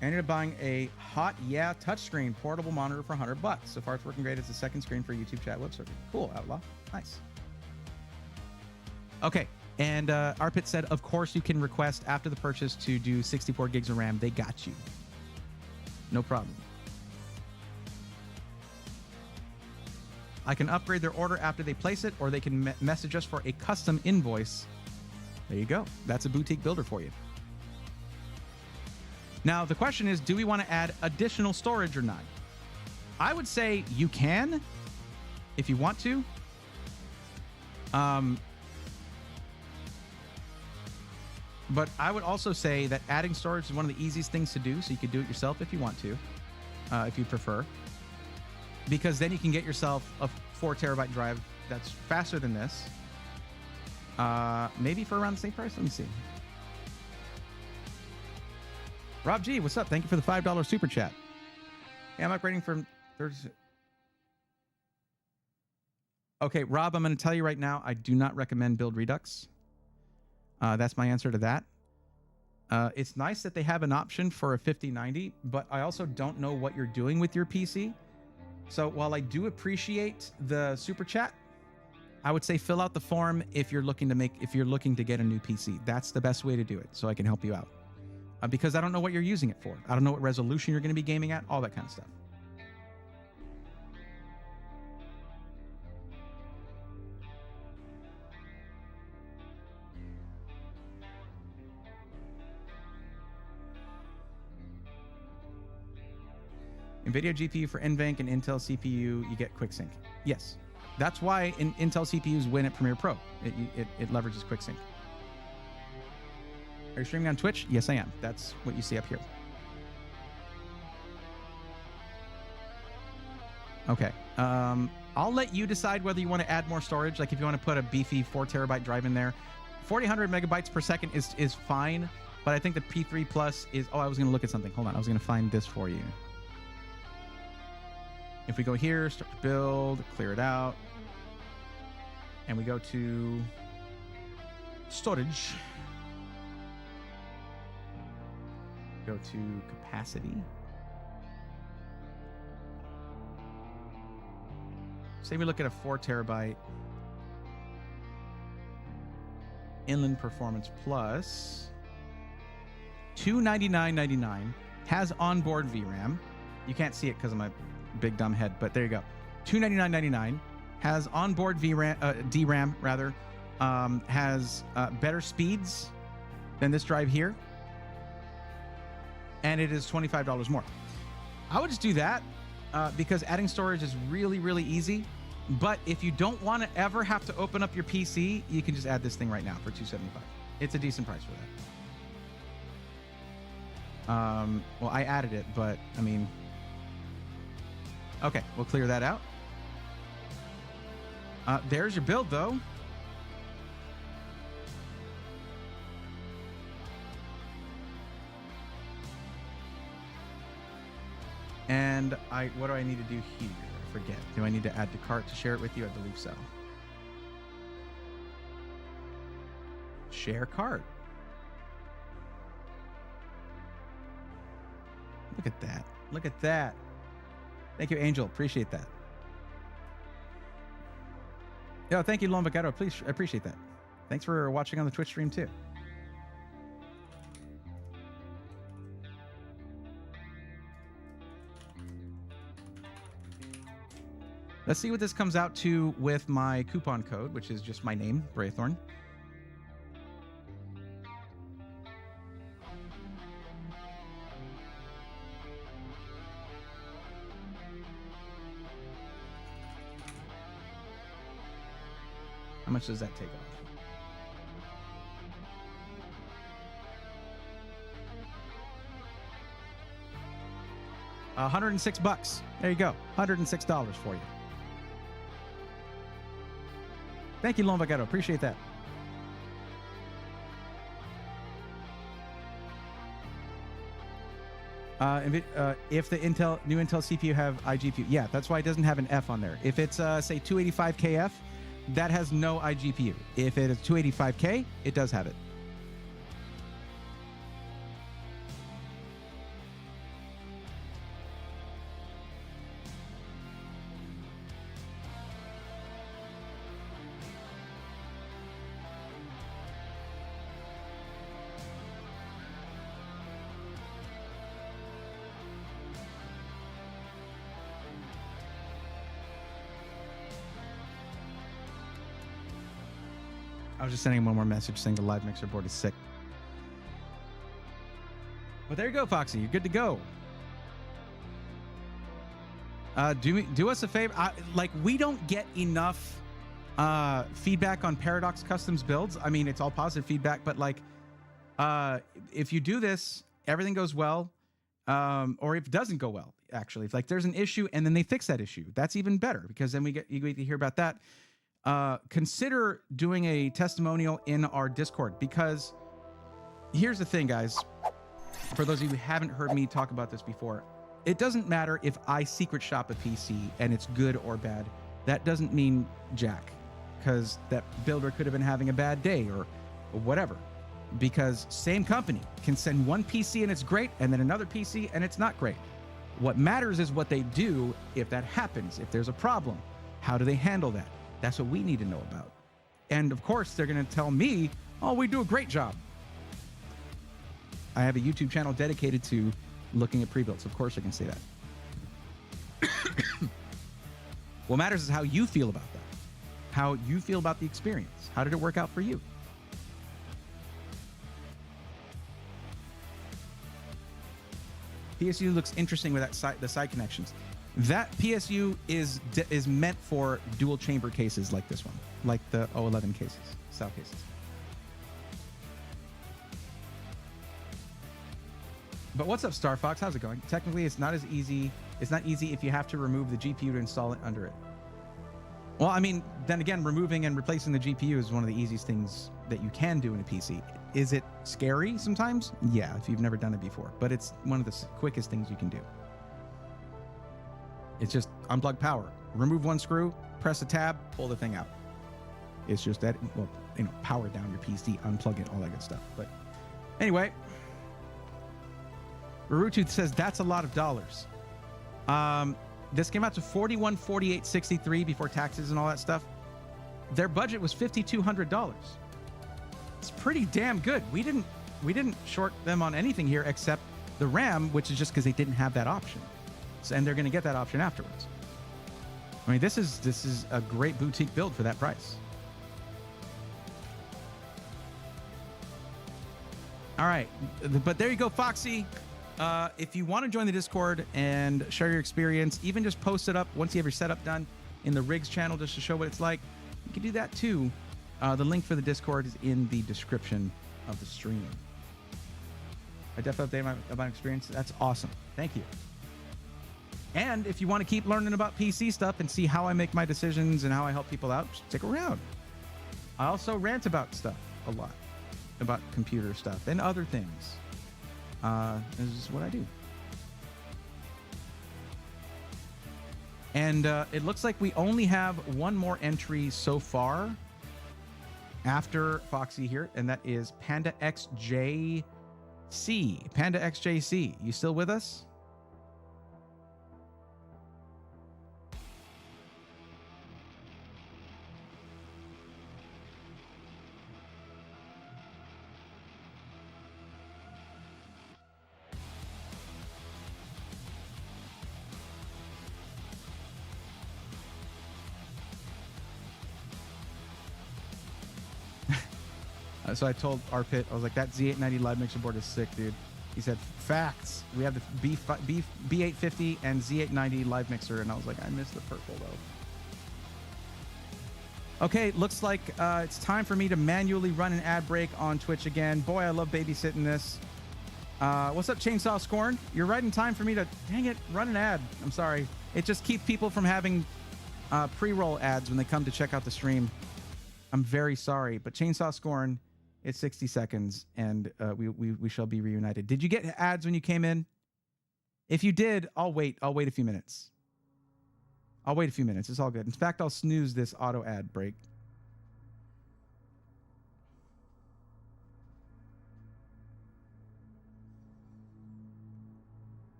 I ended up buying a hot, touchscreen portable monitor for $100. So far, it's working great as a second screen for YouTube chat web surfing. Cool, Outlaw. Nice. Okay, and Arpit said, of course, you can request after the purchase to do 64 gigs of RAM. They got you. No problem. I can upgrade their order after they place it, or they can message us for a custom invoice. There you go. That's a boutique builder for you. Now, the question is, do we want to add additional storage or not? I would say you can, if you want to. But I would also say that adding storage is one of the easiest things to do, so you could do it yourself if you want to, if you prefer. Because then you can get yourself a 4 terabyte drive that's faster than this. Maybe for around the same price. Let me see. Rob G, what's up? Thank you for the $5 super chat. Hey, I'm upgrading from Thursday. Okay, Rob, I'm going to tell you right now, I do not recommend Build Redux. That's my answer to that. It's nice that they have an option for a 5090, but I also don't know what you're doing with your PC. So while I do appreciate the super chat, I would say fill out the form if you're looking to get a new PC. That's the best way to do it, so I can help you out. Because I don't know what you're using it for. I don't know what resolution you're going to be gaming at, all that kind of stuff. NVIDIA GPU for NVENC and Intel CPU, you get QuickSync. Yes. That's why Intel CPUs win at Premiere Pro. It leverages QuickSync. Are you streaming on Twitch? Yes, I am. That's what you see up here. Okay. I'll let you decide whether you want to add more storage. Like if you want to put a beefy 4 terabyte drive in there, 4,000 megabytes per second is fine. But I think the P3 Plus is... Oh, I was going to look at something. Hold on. I was going to find this for you. If we go here, start to build, clear it out. And we go to storage. Go to capacity. Say we look at a 4 terabyte Inland Performance Plus. $299.99 has onboard VRAM. You can't see it because of my big dumb head, but there you go. $299.99 has onboard DRAM rather. Has better speeds than this drive here, and it is $25 more. I would just do that because adding storage is really, really easy. But if you don't want to ever have to open up your PC, you can just add this thing right now for $275. It's a decent price for that. Well, I added it, but I mean, okay, we'll clear that out. There's your build, though. And what do I need to do here? I forget. Do I need to add to cart to share it with you? I believe so. Share cart. Look at that. Look at that. Thank you, Angel. Appreciate that. Yo, thank you, Lombacaro. Please, I appreciate that. Thanks for watching on the Twitch stream, too. Let's see what this comes out to with my coupon code, which is just my name, Braythorn. How much does that take off? $106. There you go. $106 for you. Thank you, Lombacaro. Appreciate that. If the new Intel CPU have iGPU, yeah, that's why it doesn't have an F on there. If it's say 285KF, that has no iGPU. If it is 285K, it does have it. I was just sending him one more message saying the live mixer board is sick. Well, there you go, Foxy. You're good to go. Do us a favor. We don't get enough feedback on Paradox Customs builds. I mean, it's all positive feedback, but if you do this, everything goes well, or if it doesn't go well, actually, if there's an issue and then they fix that issue, that's even better because then you get to hear about that. Consider doing a testimonial in our Discord because here's the thing, guys. For those of you who haven't heard me talk about this before, it doesn't matter if I secret shop a PC and it's good or bad. That doesn't mean jack because that builder could have been having a bad day or whatever. Because same company can send one PC and it's great and then another PC and it's not great. What matters is what they do if that happens, if there's a problem. How do they handle that? That's what we need to know about. And of course, they're going to tell me, oh, we do a great job. I have a YouTube channel dedicated to looking at pre-builds. Of course I can say that. What matters is how you feel about that. How you feel about the experience. How did it work out for you? PSU looks interesting with the side connections. That PSU is meant for dual chamber cases like this one, like the 011 cases, style cases. But what's up, Star Fox? How's it going? Technically, it's not as easy. It's not easy if you have to remove the GPU to install it under it. Well, I mean, then again, removing and replacing the GPU is one of the easiest things that you can do in a PC. Is it scary sometimes? Yeah, if you've never done it before. But it's one of the quickest things you can do. It's just unplug power. Remove one screw, press a tab, pull the thing out. It's just that, well, you know, power down your PC, unplug it, all that good stuff. But anyway, Rarutu says that's a lot of dollars. This came out to $41,48.63 before taxes and all that stuff. Their budget was $5,200. It's pretty damn good. We didn't short them on anything here except the RAM, which is just because they didn't have that option. So, and they're going to get that option afterwards. I mean, this is a great boutique build for that price. All right, but there you go, Foxy. If you want to join the Discord and share your experience, even just post it up once you have your setup done in the Rigs channel just to show what it's like, you can do that too. The link for the Discord is in the description of the stream. I definitely updated my experience. That's awesome. Thank you. And if you want to keep learning about PC stuff and see how I make my decisions and how I help people out, stick around. I also rant about stuff a lot, about computer stuff and other things. This is what I do. And it looks like we only have one more entry so far after Foxy here, and that is Panda XJC. Panda XJC, you still with us? So I told Arpit, I was like, that Z890 live mixer board is sick, dude. He said, facts. We have the B850 and Z890 live mixer. And I was like, I missed the purple, though. Okay, looks like it's time for me to manually run an ad break on Twitch again. Boy, I love babysitting this. What's up, Chainsaw Scorn? You're right in time for me to, dang it, run an ad. I'm sorry. It just keeps people from having pre-roll ads when they come to check out the stream. I'm very sorry, but Chainsaw Scorn, it's 60 seconds, and we shall be reunited. Did you get ads when you came in? If you did, I'll wait. I'll wait a few minutes. I'll wait a few minutes. It's all good. In fact, I'll snooze this auto ad break.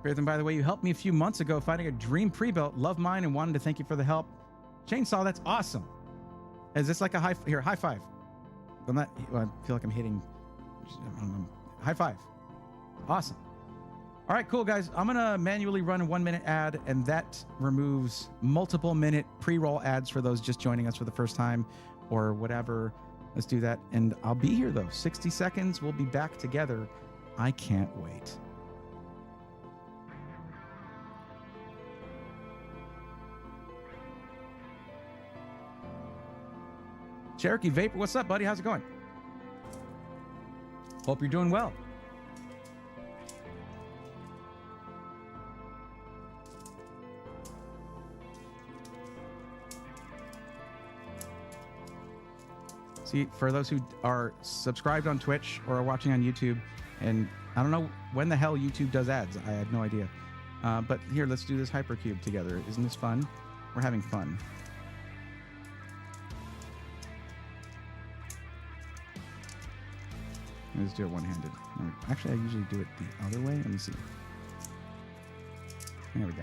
And by the way, you helped me a few months ago finding a dream pre-built. Love mine and wanted to thank you for the help. Chainsaw, that's awesome. Is this like a high five? I'm not, well, I feel like I'm hitting, I don't know. High five. Awesome. All right, cool, guys. I'm going to manually run a 1 minute ad, and that removes multiple minute pre-roll ads for those just joining us for the first time or whatever. Let's do that. And I'll be here, though. 60 seconds. We'll be back together. I can't wait. Cherokee Vapor, what's up, buddy? How's it going? Hope you're doing well. See, for those who are subscribed on Twitch or are watching on YouTube, and I don't know when the hell YouTube does ads. I had no idea. But here, let's do this hypercube together. Isn't this fun? We're having fun. Let's do it one-handed. Actually, I usually do it the other way. Let me see. There we go.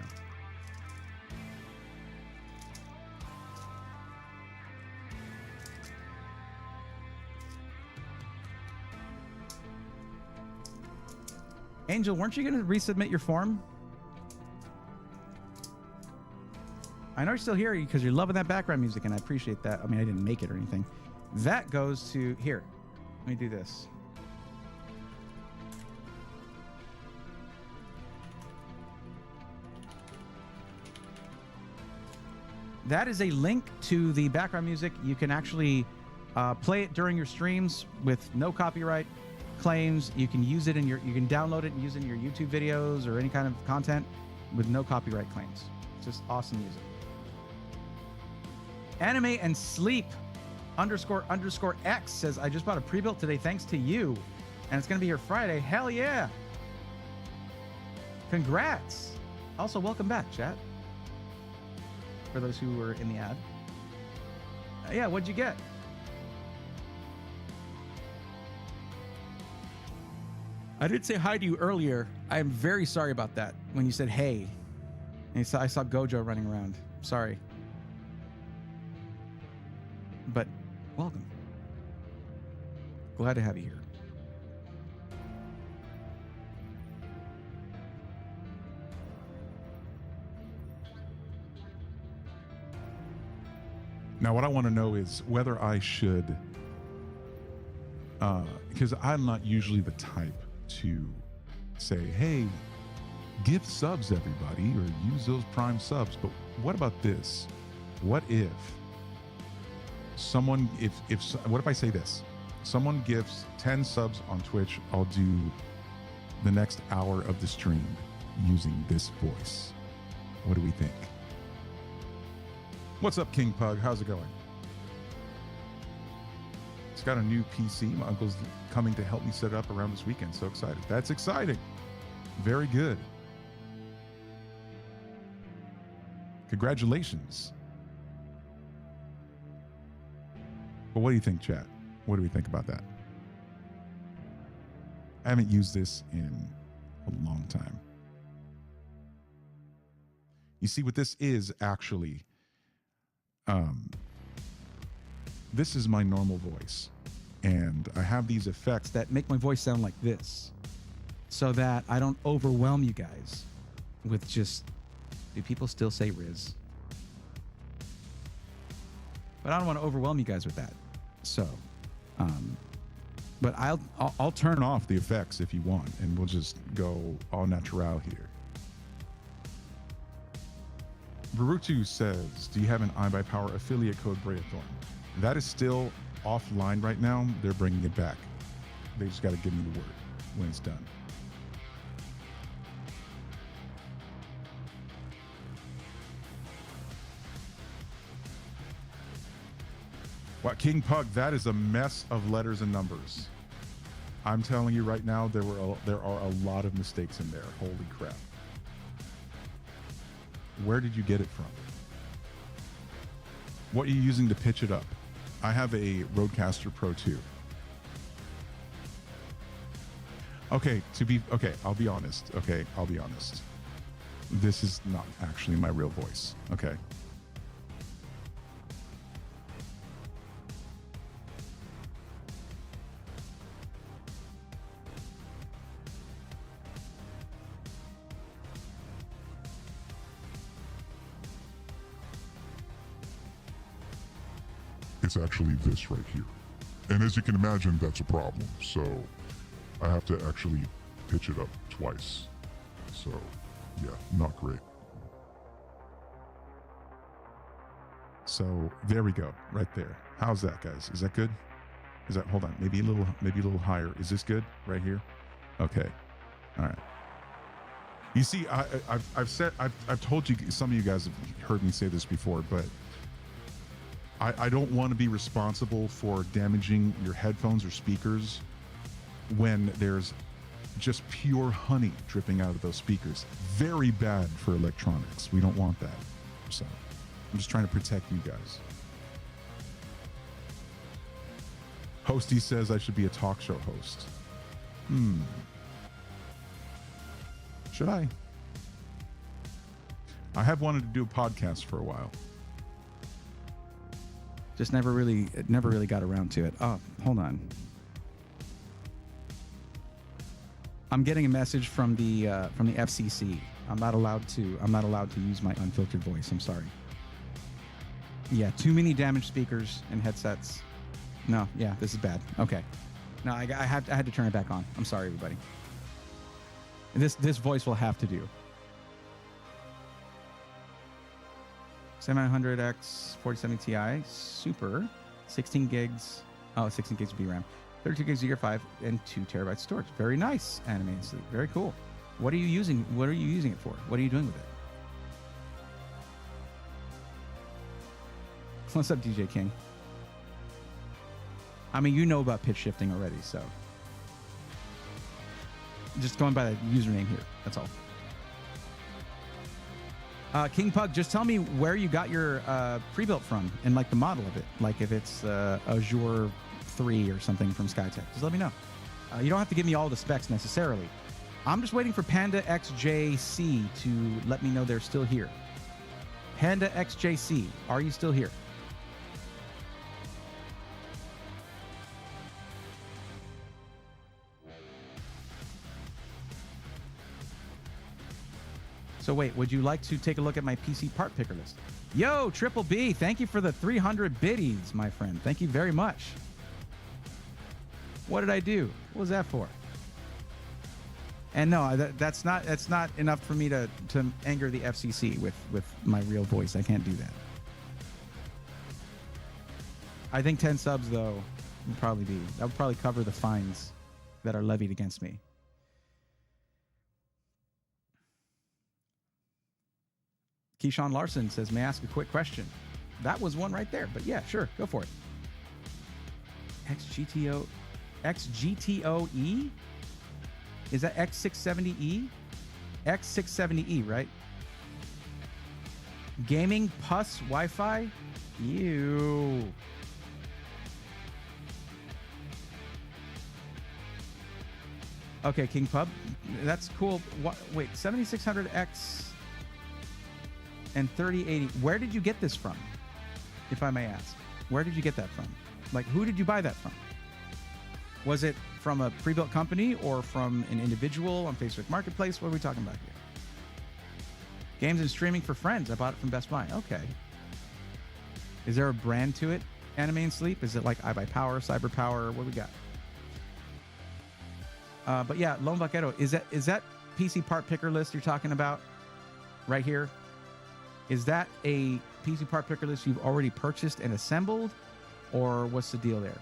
Angel, weren't you going to resubmit your form? I know you're still here because you're loving that background music, and I appreciate that. I mean, I didn't make it or anything. That goes to here. Let me do this. That is a link to the background music. You can actually play it during your streams with no copyright claims. You can use it in you can download it and use it in your YouTube videos or any kind of content with no copyright claims. It's just awesome music. Anime and Sleep __ X says, I just bought a pre-built today thanks to you, and it's going to be here Friday. Hell yeah. Congrats. Also, welcome back, chat. For those who were in the ad. Yeah, what'd you get? I did say hi to you earlier. I am very sorry about that when you said hey. And I saw Gojo running around. Sorry. But welcome. Glad to have you here. Now, what I want to know is whether I should, because I'm not usually the type to say, hey, give subs, everybody, or use those Prime subs. But what about this? What if someone, what if I say this? Someone gives 10 subs on Twitch, I'll do the next hour of the stream using this voice. What do we think? What's up, King Pug? How's it going? It's got a new PC. My uncle's coming to help me set it up around this weekend. So excited. That's exciting. Very good. Congratulations. But what do you think, chat? What do we think about that? I haven't used this in a long time. You see, what this is actually, this is my normal voice, and I have these effects That make my voice sound like this so that I don't overwhelm you guys with just, do people still say Riz? But I don't want to overwhelm you guys with that. So, but I'll turn off the effects if you want, and we'll just go all natural here. Barutu says, do you have an iBuyPower affiliate code, Braethorn? That is still offline right now. They're bringing it back. They just got to give me the word when it's done. What, King Pug, that is a mess of letters and numbers. I'm telling you right now, there are a lot of mistakes in there. Holy crap. Where did you get it from? What are you using to pitch it up? I have a Rodecaster Pro 2. Okay, I'll be honest. Okay, I'll be honest. This is not actually my real voice. Okay. It's actually this right here. And as you can imagine, that's a problem. So I have to actually pitch it up twice. So yeah, not great. So there we go, right there. How's that, guys? Is that good? Is that, hold on, maybe a little higher. Is this good right here? Okay. All right. You see, I've told you, some of you guys have heard me say this before, but I don't want to be responsible for damaging your headphones or speakers when there's just pure honey dripping out of those speakers. Very bad for electronics. We don't want that. So I'm just trying to protect you guys. Hosty says I should be a talk show host. Should I? I have wanted to do a podcast for a while. just never really got around to it. Oh, hold on. I'm getting a message from the FCC. I'm not allowed to use my unfiltered voice. I'm sorry. Yeah, too many damaged speakers and headsets. No, yeah, this is bad. Okay. No, I had to turn it back on. I'm sorry, everybody. This voice will have to do. 7900X 4070 Ti, super, 16 gigs. Oh, 16 gigs of VRAM, 32 gigs of DDR5, and 2 terabytes storage. Very nice, Animated Sleep. Very cool. What are you using? What are you using it for? What are you doing with it? What's up, DJ King? I mean, you know about pitch shifting already, so just going by the username here. That's all. King Pug, just tell me where you got your pre-built from and like the model of it. Like if it's Azure 3 or something from Skytech. Just let me know. You don't have to give me all the specs necessarily. I'm just waiting for Panda XJC to let me know they're still here. Panda XJC, are you still here? So wait, would you like to take a look at my PC part picker list? Yo, Triple B, thank you for the 300 biddies, my friend. Thank you very much. What did I do? What was that for? And no, that's not enough for me to anger the FCC with my real voice. I can't do that. I think 10 subs though would probably cover the fines that are levied against me. Keyshawn Larson says, may I ask a quick question? That was one right there, but yeah, sure, go for it. XGTOE? Is that X670E? X670E, right? Gaming Plus Wi-Fi? Ew. Okay, King Pub, that's cool. Wait, 7600X and 3080. Where did you get this from, if I may ask? Where did you get that from? Like, who did you buy that from? Was it from a pre-built company or from an individual on Facebook Marketplace? What are we talking about here? Games and streaming for friends. I bought it from Best Buy. Okay. Is there a brand to it? Anime and Sleep? Is it like I Buy Power, Cyber Power? What do we got? But yeah, Lone Vaquero, is that PC part picker list you're talking about right here? Is that a PC part picker list you've already purchased and assembled, or what's the deal there?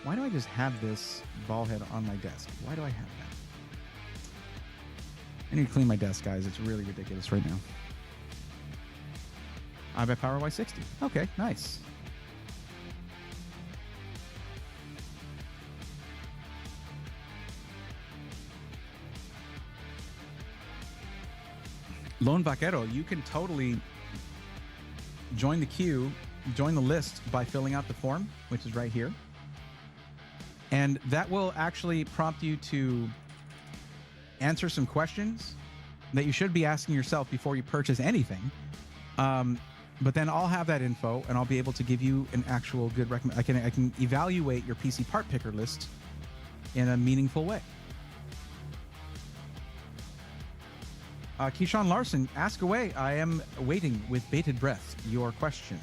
Why do I just have this ball head on my desk? Why do I have that? I need to clean my desk, guys. It's really ridiculous right now. I Buy Power Y60. Okay, nice. Lone Vaquero, you can totally join the queue, join the list by filling out the form, which is right here. And that will actually prompt you to answer some questions that you should be asking yourself before you purchase anything. But then I'll have that info and I'll be able to give you an actual good recommendation. I can evaluate your PC part picker list in a meaningful way. Keyshawn Larson, ask away. I am waiting with bated breath your question.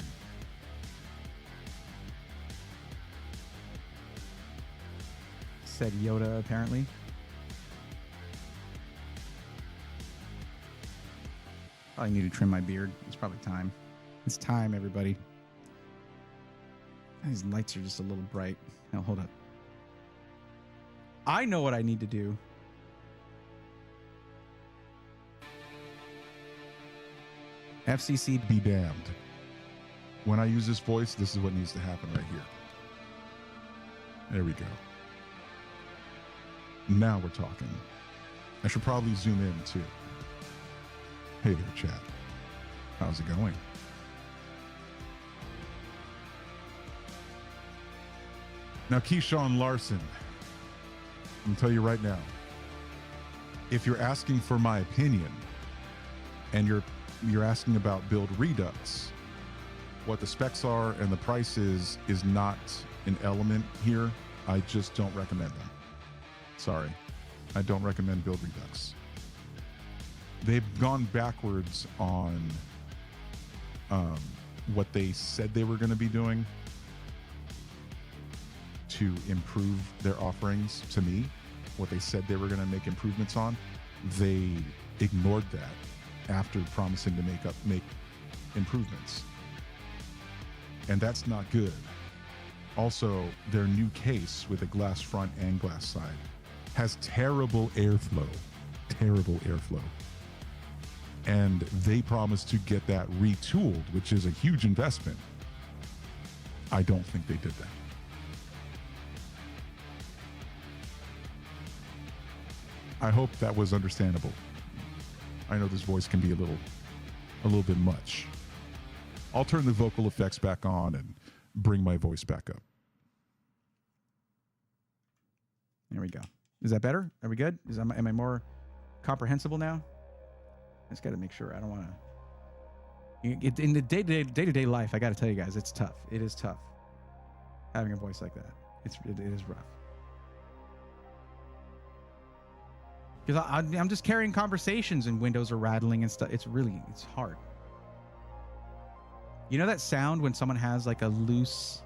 Said Yoda, apparently. Probably need to trim my beard. It's probably time. It's time, everybody. These lights are just a little bright. Now, hold up. I know what I need to do. FCC be damned. When I use this voice, this is what needs to happen right here. There we go. Now we're talking. I should probably zoom in too. Hey there, chat. How's it going? Now, Keyshawn Larson, I'm going to tell you right now, if you're asking for my opinion and you're asking about build Redux, what the specs are and the price is not an element here. I just don't recommend them. Sorry. I don't recommend build Redux. They've gone backwards on what they said they were going to be doing to improve their offerings to me. What they said they were going to make improvements on, they ignored that after promising to make improvements. And that's not good. Also, their new case with a glass front and glass side has terrible airflow. And they promised to get that retooled, which is a huge investment. I don't think they did that. I hope that was understandable. I know this voice can be a little bit much. I'll turn the vocal effects back on and bring my voice back up. There we go. Is that better? Are we good? Am I more comprehensible now? I just got to make sure. I don't want to. In the day-to-day life, I got to tell you guys, it's tough. It is tough having a voice like that. It is rough. Because I'm just carrying conversations and windows are rattling and stuff. It's hard. You know that sound when someone has like a loose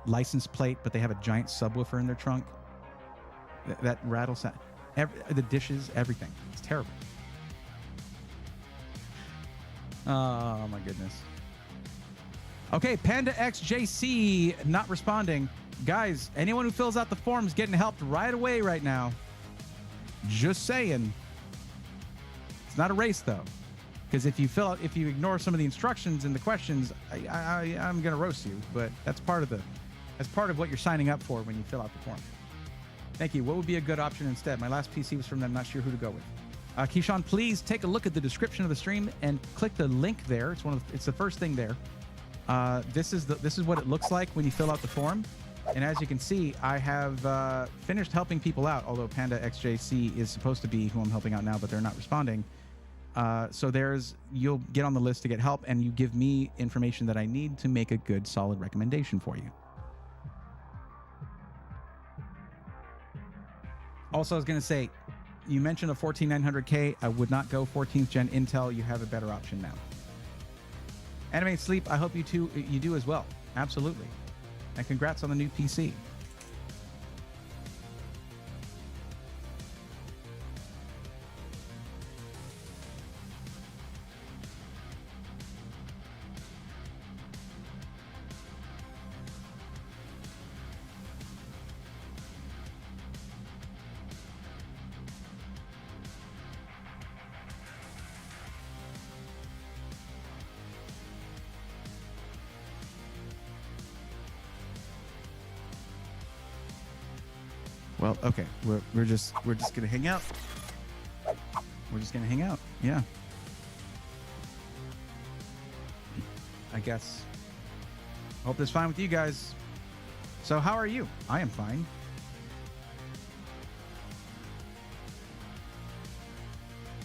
license plate, but they have a giant subwoofer in their trunk? That rattle sound. The dishes, everything. It's terrible. Oh my goodness. Okay, Panda XJC not responding. Guys, anyone who fills out the form is getting helped right away right now. Just saying. It's not a race though, because if you ignore some of the instructions and the questions, I'm gonna roast you. But that's part of what you're signing up for when you fill out the form. Thank you. What would be a good option instead? My last PC was from them. Not sure who to go with. Keyshawn, please take a look at the description of the stream and click the link there. It's the first thing there. This is what it looks like when you fill out the form. And as you can see, I have finished helping people out, although Panda XJC is supposed to be who I'm helping out now, but they're not responding. So you'll get on the list to get help, and you give me information that I need to make a good, solid recommendation for you. Also, I was going to say, you mentioned a 14900K. I would not go 14th gen Intel. You have a better option now. Animate Sleep, I hope you do as well. Absolutely. And congrats on the new PC. Well, okay, we're just gonna hang out. We're just gonna hang out. Yeah. I guess. Hope that's fine with you guys. So how are you? I am fine.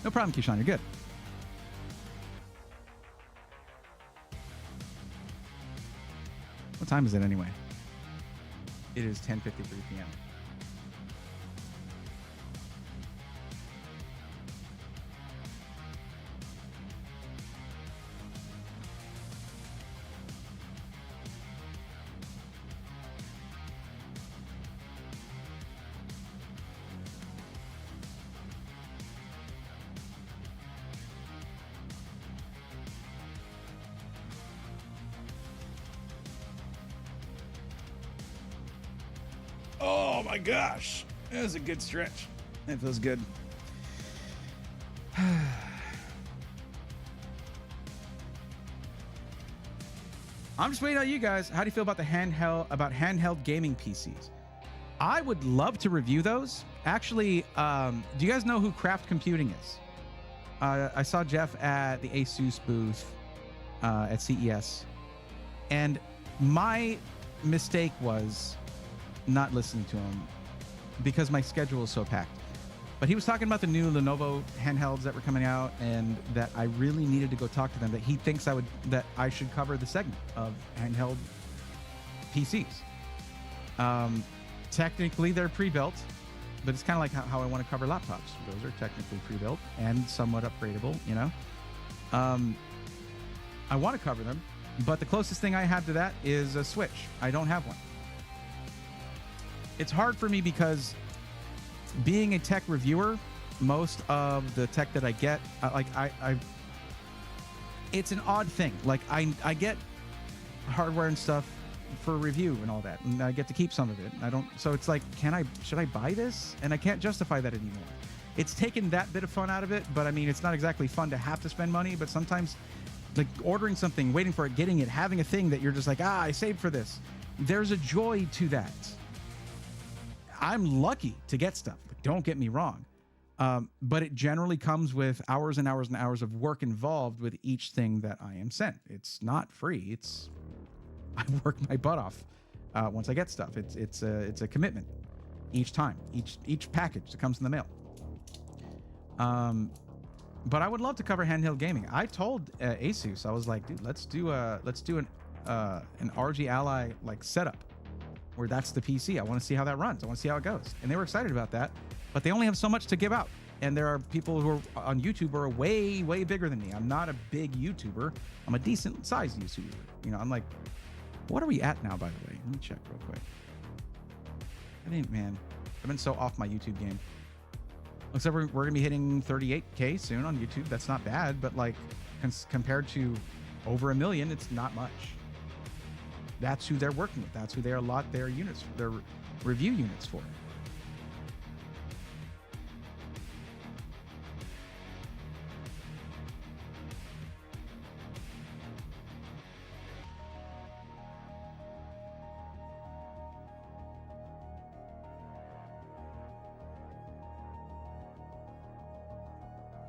No problem, Keyshawn. You're good. What time is it anyway? It is 10:53 p.m. Oh my gosh, that was a good stretch. That feels good. I'm just waiting on you guys. How do you feel about handheld gaming PCs? I would love to review those. Actually, do you guys know who Craft Computing is? I saw Jeff at the Asus booth at CES, and my mistake was not listening to him because my schedule is so packed. But he was talking about the new Lenovo handhelds that were coming out, and that I really needed to go talk to them. That he thinks that I should cover the segment of handheld PCs. Technically, they're pre-built, but it's kind of like how I want to cover laptops. Those are technically pre-built and somewhat upgradable. You know, I want to cover them, but the closest thing I have to that is a Switch. I don't have one. It's hard for me because, being a tech reviewer, most of the tech that I get, it's an odd thing. Like I get hardware and stuff for review and all that, and I get to keep some of it. So it's like, should I buy this? And I can't justify that anymore. It's taken that bit of fun out of it, but I mean, it's not exactly fun to have to spend money, but sometimes, like ordering something, waiting for it, getting it, having a thing that you're just like, I saved for this. There's a joy to that. I'm lucky to get stuff, but don't get me wrong. But it generally comes with hours and hours and hours of work involved with each thing that I am sent. It's not free. I work my butt off once I get stuff. It's a commitment each time, each package that comes in the mail. But I would love to cover handheld gaming. I told Asus, I was like, dude, let's do an RG Ally like setup, where that's the PC. I want to see how that runs. I want to see how it goes. And they were excited about that, but they only have so much to give out. And there are people who are on YouTube who are way, way bigger than me. I'm not a big YouTuber. I'm a decent sized YouTuber. You know, I'm like, what are we at now, by the way? Let me check real quick. Man, I've been so off my YouTube game. Looks like we're going to be hitting 38K soon on YouTube. That's not bad, but like compared to over 1 million, it's not much. That's who they're working with. That's who they allot their units, their review units for.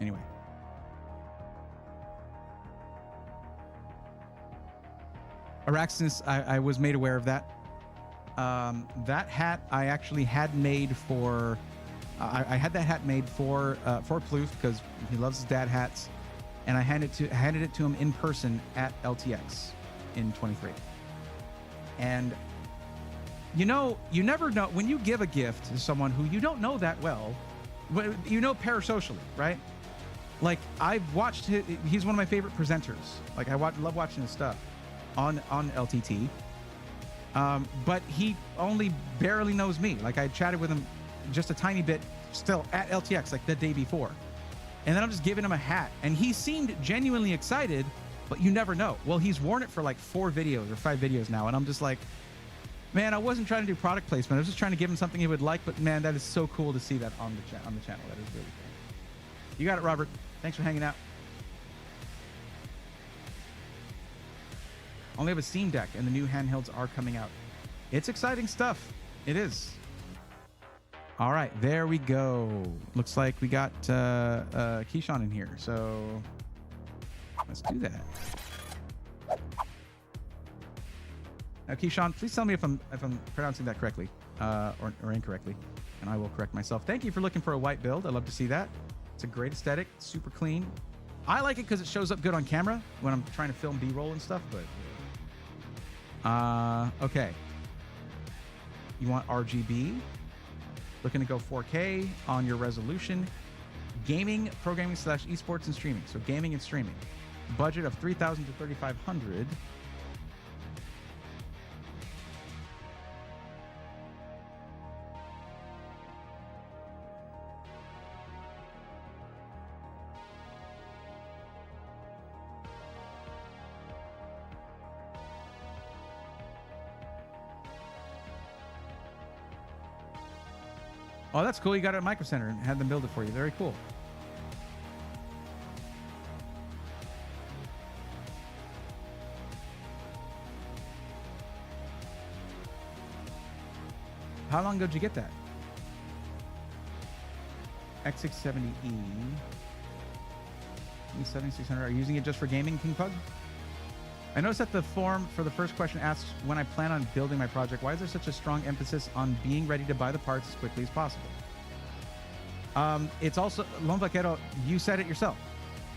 Anyway. Araxis, I was made aware of that. That hat I actually had made for... I had that hat made for Plouffe because he loves his dad hats, and I handed it to him in person at LTX in 23. And you know, you never know when you give a gift to someone who you don't know that well. You know, parasocially, right? Like, I've watched he's one of my favorite presenters. Like, love watching his stuff on LTT. But he only barely knows me. Like, I chatted with him just a tiny bit still at LTX, like the day before. And then I'm just giving him a hat. And he seemed genuinely excited, but you never know. Well, he's worn it for like 4 videos or 5 videos now. And I'm just like, man, I wasn't trying to do product placement. I was just trying to give him something he would like. But man, that is so cool to see that on the channel. That is really cool. You got it, Robert. Thanks for hanging out. Only have a Steam Deck, and the new handhelds are coming out. It's exciting stuff. It is. All right, there we go. Looks like we got Keyshawn in here, so let's do that. Now, Keyshawn, please tell me if I'm pronouncing that correctly or incorrectly, and I will correct myself. Thank you for looking for a white build. I love to see that. It's a great aesthetic, super clean. I like it because it shows up good on camera when I'm trying to film B-roll and stuff, but okay. You want RGB? Looking to go 4K on your resolution. Gaming, programming / esports and streaming. So gaming and streaming. Budget of $3,000 to $3,500. Oh, that's cool. You got it at Micro Center and had them build it for you. Very cool. How long ago did you get that? X670E. E7600. Are you using it just for gaming, King Pug? I noticed that the form for the first question asks when I plan on building my project. Why is there such a strong emphasis on being ready to buy the parts as quickly as possible? It's also, Lone Vaquero, you said it yourself.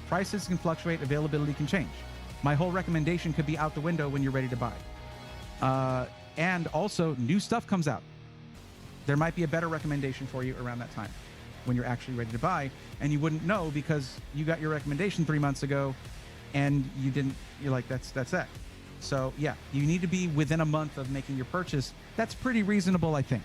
Prices can fluctuate, availability can change. My whole recommendation could be out the window when you're ready to buy. And also, new stuff comes out. There might be a better recommendation for you around that time when you're actually ready to buy, and you wouldn't know because you got your recommendation 3 months ago and you didn't, you're like, that's that. So yeah, you need to be within a month of making your purchase. That's pretty reasonable, I think.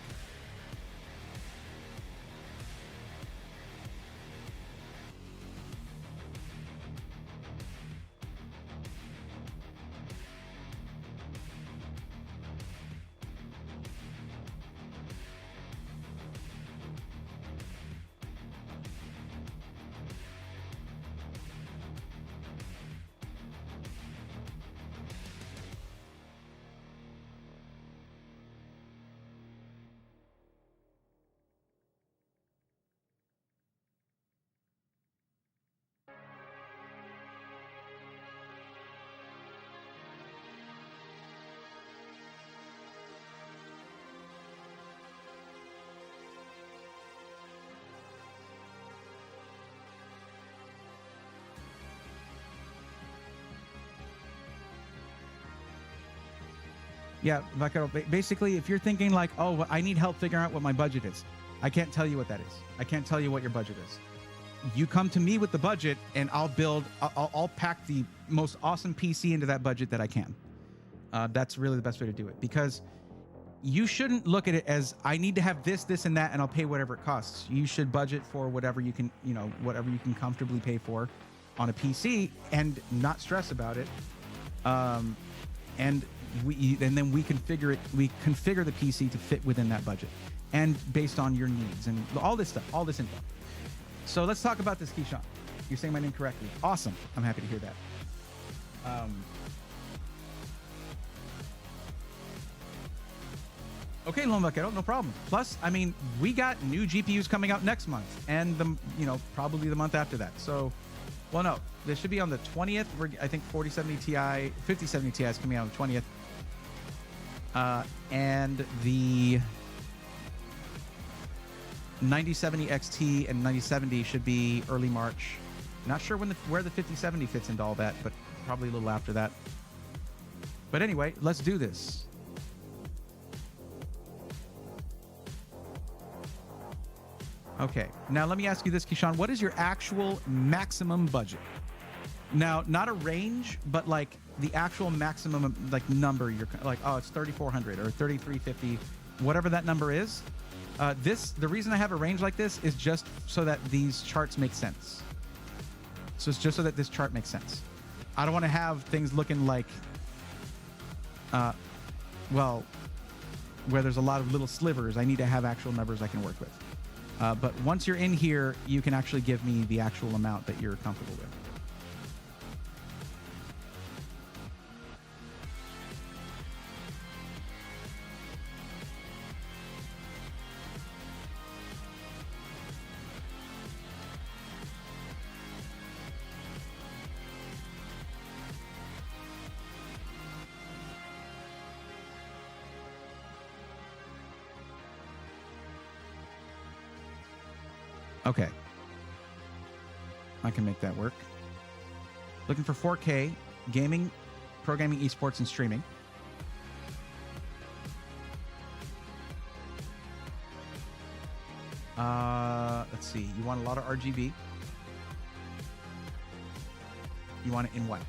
Yeah, Vaquero, basically, if you're thinking like, oh, well, I need help figuring out what my budget is, I can't tell you what that is. I can't tell you what your budget is. You come to me with the budget, and I'll pack the most awesome PC into that budget that I can. That's really the best way to do it, because you shouldn't look at it as I need to have this, this, and that, and I'll pay whatever it costs. You should budget for whatever you can, whatever you can comfortably pay for on a PC and not stress about it. And then we configure it. We configure the PC to fit within that budget, and based on your needs and all this stuff, all this info. So let's talk about this, Keyshawn. You're saying my name correctly. Awesome. I'm happy to hear that. Okay, Lone Vaquero, no problem. Plus, I mean, we got new GPUs coming out next month, and probably the month after that. So, well, no, this should be on the 20th. I think 4070 Ti, 5070 Ti is coming out on the 20th. And the 9070 XT and 9070 should be early March. Not sure where the 5070 fits into all that, but probably a little after that. But anyway, let's do this. Okay, now let me ask you this, Keyshawn. What is your actual maximum budget? Now, not a range, but like the actual maximum like number. You're like, oh, it's 3,400 or 3,350, whatever that number is. The reason I have a range like this is just so that these charts make sense. So it's just so that this chart makes sense. I don't want to have things looking like, where there's a lot of little slivers. I need to have actual numbers I can work with. But once you're in here, you can actually give me the actual amount that you're comfortable with. Okay. I can make that work. Looking for 4K, gaming, programming, esports, and streaming. Let's see. You want a lot of RGB. You want it in white.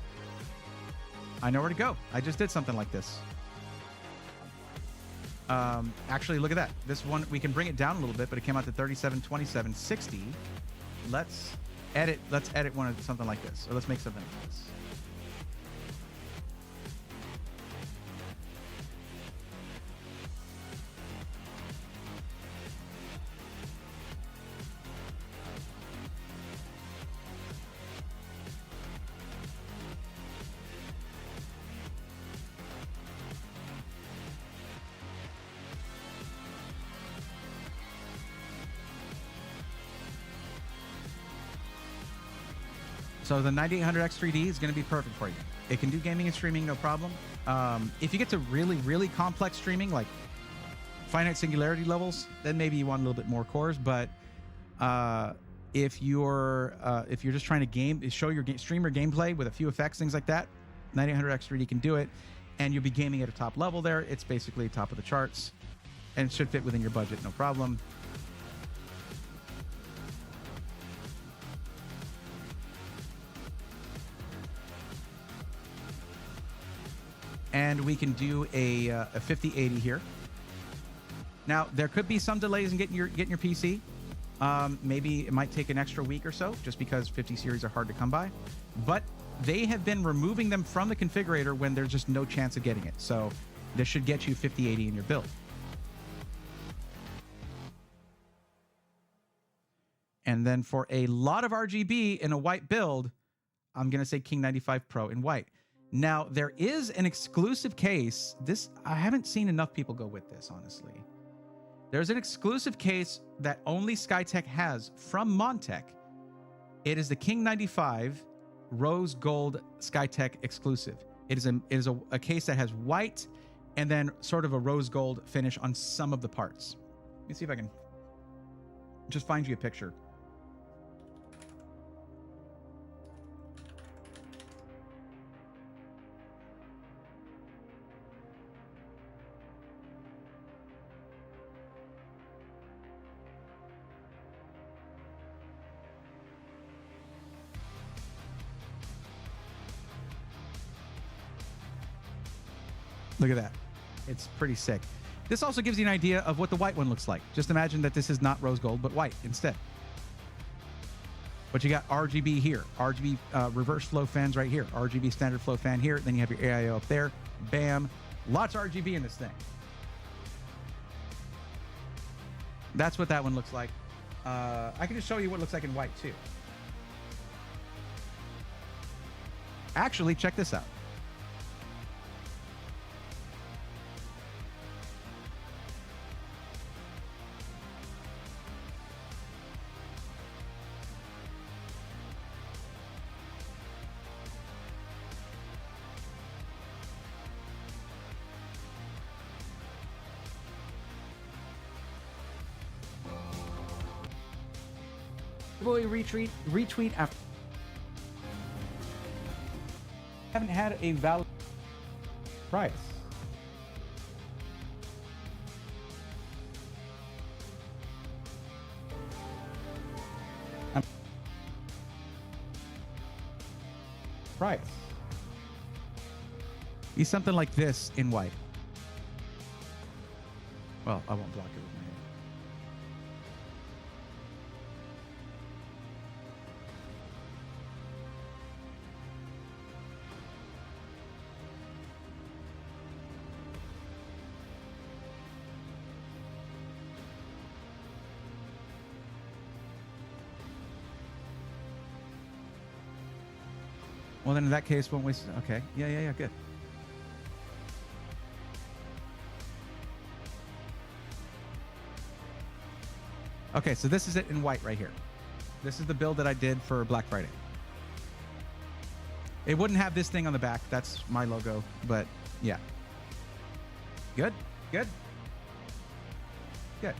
I know where to go. I just did something like this. Actually, look at that. This one, we can bring it down a little bit, but it came out to 37, 27, 60. Let's edit one of something like this, or let's make something like this. So the 9800X3D is going to be perfect for you. It can do gaming and streaming, no problem. If you get to really, really complex streaming, like finite singularity levels, then maybe you want a little bit more cores. But If you're just trying to show your streamer gameplay with a few effects, things like that, 9800X 3D can do it, and you'll be gaming at a top level there. It's basically top of the charts, and it should fit within your budget, no problem. And we can do a 5080 here. Now there could be some delays in getting your PC. Maybe it might take an extra week or so, just because 50 series are hard to come by. But they have been removing them from the configurator when there's just no chance of getting it. So this should get you 5080 in your build. And then for a lot of RGB in a white build, I'm going to say King 95 Pro in white. Now, there is an exclusive case. I haven't seen enough people go with this, honestly. There's an exclusive case that only Skytech has from Montech. It is the King 95 Rose Gold Skytech exclusive. It is a case that has white and then sort of a rose gold finish on some of the parts. Let me see if I can just find you a picture. Look at that. It's pretty sick. This also gives you an idea of what the white one looks like. Just imagine that this is not rose gold, but white instead. But you got RGB here, RGB reverse flow fans right here, RGB standard flow fan here. Then you have your AIO up there. Bam. Lots of RGB in this thing. That's what that one looks like. I can just show you what it looks like in white too. Actually, check this out. Retweet after. Haven't had a valid price. Price. Be something like this in white. Well, I won't block it with my hand. Well, then in that case, won't waste. Okay. Yeah. Good. Okay, so this is it in white right here. This is the build that I did for Black Friday. It wouldn't have this thing on the back. That's my logo, but yeah. Good. Good. Good.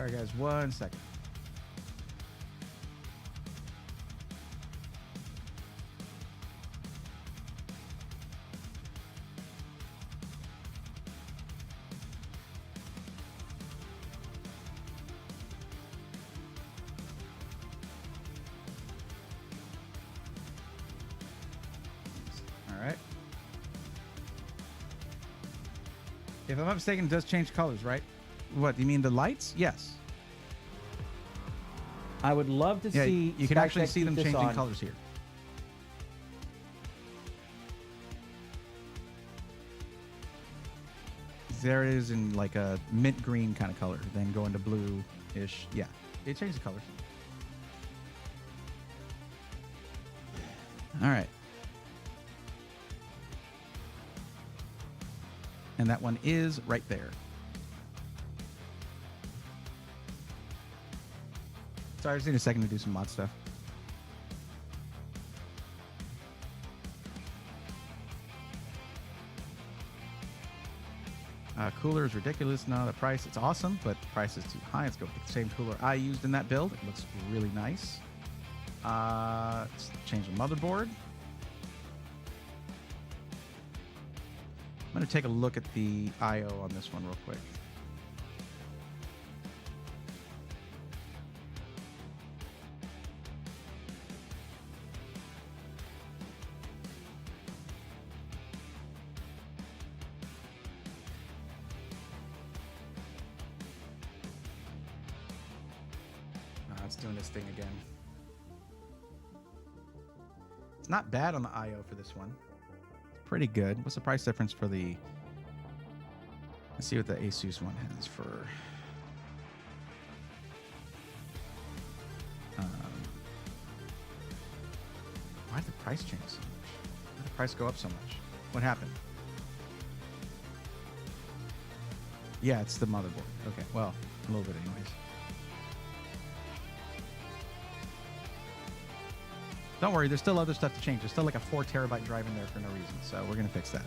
Sorry, guys. 1 second. All right. If I'm not mistaken, it does change colors, right? What, do you mean the lights? Yes. I would love to Yeah, see. you can SkyTech actually see them keep this changing on. colors here. There it is in like a mint green kind of color, then go into blue-ish. Yeah, it changes the colors. All right. And that one is right there. Sorry, I just need a second to do some mod stuff. Cooler is ridiculous. No, the price, it's awesome, but the price is too high. Let's go with the same cooler I used in that build. It looks really nice. Let's change the motherboard. I'm going to take a look at the I/O on this one real quick. It's doing this thing again. It's not bad on the I/O for this one. It's pretty good. What's the price difference for the... Let's see what the Asus one has for... Why did the price change so much? Why did the price go up so much? What happened? Yeah, it's the motherboard. Okay, well, a little bit anyways. Don't worry, there's still other stuff to change. There's still like a 4 terabyte drive in there for no reason, so we're going to fix that.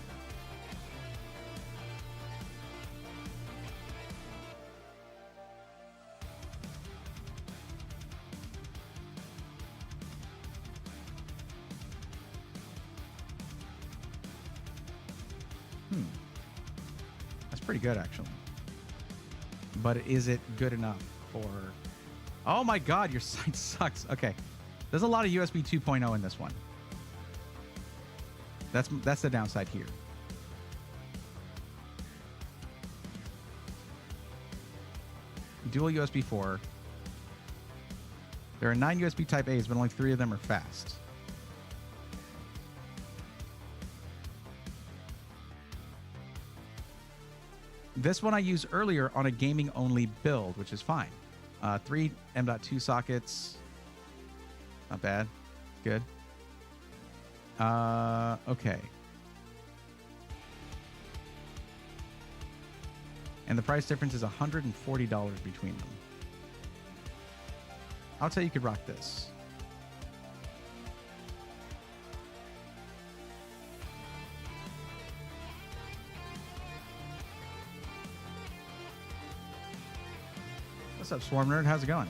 That's pretty good, actually. But is it good enough for... Oh my god, your site sucks. Okay. There's a lot of USB 2.0 in this one. That's the downside here. Dual USB 4. There are 9 USB Type A's, but only 3 of them are fast. This one I used earlier on a gaming-only build, which is fine. 3 M.2 sockets. Not bad. Good. Okay. And the price difference is $140 between them. I'll tell you could rock this. What's up, Swarm Nerd? How's it going?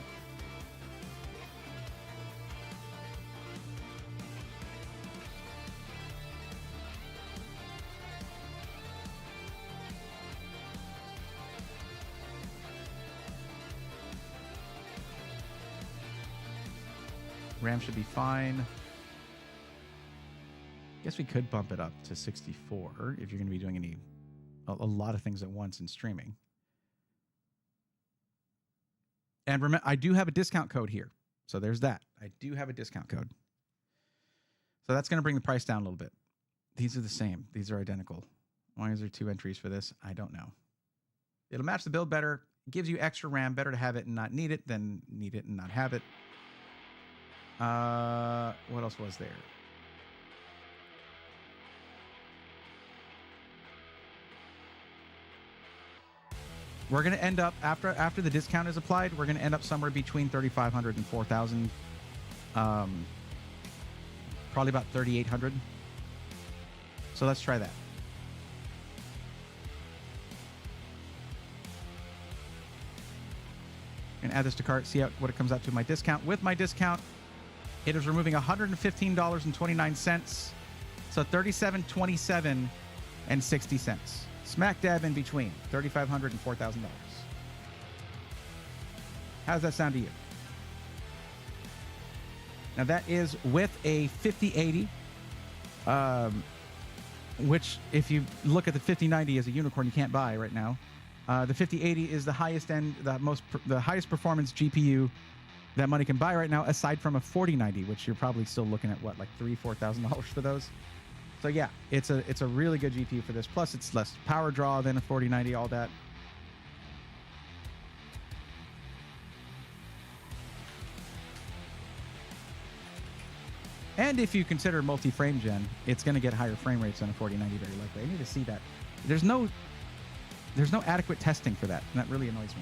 RAM should be fine. Guess we could bump it up to 64 if you're going to be doing a lot of things at once in streaming. And remember, I do have a discount code here. So there's that. I do have a discount code. So that's going to bring the price down a little bit. These are the same. These are identical. Why is there 2 entries for this? I don't know. It'll match the build better. Gives you extra RAM. Better to have it and not need it than need it and not have it. What else was there? We're going to end up, after the discount is applied, we're going to end up somewhere between 3,500 and 4,000. Probably about 3,800. So let's try that. And add this to cart, see what it comes out to my discount. With my discount, it is removing $115.29. So $37.27 and 60 cents. Smack dab in between $3,500 and $4,000. How does that sound to you? Now that is with a 5080, which if you look at the 5090 as a unicorn, you can't buy right now. The 5080 is the highest end, the highest performance GPU that money can buy right now, aside from a 4090, which you're probably still looking at what, like $3,000-$4,000 for those. So yeah, it's a really good GPU for this. Plus, it's less power draw than a 4090, all that. And if you consider multi-frame gen, it's going to get higher frame rates on a 4090 very likely. I need to see that. There's no adequate testing for that, and that really annoys me.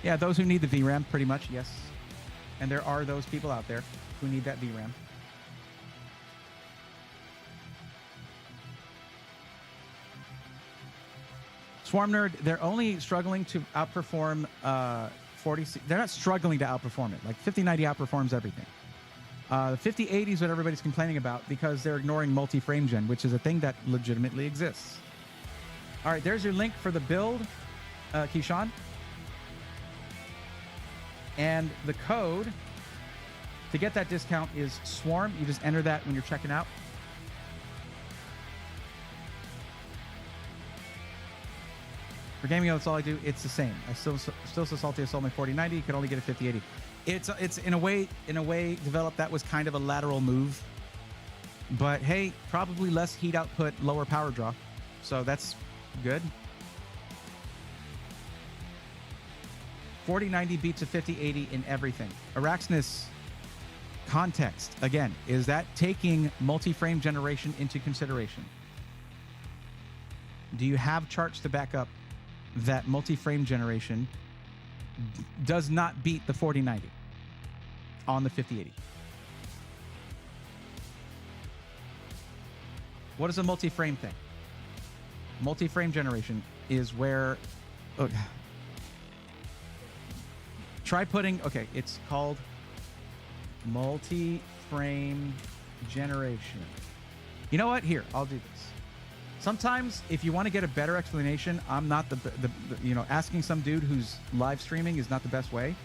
Yeah, those who need the VRAM, pretty much, yes. And there are those people out there who need that VRAM. Swarm Nerd, they're only struggling to outperform 40. They're not struggling to outperform it. Like 5090 outperforms everything. The 5080 is what everybody's complaining about because they're ignoring multi-frame gen, which is a thing that legitimately exists. All right, there's your link for the build, Keyshawn. And the code to get that discount is SWARM. You just enter that when you're checking out. For gaming, that's all I do. It's the same. I still so salty. I sold my 4090. You could only get a 5080. It's in a way developed. That was kind of a lateral move, but hey, probably less heat output, lower power draw, so that's good. 4090 beats a 5080 in everything. Araxnus context again, is that taking multi-frame generation into consideration? Do you have charts to back up that multi-frame generation does not beat the 4090 on the 5080? What is a multi-frame thing? Multi-frame generation is where try putting, okay, it's called multi-frame generation. You know what? Here, I'll do this. Sometimes, if you want to get a better explanation, I'm not the asking some dude who's live streaming is not the best way.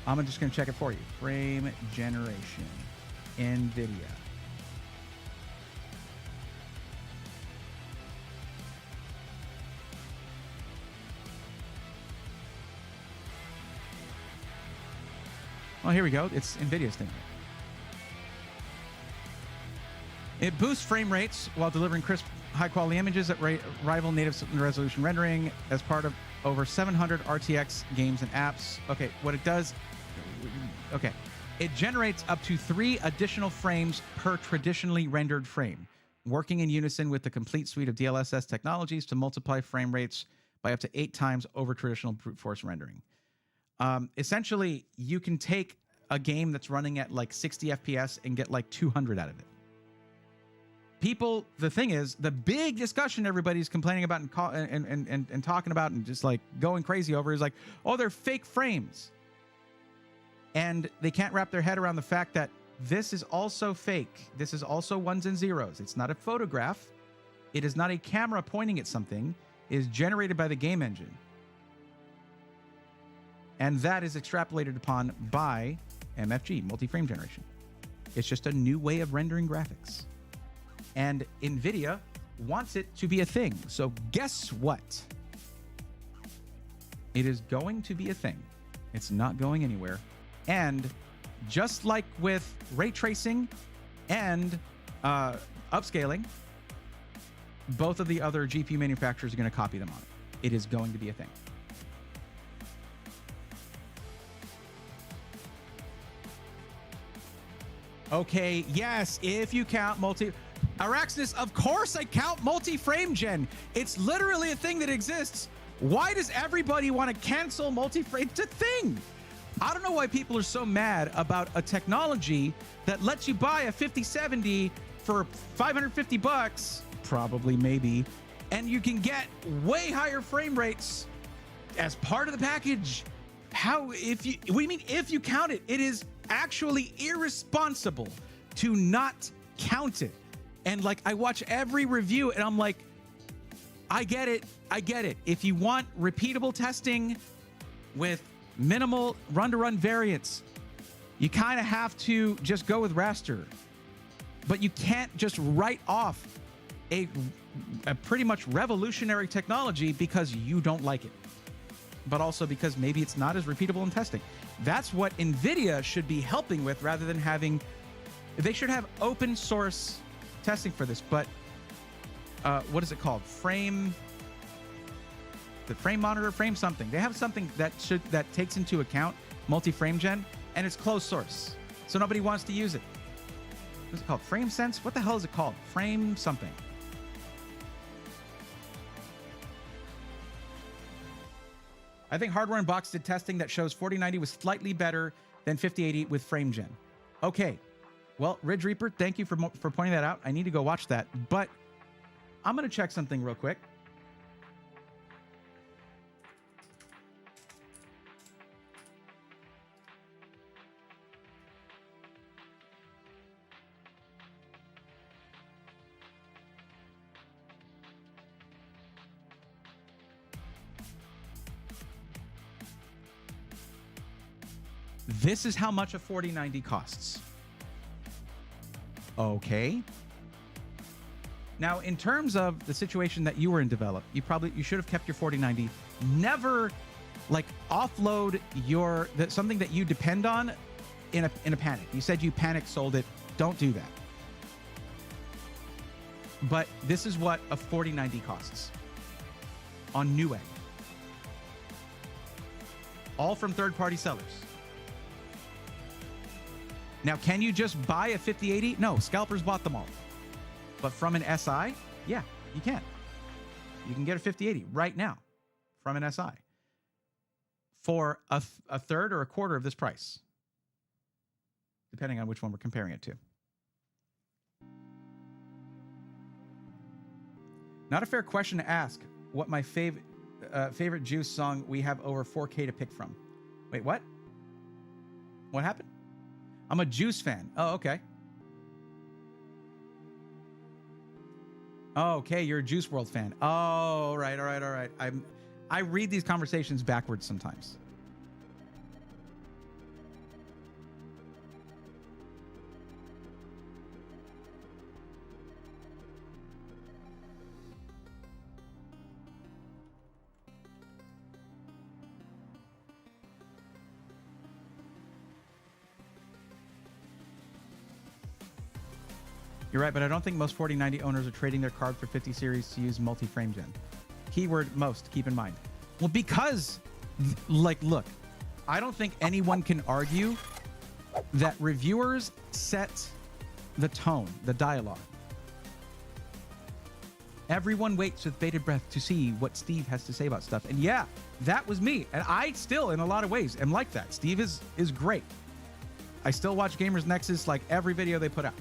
I'm just going to check it for you. Frame generation, NVIDIA. Well, here we go. It's NVIDIA's thing. It boosts frame rates while delivering crisp, high-quality images that rival native resolution rendering as part of over 700 RTX games and apps. Okay, what it does... Okay. It generates up to 3 additional frames per traditionally rendered frame, working in unison with the complete suite of DLSS technologies to multiply frame rates by up to 8 times over traditional brute force rendering. Essentially, you can take a game that's running at like 60 FPS and get like 200 out of it. People, the thing is, the big discussion everybody's complaining about and talking about and just like going crazy over is like, oh, they're fake frames. And they can't wrap their head around the fact that this is also fake. This is also ones and zeros. It's not a photograph. It is not a camera pointing at something. It is generated by the game engine. And that is extrapolated upon by MFG, multi-frame generation. It's just a new way of rendering graphics. And NVIDIA wants it to be a thing. So guess what? It is going to be a thing. It's not going anywhere. And just like with ray tracing and upscaling, both of the other GPU manufacturers are going to copy them on it. It is going to be a thing. Okay, yes, if you count Araxnus, of course I count multi-frame gen. It's literally a thing that exists. Why does everybody want to cancel multi-frame? It's a thing. I don't know why people are so mad about a technology that lets you buy a 5070 for $550, probably, maybe, and you can get way higher frame rates as part of the package. How, if you, what do you mean if you count it? It is actually irresponsible to not count it. And like, I watch every review and I'm like, I get it. I get it. If you want repeatable testing with minimal run-to-run variance, you kind of have to just go with raster. But you can't just write off a pretty much revolutionary technology because you don't like it, but also because maybe it's not as repeatable in testing. That's what NVIDIA should be helping with, rather than having, they should have open source testing for this. But what is it called? The frame monitor, frame something. They have something that takes into account multi-frame gen, and it's closed source, so nobody wants to use it. What's it called? Frame Sense? What the hell is it called? Frame something. I think Hardware Unboxed did testing that shows 4090 was slightly better than 5080 with frame gen. Okay, well, Ridge Reaper, thank you for pointing that out. I need to go watch that, but I'm going to check something real quick. This is how much a 4090 costs. Okay. Now, in terms of the situation that you were in develop, you should have kept your 4090. Never like offload something that you depend on in a panic. You said you panic sold it. Don't do that. But this is what a 4090 costs on Newegg. All from third-party sellers. Now, can you just buy a 5080? No, scalpers bought them all. But from an SI, yeah, you can. You can get a 5080 right now from an SI for a third or a quarter of this price, depending on which one we're comparing it to. Not a fair question to ask what my favorite Juice song we have over 4K to pick from. Wait, what? What happened? I'm a Juice fan. Oh, okay. Oh, okay, you're a Juice WRLD fan. Oh, all right. I read these conversations backwards sometimes. You're right, but I don't think most 4090 owners are trading their card for 50 series to use multi-frame gen. Keyword most, keep in mind. Well, because, like, look, I don't think anyone can argue that reviewers set the tone, the dialogue. Everyone waits with bated breath to see what Steve has to say about stuff. And yeah, that was me. And I still, in a lot of ways, am like that. Steve is great. I still watch Gamers Nexus like every video they put out.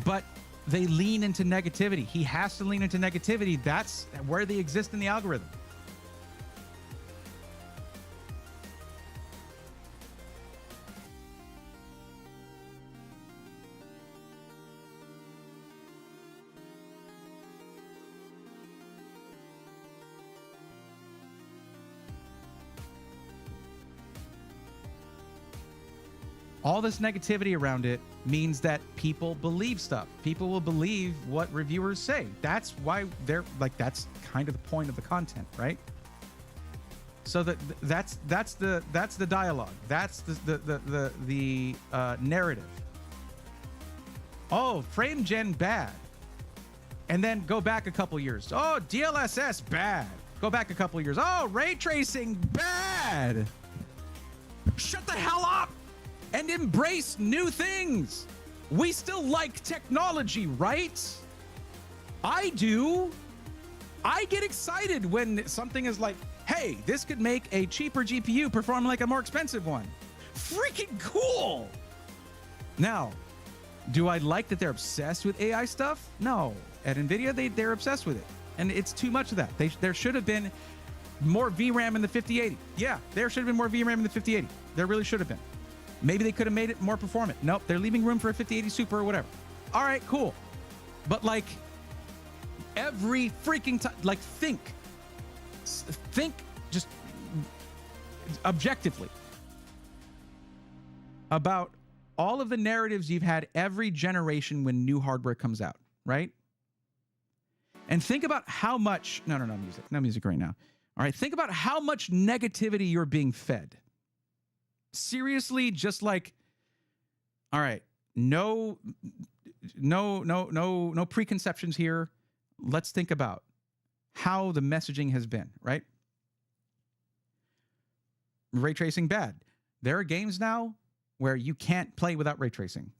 But they lean into negativity. He has to lean into negativity. That's where they exist in the algorithm. All this negativity around it means that people believe stuff. People will believe what reviewers say. That's why they're like, that's kind of the point of the content, right? So that's the dialogue. That's the narrative. Oh, frame gen bad. And then go back a couple years. Oh, DLSS bad. Go back a couple years. Oh, ray tracing bad. Shut the hell up and embrace new things. We still like technology, right? I do. I get excited when something is like, hey, this could make a cheaper GPU perform like a more expensive one. Freaking cool. Now, Do I like that they're obsessed with AI stuff? No. At NVIDIA, they're obsessed with it. And it's too much of that. There should have been more VRAM in the 5080. Yeah, there should have been more VRAM in the 5080. There really should have been. Maybe they could have made it more performant. Nope, they're leaving room for a 5080 Super or whatever. All right, cool. But like every freaking time, like think just objectively about all of the narratives you've had every generation when new hardware comes out, right? And think about how much, no music right now. All right, think about how much negativity you're being fed. Seriously, just like, all right, no preconceptions here. Let's think about how the messaging has been, right? Ray tracing bad. There are games now where you can't play without ray tracing.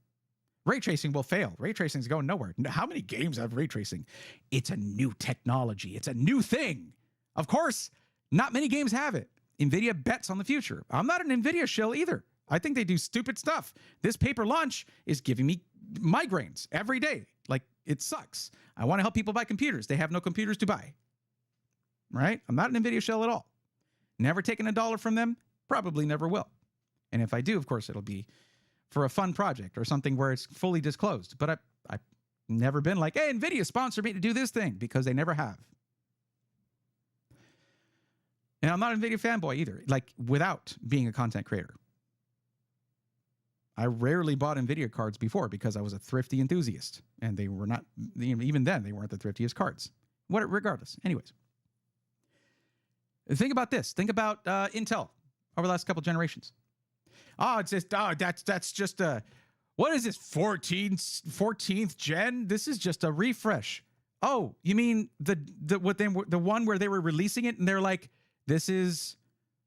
Ray tracing will fail. Ray tracing is going nowhere. How many games have ray tracing? It's a new technology. It's a new thing. Of course, not many games have it. NVIDIA bets on the future. I'm not an NVIDIA shill either. I think they do stupid stuff. This paper launch is giving me migraines every day. Like, it sucks. I want to help people buy computers. They have no computers to buy. Right? I'm not an NVIDIA shill at all. Never taken $1 from them. Probably never will. And if I do, of course, it'll be for a fun project or something where it's fully disclosed. But I've never been like, hey, NVIDIA sponsored me to do this thing, because they never have. And I'm not an NVIDIA fanboy either, like without being a content creator. I rarely bought NVIDIA cards before because I was a thrifty enthusiast. And they were not, even then, they weren't the thriftiest cards. Regardless. Anyways. Think about this. Think about Intel over the last couple generations. Oh, it's just, that's just a, what is this, 14th gen? This is just a refresh. Oh, you mean the one where they were releasing it and they're like, this is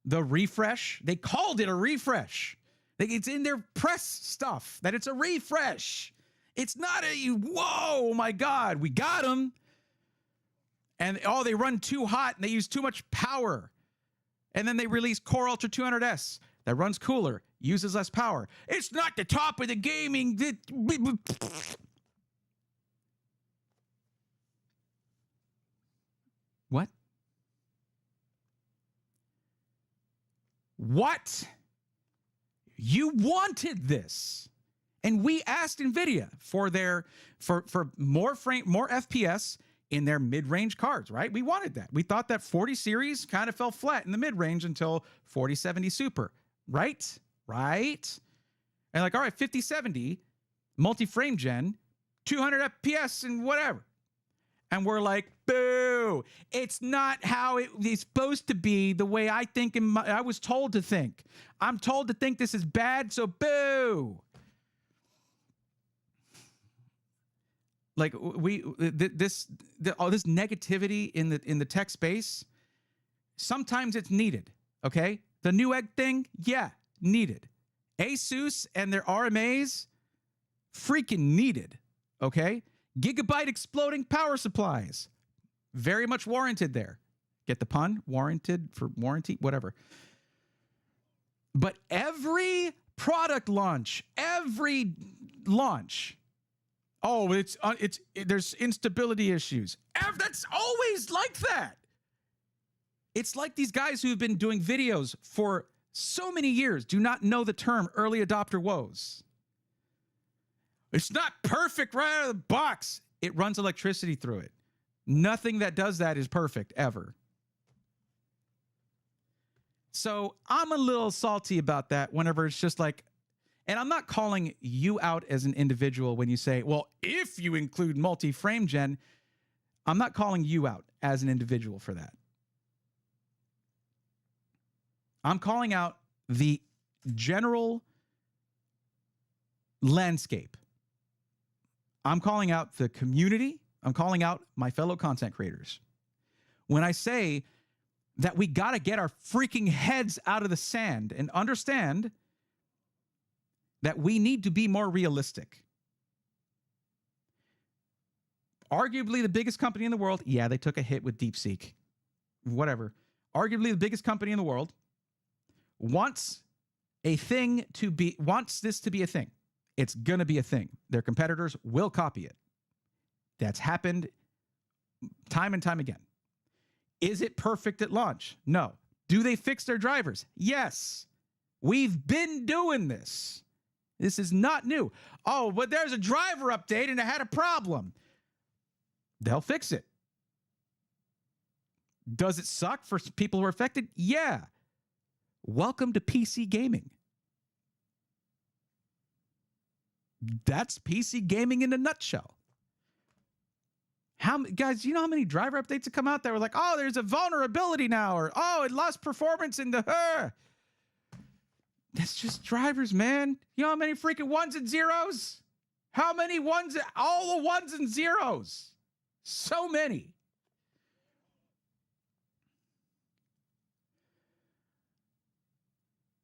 the refresh? They called it a refresh. It's in their press stuff that it's a refresh. It's not whoa, my God, we got them. And they run too hot and they use too much power. And then they release Core Ultra 200S that runs cooler, uses less power. It's not the top of the gaming. What? What? You wanted this. And we asked NVIDIA for more FPS in their mid-range cards, right? We wanted that. We thought that 40 series kind of fell flat in the mid-range until 4070 Super, right? Right? And like, all right, 5070, multi-frame gen, 200 FPS and whatever. And we're like, boo, it's not how it's supposed to be the way I think, I was told to think. I'm told to think this is bad, so boo. Like all this negativity in the tech space, sometimes it's needed, okay? The Newegg thing, yeah, needed. Asus and their RMAs, freaking needed, okay? Gigabyte exploding power supplies, very much warranted there. Get the pun? Warranted for warranty, whatever. But every product launch, oh, there's instability issues. That's always like that. It's like these guys who've been doing videos for so many years do not know the term early adopter woes. It's not perfect right out of the box. It runs electricity through it. Nothing that does that is perfect ever. So I'm a little salty about that whenever it's just like, and I'm not calling you out as an individual when you say, well, if you include multi-frame gen, I'm not calling you out as an individual for that. I'm calling out the general landscape. I'm calling out the community. I'm calling out my fellow content creators. When I say that we got to get our freaking heads out of the sand and understand that we need to be more realistic. Arguably the biggest company in the world, yeah, they took a hit with DeepSeek. Whatever. Arguably the biggest company in the world wants this to be a thing. It's going to be a thing. Their competitors will copy it. That's happened time and time again. Is it perfect at launch? No. Do they fix their drivers? Yes. We've been doing this. This is not new. Oh, but there's a driver update and it had a problem. They'll fix it. Does it suck for people who are affected? Yeah. Welcome to PC gaming. That's PC gaming in a nutshell. Guys, you know how many driver updates have come out that were like, oh, there's a vulnerability now, or oh, it lost performance in the That's just drivers, man. You know how many freaking ones and zeros? How many ones? All the ones and zeros. So many.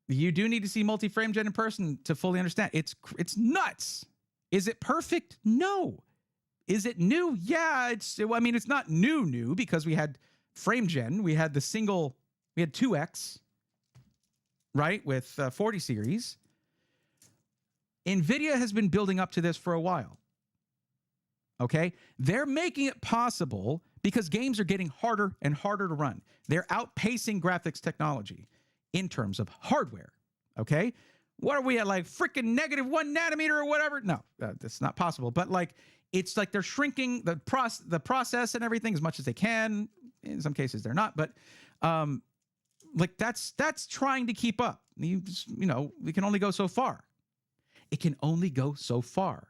You do need to see multi-frame gen in person to fully understand. It's nuts. Is it perfect? No. Is it new? Yeah, it's not new because we had frame gen. We had we had 2X, right, with 40 series. NVIDIA has been building up to this for a while. Okay? They're making it possible because games are getting harder and harder to run. They're outpacing graphics technology in terms of hardware. Okay? What are we at, like freaking -1 nanometer or whatever? No, that's not possible. But like, it's like they're shrinking the process and everything as much as they can. In some cases, they're not. But like that's trying to keep up. We can only go so far. It can only go so far.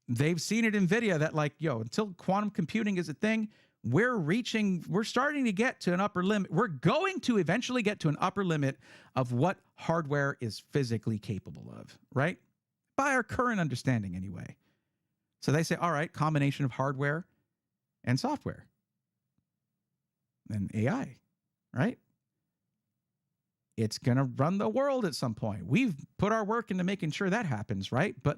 They've seen it in NVIDIA that like, until quantum computing is a thing, we're starting to get to an upper limit. We're going to eventually get to an upper limit of what hardware is physically capable of, right? By our current understanding anyway. So they say, all right, combination of hardware and software and AI, right? It's going to run the world at some point. We've put our work into making sure that happens, right? But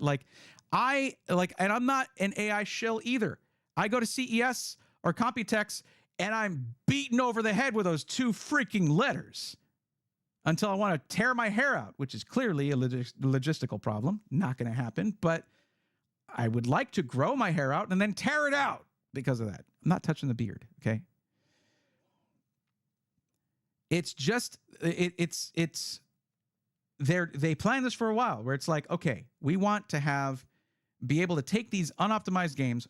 and I'm not an AI shill either. I go to CES or Computex and I'm beaten over the head with those 2 freaking letters until I want to tear my hair out, which is clearly a logistical problem. Not going to happen, but I would like to grow my hair out and then tear it out because of that. I'm not touching the beard, okay? It's just, they planned this for a while where it's like, okay, we want to be able to take these unoptimized games,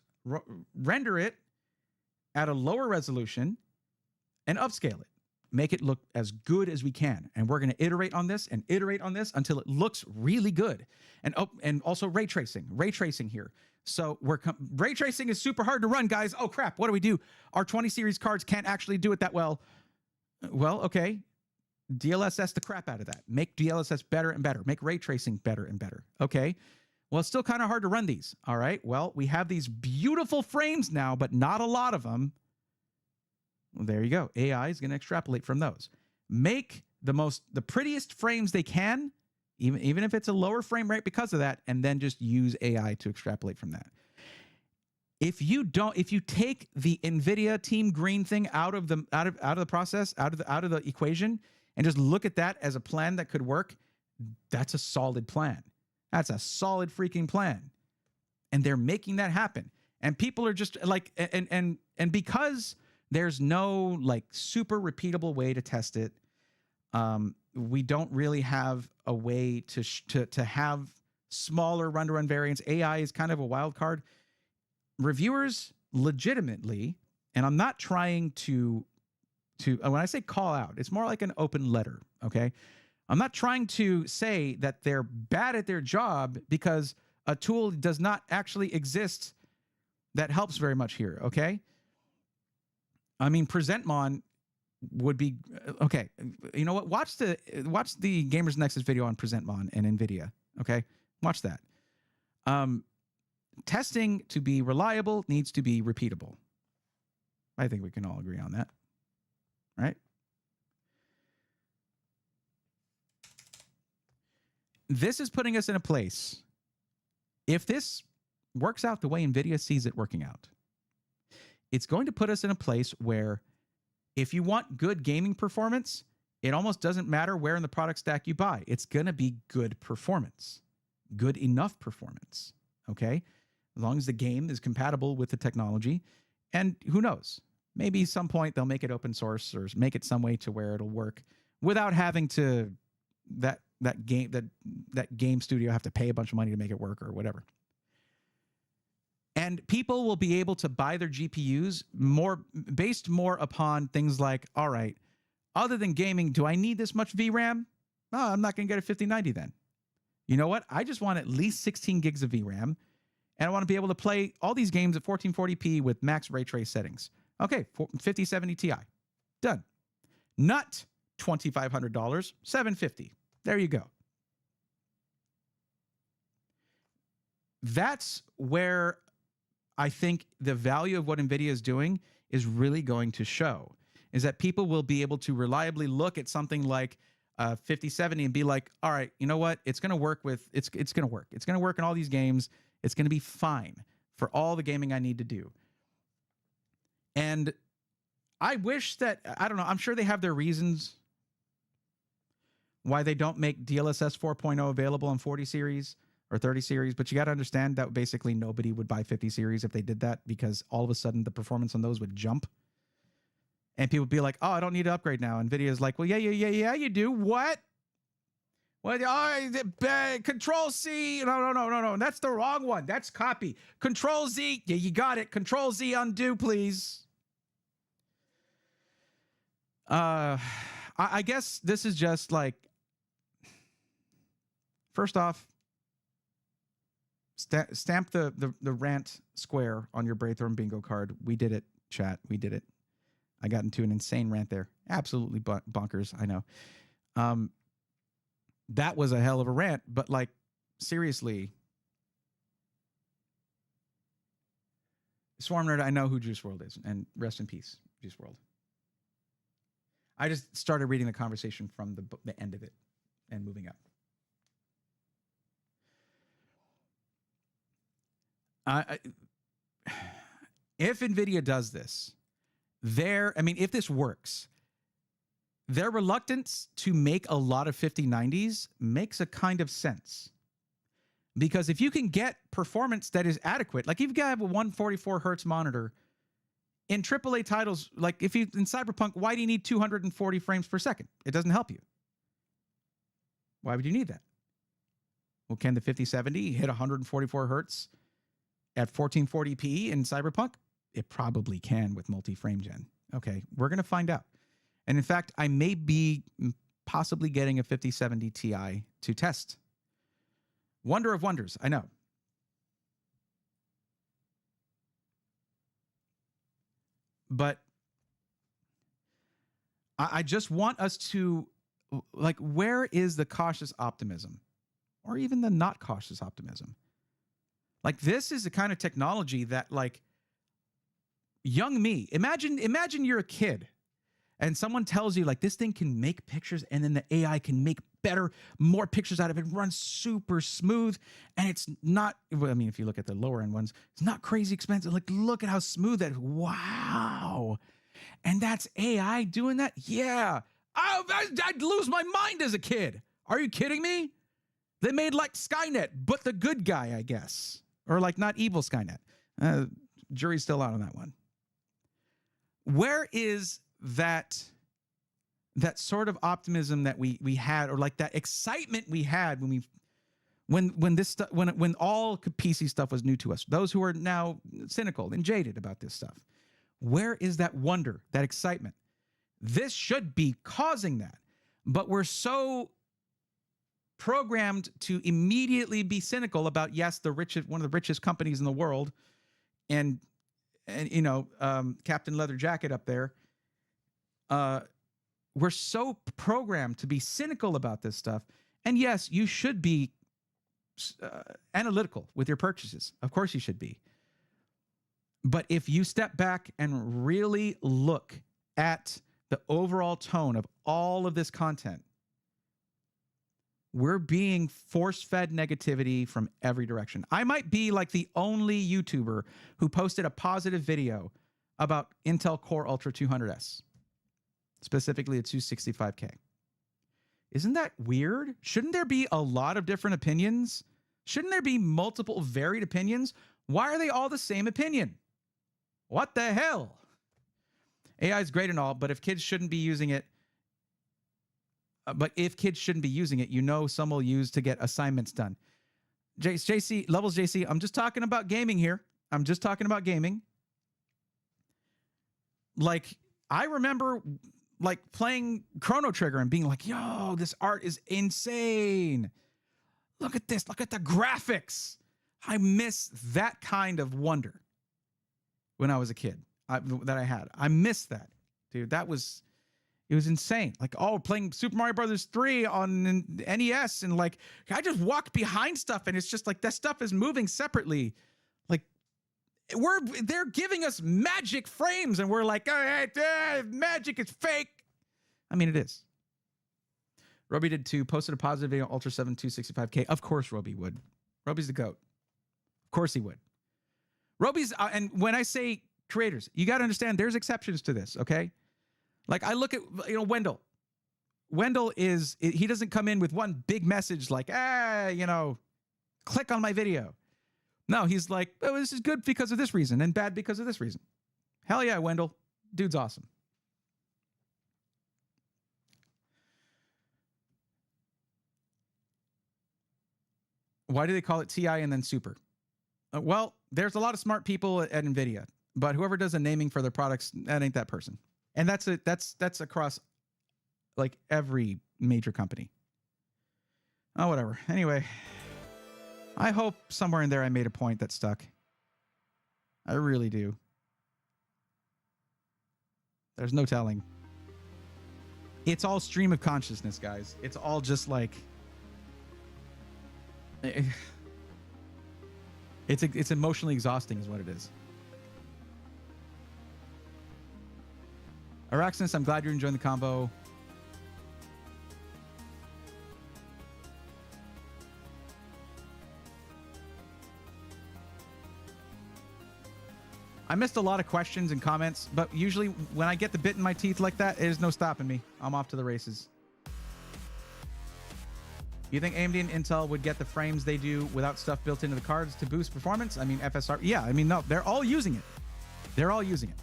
render it at a lower resolution and upscale it. Make it look as good as we can. And we're going to iterate on this until it looks really good. And also ray tracing here. So ray tracing is super hard to run, guys. Oh crap, what do we do? Our 20 series cards can't actually do it that well. Well, okay. DLSS the crap out of that. Make DLSS better and better. Make ray tracing better and better. Okay. Well, it's still kind of hard to run these. All right. Well, we have these beautiful frames now, but not a lot of them. Well, there you go. AI is going to extrapolate from those. Make the prettiest frames they can, even if it's a lower frame rate because of that, and then just use AI to extrapolate from that. If you take the NVIDIA Team Green thing out of the process, out of the equation, and just look at that as a plan that could work, that's a solid plan. That's a solid freaking plan. And they're making that happen. And people are just like, and because there's no like super repeatable way to test it, we don't really have a way to have smaller run-to-run variants. AI is kind of a wild card. Reviewers legitimately, and I'm not trying to when I say call out, it's more like an open letter, okay? I'm not trying to say that they're bad at their job because a tool does not actually exist that helps very much here, okay? I mean, PresentMon would be okay. You know what? Watch the Gamers Nexus video on PresentMon and NVIDIA, okay? Watch that. Testing to be reliable needs to be repeatable. I think we can all agree on that, right? This is putting us in a place, if this works out the way NVIDIA sees it working out, it's going to put us in a place where if you want good gaming performance, it almost doesn't matter where in the product stack you buy. It's going to be good performance. good enough performance. Okay, as long as the game is compatible with the technology, and who knows, maybe some point they'll make it open source or make it some way to where it'll work without having to that game studio have to pay a bunch of money to make it work or whatever. And people will be able to buy their GPUs based more upon things like, all right, other than gaming, do I need this much VRAM? Oh, I'm not going to get a 5090 then. You know what? I just want at least 16 gigs of VRAM, and I want to be able to play all these games at 1440p with max ray trace settings. Okay, 5070 Ti. Done. Not $2,500, $750. There you go. That's where I think the value of what NVIDIA is doing is really going to show, is that people will be able to reliably look at something like 5070 and be like, all right, you know what? It's going to work it's going to work. It's going to work in all these games. It's going to be fine for all the gaming I need to do. And I wish that, I don't know, I'm sure they have their reasons why they don't make DLSS 4.0 available on 40 series or 30 series, but you got to understand that basically nobody would buy 50 series if they did that, because all of a sudden the performance on those would jump. And people would be like, oh, I don't need to upgrade now. NVIDIA's like, well, yeah, you do. What? Well, Control C. No. That's the wrong one. That's copy. Control Z. Yeah, you got it. Control Z undo, please. I guess this is just like, first off, stamp the rant square on your Braithorn bingo card. We did it, chat. We did it. I got into an insane rant there. Absolutely bonkers, I know. That was a hell of a rant, but like, seriously. Swarm Nerd, I know who Juice WRLD is, and rest in peace, Juice WRLD. I just started reading the conversation from the end of it and moving up. If NVIDIA does this, if this works, their reluctance to make a lot of 5090s makes a kind of sense. Because if you can get performance that is adequate, like if you have a 144 hertz monitor in AAA titles, like in Cyberpunk, why do you need 240 frames per second? It doesn't help you. Why would you need that? Well, can the 5070 hit 144 hertz at 1440p in Cyberpunk? It probably can with multi-frame gen. Okay, we're going to find out. And in fact, I may be possibly getting a 5070 Ti to test. Wonder of wonders, I know. But I just want us to, like, where is the cautious optimism? Or even the not cautious optimism? Like, this is the kind of technology that, like, young me, imagine you're a kid and someone tells you, like, this thing can make pictures and then the AI can make more pictures out of it, runs super smooth, and it's not, well, I mean, if you look at the lower end ones, it's not crazy expensive. Like, look at how smooth that is. Wow. And that's AI doing that? Yeah. I'd lose my mind as a kid. Are you kidding me? They made like Skynet, but the good guy, I guess. Or like not evil Skynet. Jury's still out on that one. Where is that sort of optimism that we had, or like that excitement we had when all PC stuff was new to us? Those who are now cynical and jaded about this stuff. Where is that wonder, that excitement? This should be causing that, but we're so programmed to immediately be cynical about, yes, one of the richest companies in the world, and you know, Captain Leather Jacket up there. We're so programmed to be cynical about this stuff. And yes, you should be analytical with your purchases. Of course you should be. But if you step back and really look at the overall tone of all of this content, we're being force-fed negativity from every direction. I might be like the only YouTuber who posted a positive video about Intel Core Ultra 200S. Specifically a 265K. Isn't that weird? Shouldn't there be a lot of different opinions Shouldn't there be multiple varied opinions? Why are they all the same opinion? What the hell? AI is great and all, but if kids shouldn't be using it, you know some will use to get assignments done. JC, Levels JC, I'm just talking about gaming here. I'm just talking about gaming. Like, I remember like playing Chrono Trigger and being like, yo, this art is insane. Look at this. Look at the graphics. I miss that kind of wonder when I was a kid that I had. I miss that, dude. It was insane. Like, oh, playing Super Mario Brothers 3 on NES, and like, I just walk behind stuff and it's just like that stuff is moving separately. Like, they're giving us magic frames and we're like, magic is fake. I mean, it is. Roby did too, posted a positive video, Ultra 7 265K. Of course Roby would. Roby's the GOAT. Of course he would. Roby's, and when I say creators, you got to understand there's exceptions to this, okay? Like, I look at, Wendell. Wendell he doesn't come in with one big message like, click on my video. No, he's like, oh, this is good because of this reason and bad because of this reason. Hell yeah, Wendell. Dude's awesome. Why do they call it TI and then Super? Well, there's a lot of smart people at NVIDIA, but whoever does the naming for their products, that ain't that person. And that's across like every major company. Oh, whatever. Anyway, I hope somewhere in there I made a point that stuck. I really do. There's no telling. It's all stream of consciousness, guys. It's all just like... It's emotionally exhausting is what it is. Araxis, I'm glad you're enjoying the combo. I missed a lot of questions and comments, but usually when I get the bit in my teeth like that, there's no stopping me. I'm off to the races. You think AMD and Intel would get the frames they do without stuff built into the cards to boost performance? I mean, FSR. Yeah, I mean, no, they're all using it. They're all using it.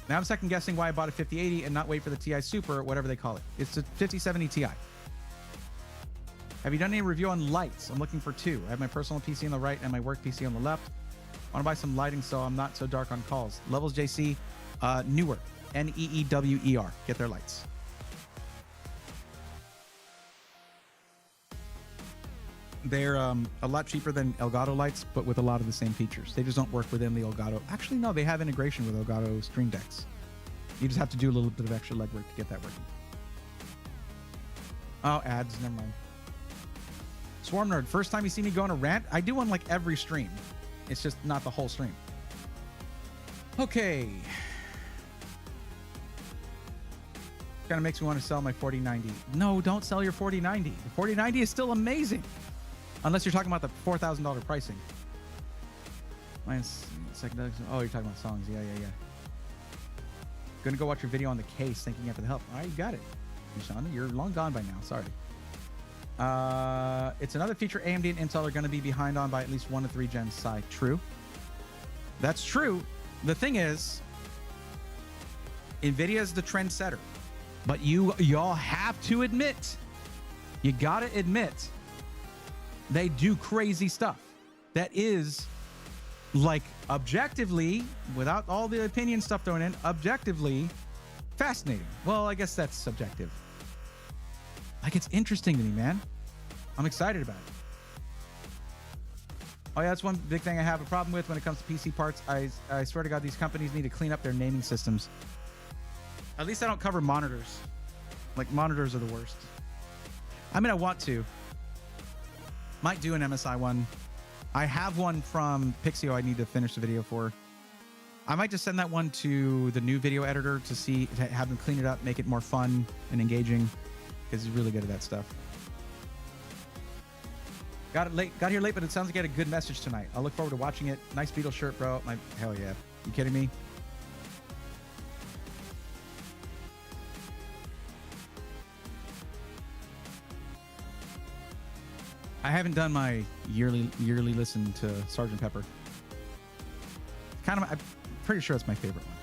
Now I'm second guessing why I bought a 5080 and not wait for the TI Super or whatever they call it. It's a 5070 Ti. Have you done any review on lights? I'm looking for two. I have my personal PC on the right and my work PC on the left. I want to buy some lighting so I'm not so dark on calls. Levels JC, Newer, Neewer. Get their lights. They're a lot cheaper than Elgato lights, but with a lot of the same features. They just don't work within the Elgato. Actually, no, they have integration with Elgato Stream Decks. You just have to do a little bit of extra legwork to get that working. Oh, ads, never mind. Swarm Nerd, first time you see me go on a rant? I do one like every stream. It's just not the whole stream. Okay. Kind of makes me want to sell my 4090. No, don't sell your 4090. The 4090 is still amazing. Unless you're talking about the $4,000 pricing. Mine's second. Oh, you're talking about songs. Yeah. Gonna go watch your video on the case. Thanking you for the help. All right, you got it. Sean, you're long gone by now. Sorry. It's another feature AMD and Intel are going to be behind on by at least 1 to 3 gens. Sigh. True. That's true. The thing is, NVIDIA is the trendsetter. But y'all have to admit, you got to admit, they do crazy stuff that is, like, objectively, without all the opinion stuff thrown in, objectively fascinating. Well, I guess that's subjective. Like, it's interesting to me, man. I'm excited about it. Oh, yeah, that's one big thing I have a problem with when it comes to PC parts. I swear to God, these companies need to clean up their naming systems. At least I don't cover monitors. Like, monitors are the worst. I mean, I want to. Might do an MSI one. I have one from Pixio I need to finish the video for. I might just send that one to the new video editor to have them clean it up, make it more fun and engaging, because he's really good at that stuff. Got here late, but it sounds like you had a good message tonight. I'll look forward to watching it. Nice Beatles shirt, bro. Hell yeah. You kidding me? I haven't done my yearly listen to Sgt. Pepper. I'm pretty sure it's my favorite one.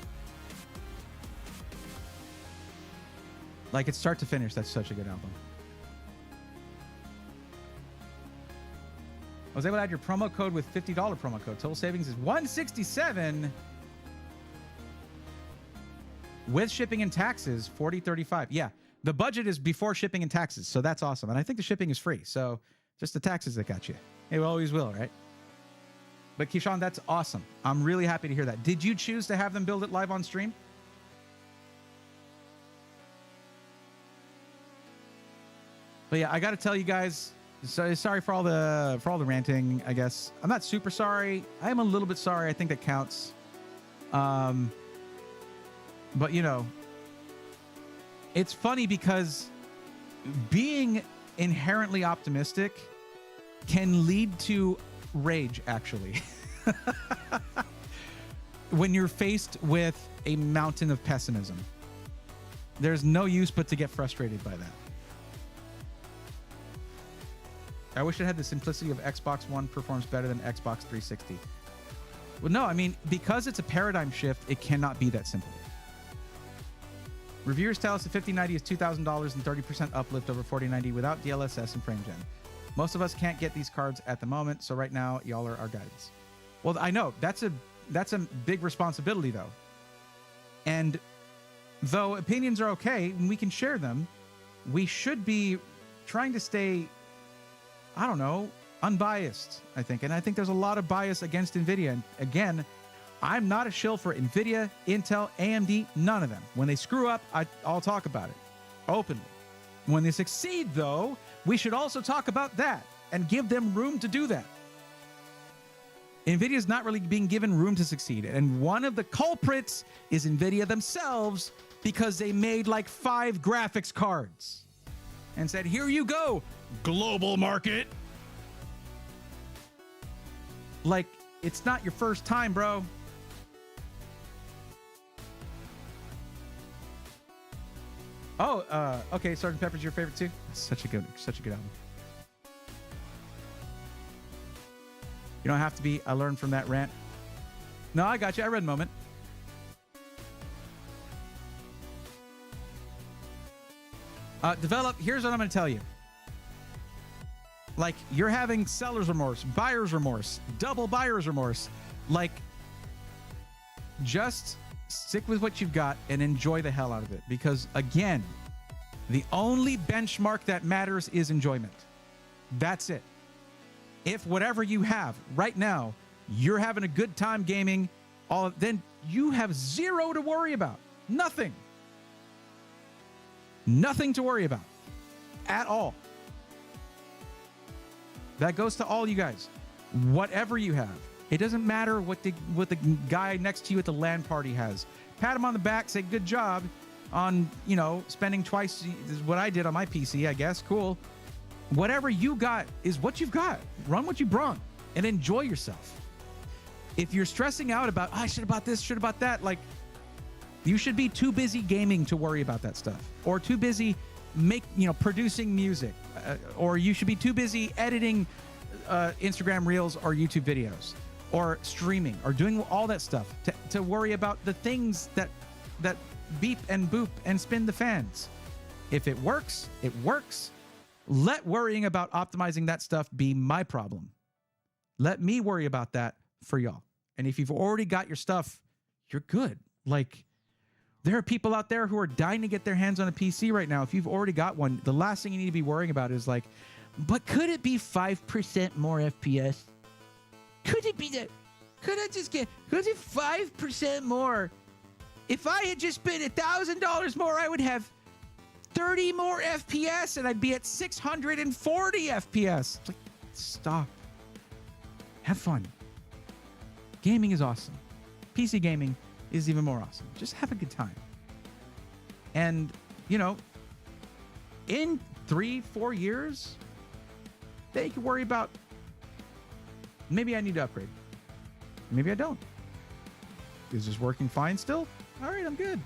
Like, it's start to finish. That's such a good album. I was able to add your promo code with $50 promo code. Total savings is $167. With shipping and taxes, $40.35. Yeah, the budget is before shipping and taxes, so that's awesome. And I think the shipping is free, so just the taxes that got you. It always will, right? But Keyshawn, that's awesome. I'm really happy to hear that. Did you choose to have them build it live on stream? But yeah, I got to tell you guys, sorry for all the ranting, I guess. I'm not super sorry. I am a little bit sorry. I think that counts. But you know, it's funny because being inherently optimistic can lead to rage, actually. When you're faced with a mountain of pessimism, there's no use but to get frustrated by that. I wish it had the simplicity of Xbox One performs better than Xbox 360. Well, no, I mean, because it's a paradigm shift, it cannot be that simple. Reviewers tell us the 5090 is $2,000 and 30% uplift over 4090 without DLSS and frame gen. Most of us can't get these cards at the moment, so right now, y'all are our guidance. Well, I know, that's a big responsibility, though. And though opinions are okay, and we can share them, we should be trying to stay, I don't know, unbiased, I think. And I think there's a lot of bias against NVIDIA. And again, I'm not a shill for NVIDIA, Intel, AMD, none of them. When they screw up, I'll talk about it openly. When they succeed, though, we should also talk about that and give them room to do that. NVIDIA is not really being given room to succeed. And one of the culprits is NVIDIA themselves, because they made like 5 graphics cards and said, here you go, global market. Like, it's not your first time, bro. Oh, okay, Sgt. Pepper's your favorite too? That's such a good album. You don't have to be. I learned from that rant. No, I got you. I read Moment. Develop. Here's what I'm going to tell you. Like, you're having seller's remorse, buyer's remorse, double buyer's remorse. Like, just stick with what you've got and enjoy the hell out of it. Because, again, the only benchmark that matters is enjoyment. That's it. If whatever you have right now, you're having a good time gaming, then you have zero to worry about. Nothing. Nothing to worry about at all. That goes to all you guys. Whatever you have. It doesn't matter what the guy next to you at the LAN party has. Pat him on the back, say good job on, you know, spending twice what I did on my PC, I guess. Cool. Whatever you got is what you've got. Run what you brought and enjoy yourself. If you're stressing out about, I should have bought this, should have bought that, like, you should be too busy gaming to worry about that stuff, or too busy producing music, or you should be too busy editing Instagram Reels or YouTube videos, or streaming, or doing all that stuff to worry about the things that beep and boop and spin the fans. If it works, it works. Let worrying about optimizing that stuff be my problem. Let me worry about that for y'all. And if you've already got your stuff, you're good. Like, there are people out there who are dying to get their hands on a PC right now. If you've already got one, the last thing you need to be worrying about is like, but could it be 5% more FPS? Could it be that? Could it 5% more? If I had just spent $1,000 more, I would have 30 more FPS and I'd be at 640 FPS. Like, stop. Have fun. Gaming is awesome. PC gaming is even more awesome. Just have a good time. And, you know, in 3-4 years, then you can worry about, maybe I need to upgrade. Maybe I don't. Is this working fine still? All right, I'm good.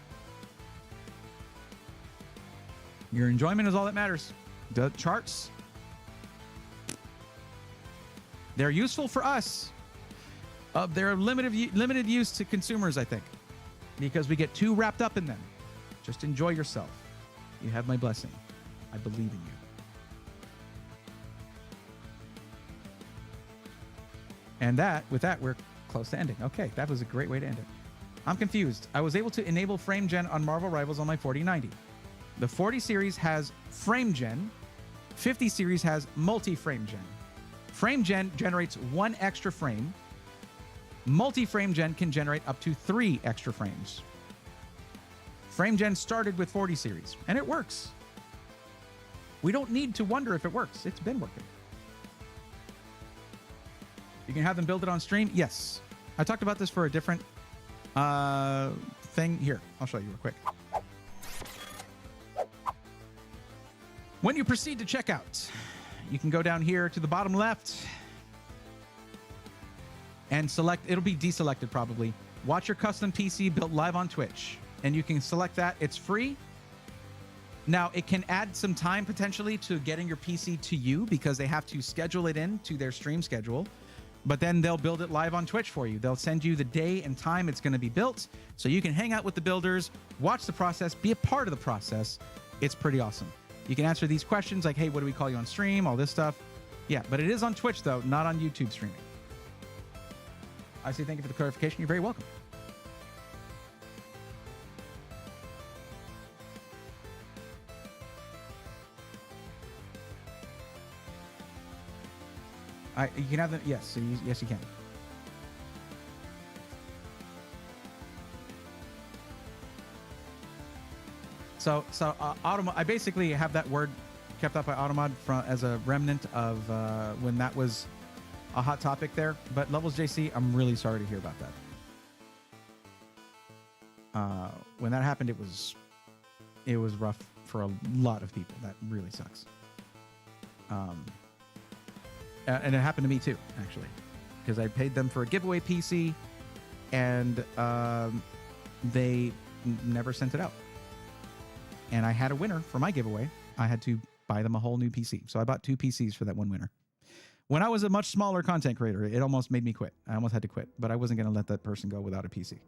Your enjoyment is all that matters. The charts, They're useful for us. They're limited use to consumers, I think, because we get too wrapped up in them. Just enjoy yourself. You have my blessing. I believe in you. And with that, we're close to ending. Okay, that was a great way to end it. I'm confused. I was able to enable frame gen on Marvel Rivals on my 4090. The 40 series has frame gen. 50 series has multi-frame gen. Frame gen generates 1 extra frame. Multi-frame gen can generate up to 3 extra frames. Frame gen started with 40 series, and it works. We don't need to wonder if it works. It's been working. You can have them build it on stream? Yes. I talked about this for a different thing. Here, I'll show you real quick. When you proceed to checkout, you can go down here to the bottom left and select, it'll be deselected probably. Watch your custom PC built live on Twitch. And you can select that. It's free. Now, it can add some time potentially to getting your PC to you because they have to schedule it in to their stream schedule. But then they'll build it live on Twitch for you. They'll send you the day and time it's going to be built so you can hang out with the builders, watch the process, be a part of the process. It's pretty awesome. You can answer these questions like, hey, what do we call you on stream? All this stuff. Yeah, but it is on Twitch, though, not on YouTube streaming. I say thank you for the clarification. You're very welcome. You can have them. Yes, so yes, you can. So I basically have that word kept up by Automod as a remnant of when that was a hot topic there. But Levels JC, I'm really sorry to hear about that. When that happened, it was rough for a lot of people. That really sucks. And it happened to me too, actually, because I paid them for a giveaway PC, and they never sent it out. And I had a winner for my giveaway. I had to buy them a whole new PC. So I bought 2 PCs for that one winner. When I was a much smaller content creator, it almost made me quit. I almost had to quit, but I wasn't going to let that person go without a PC.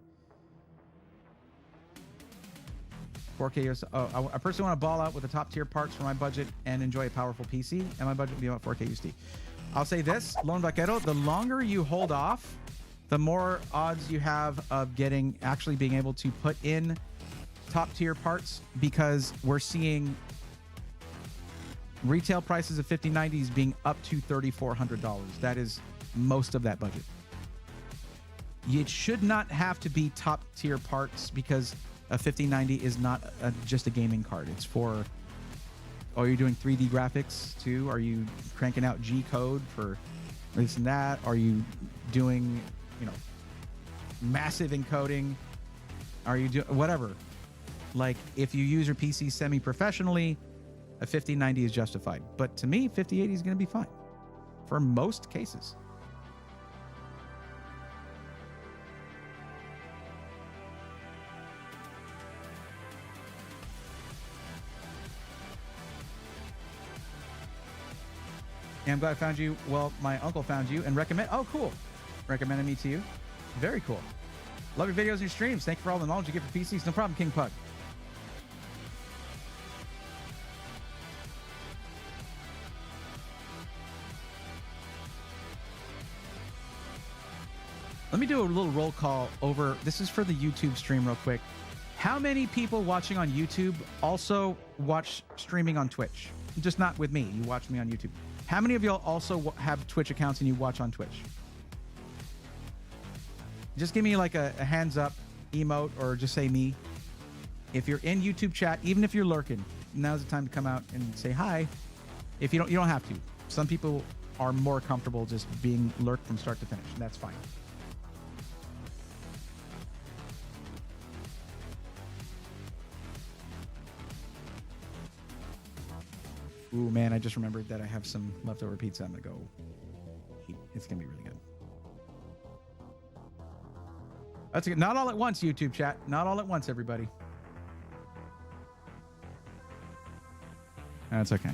4K. I personally want to ball out with the top tier parts for my budget and enjoy a powerful PC, and my budget will be about 4K USD. I'll say this, Lone Vaquero, the longer you hold off, the more odds you have of actually being able to put in top tier parts, because we're seeing retail prices of 5090s being up to $3,400. That is most of that budget. It should not have to be top tier parts, because a 5090 is not just a gaming card. It's for, are you doing 3D graphics too? Are you cranking out G code for this and that? Are you doing, massive encoding? Are you doing whatever? Like, if you use your PC semi-professionally, a 5090 is justified. But to me, 5080 is going to be fine for most cases. Yeah, I'm glad I found you. Well, my uncle found you and oh, cool. Recommended me to you. Very cool. Love your videos and your streams. Thank you for all the knowledge you give for PCs. No problem, King Pug. Let me do a little roll call over. This is for the YouTube stream real quick. How many people watching on YouTube also watch streaming on Twitch? Just not with me. You watch me on YouTube. How many of y'all also have Twitch accounts and you watch on Twitch? Just give me like a hands up emote, or just say me. If you're in YouTube chat, even if you're lurking, now's the time to come out and say hi. If you don't have to. Some people are more comfortable just being lurked from start to finish, and that's fine. Ooh, man, I just remembered that I have some leftover pizza I'm going to go eat. It's going to be really good. That's good. Not all at once, YouTube chat. Not all at once, everybody. That's okay.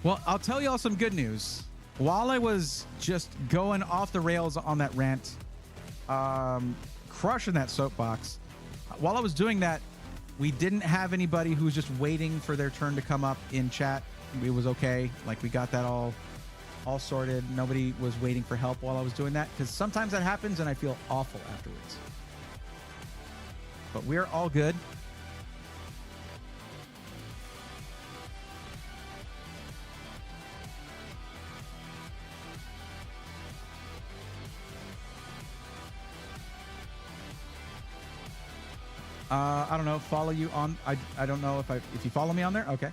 Well, I'll tell y'all some good news. While I was just going off the rails on that rant, crushing that soapbox, while I was doing that, we didn't have anybody who was just waiting for their turn to come up in chat. It was okay. Like, we got that all sorted. Nobody was waiting for help while I was doing that, because sometimes that happens and I feel awful afterwards. But we're all good. I don't know. Follow you on. I don't know if you follow me on there. Okay.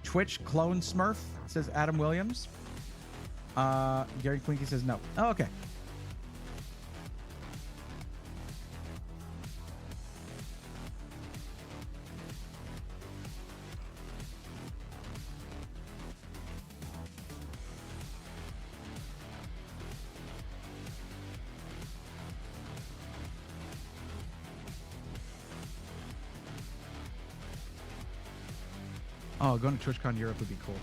Twitch clone Smurf says Adam Williams. Gary Quinky says no. Oh, okay. Oh, going to TwitchCon Europe would be cool.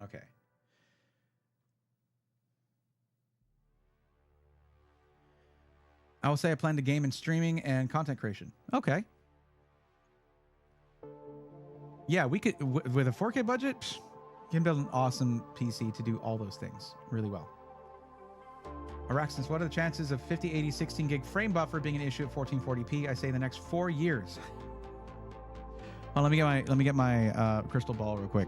Okay. I will say I plan to game in streaming and content creation. Okay. Yeah, we could, with a 4K budget, you can build an awesome PC to do all those things really well. Araxis, what are the chances of 5080 16 gig frame buffer being an issue at 1440p? I say the next 4 years. Well, let me get my crystal ball real quick.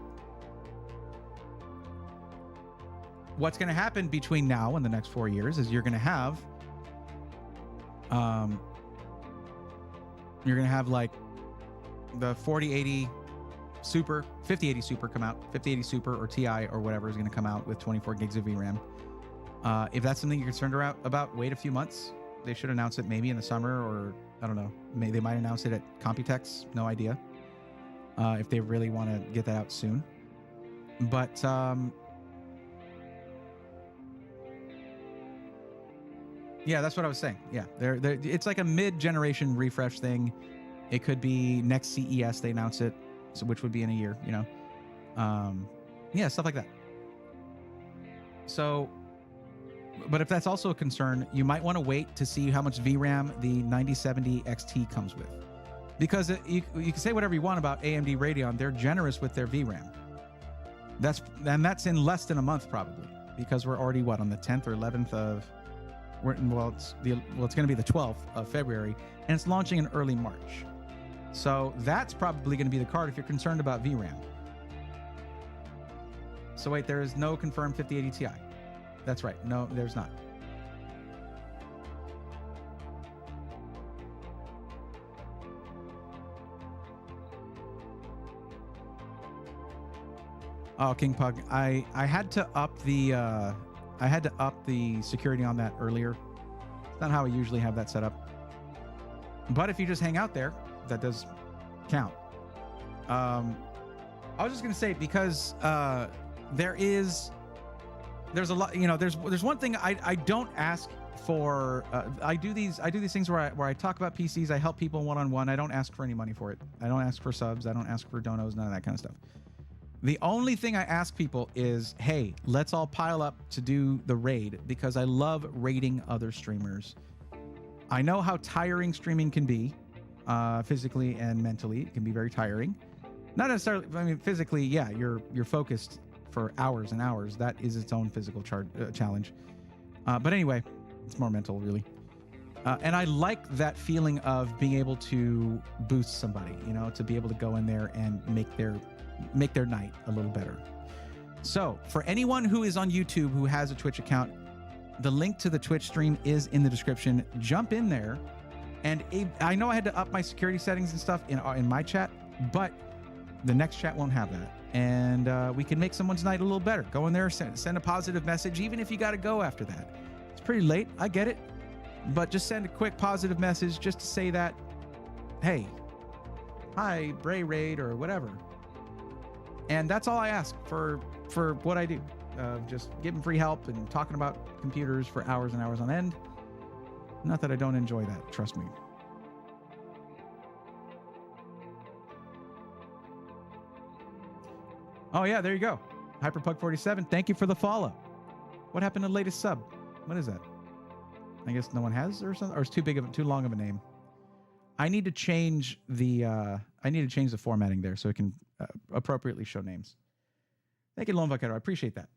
What's going to happen between now and the next 4 years is you're going to have like the 4080 Super, 5080 Super come out, 5080 Super or TI or whatever is going to come out with 24 gigs of VRAM. If that's something you're concerned about, wait a few months. They should announce it maybe in the summer, or I don't know. They might announce it at Computex. No idea. If they really want to get that out soon. But yeah, that's what I was saying. Yeah, it's like a mid-generation refresh thing. It could be next CES they announce it. So which would be in a year, you know? Yeah, stuff like that. So, but if that's also a concern, you might want to wait to see how much VRAM the 9070 XT comes with. Because you can say whatever you want about AMD Radeon, they're generous with their VRAM. That's in less than a month probably, because we're already on the 10th or 11th of, it's going to be the 12th of February, and it's launching in early March. So that's probably going to be the card if you're concerned about VRAM. So wait, there is no confirmed 5080 Ti. That's right. No, there's not. Oh, King Pug, I had to up the security on that earlier. It's not how I usually have that set up. But if you just hang out there, that does count. I was just gonna say, because there's a lot, you know, there's one thing I don't ask for. I do these things where I talk about PCs. I help people one-on-one. I don't ask for any money for it. I don't ask for subs. I don't ask for donos, none of that kind of stuff. The only thing I ask people is, hey, let's all pile up to do the raid, because I love raiding other streamers. I know how tiring streaming can be. Physically and mentally, it can be very tiring. Not necessarily, I mean, physically, yeah, you're focused for hours and hours. That is its own physical challenge. But anyway, it's more mental, really. And I like that feeling of being able to boost somebody, you know, to be able to go in there and make their night a little better. So for anyone who is on YouTube who has a Twitch account, the link to the Twitch stream is in the description. Jump in there. And I know I had to up my security settings and stuff in my chat, but the next chat won't have that. And we can make someone's night a little better. Go in there, send a positive message, even if you got to go after that. It's pretty late. I get it. But just send a quick positive message just to say that, hey, hi, Bray Raid or whatever. And that's all I ask for what I do. Just giving free help and talking about computers for hours and hours on end. Not that I don't enjoy that, trust me. Oh yeah, there you go. Hyperpug47, thank you for the follow. What happened to the latest sub? What is that? I guess no one has or something, or it's too long of a name. I need to change the formatting there so it can appropriately show names. Thank you, Lone Vaquero. I appreciate that.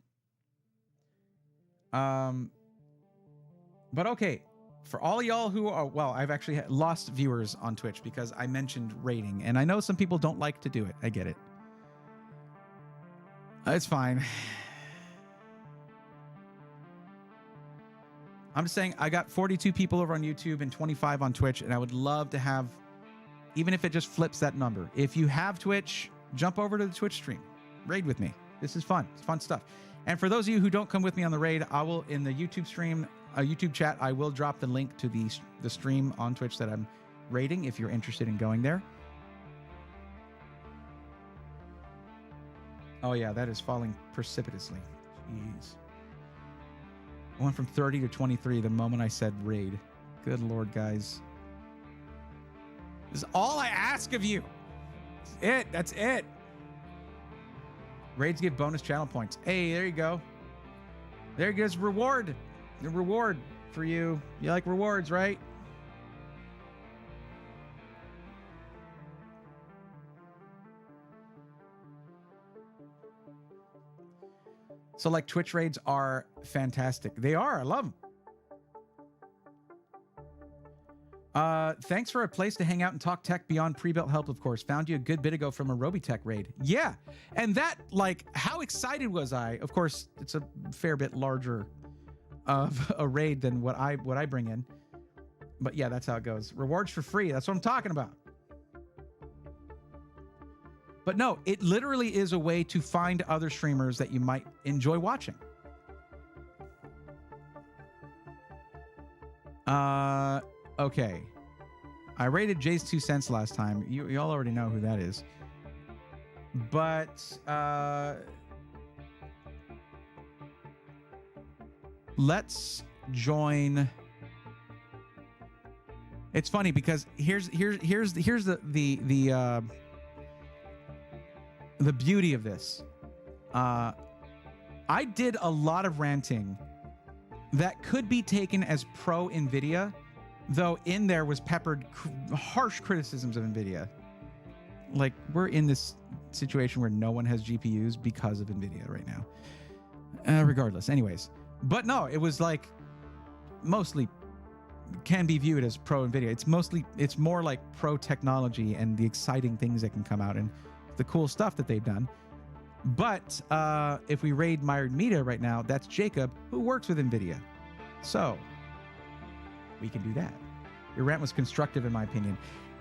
But okay, for all y'all who are, well, I've actually lost viewers on Twitch because I mentioned rating, and I know some people don't like to do it. I get it. It's fine. I'm just saying I got 42 people over on YouTube and 25 on Twitch, and I would love to have, even if it just flips that number. If you have Twitch, jump over to the Twitch stream. Raid with me. This is fun. It's fun stuff. And for those of you who don't come with me on the raid, I will, in the YouTube stream, YouTube chat, I will drop the link to the stream on Twitch that I'm raiding if you're interested in going there. Oh yeah, that is falling precipitously. Jeez. I went from 30 to 23 the moment I said raid. Good Lord, guys. This is all I ask of you. That's it. That's it. Raids give bonus channel points. Hey, there you go. There goes reward. The reward for you. You like rewards, right? So like Twitch raids are fantastic. They are. I love them. Thanks for a place to hang out and talk tech beyond pre-built help, of course. Found you a good bit ago from a Robitech raid. Yeah. And that, like, how excited was I? Of course, it's a fair bit larger of a raid than what I bring in. But yeah, that's how it goes. Rewards for free. That's what I'm talking about. But no, it literally is a way to find other streamers that you might enjoy watching. Okay. I rated Jay's 2 cents last time. You all already know who that is. But let's join. It's funny because here's the beauty of this. I did a lot of ranting that could be taken as pro NVIDIA, though in there was peppered harsh criticisms of NVIDIA. Like, we're in this situation where no one has GPUs because of NVIDIA right now. Regardless, anyways. But no, it was like mostly can be viewed as pro NVIDIA. It's more like pro technology and the exciting things that can come out and the cool stuff that they've done. But if we raid Myron Mita right now, that's Jacob, who works with NVIDIA. So we can do that. Your rant was constructive, in my opinion.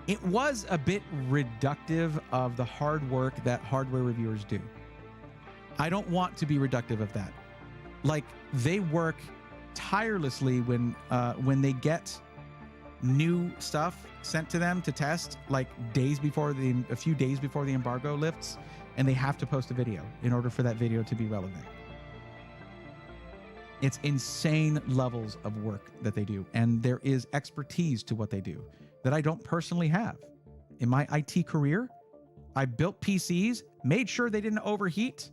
It was a bit reductive of the hard work that hardware reviewers do. I don't want to be reductive of that. Like, they work tirelessly when they get new stuff sent to them to test, like a few days before the embargo lifts, and they have to post a video in order for that video to be relevant. It's insane levels of work that they do, and there is expertise to what they do that I don't personally have. In my IT career, I built PCs, made sure they didn't overheat,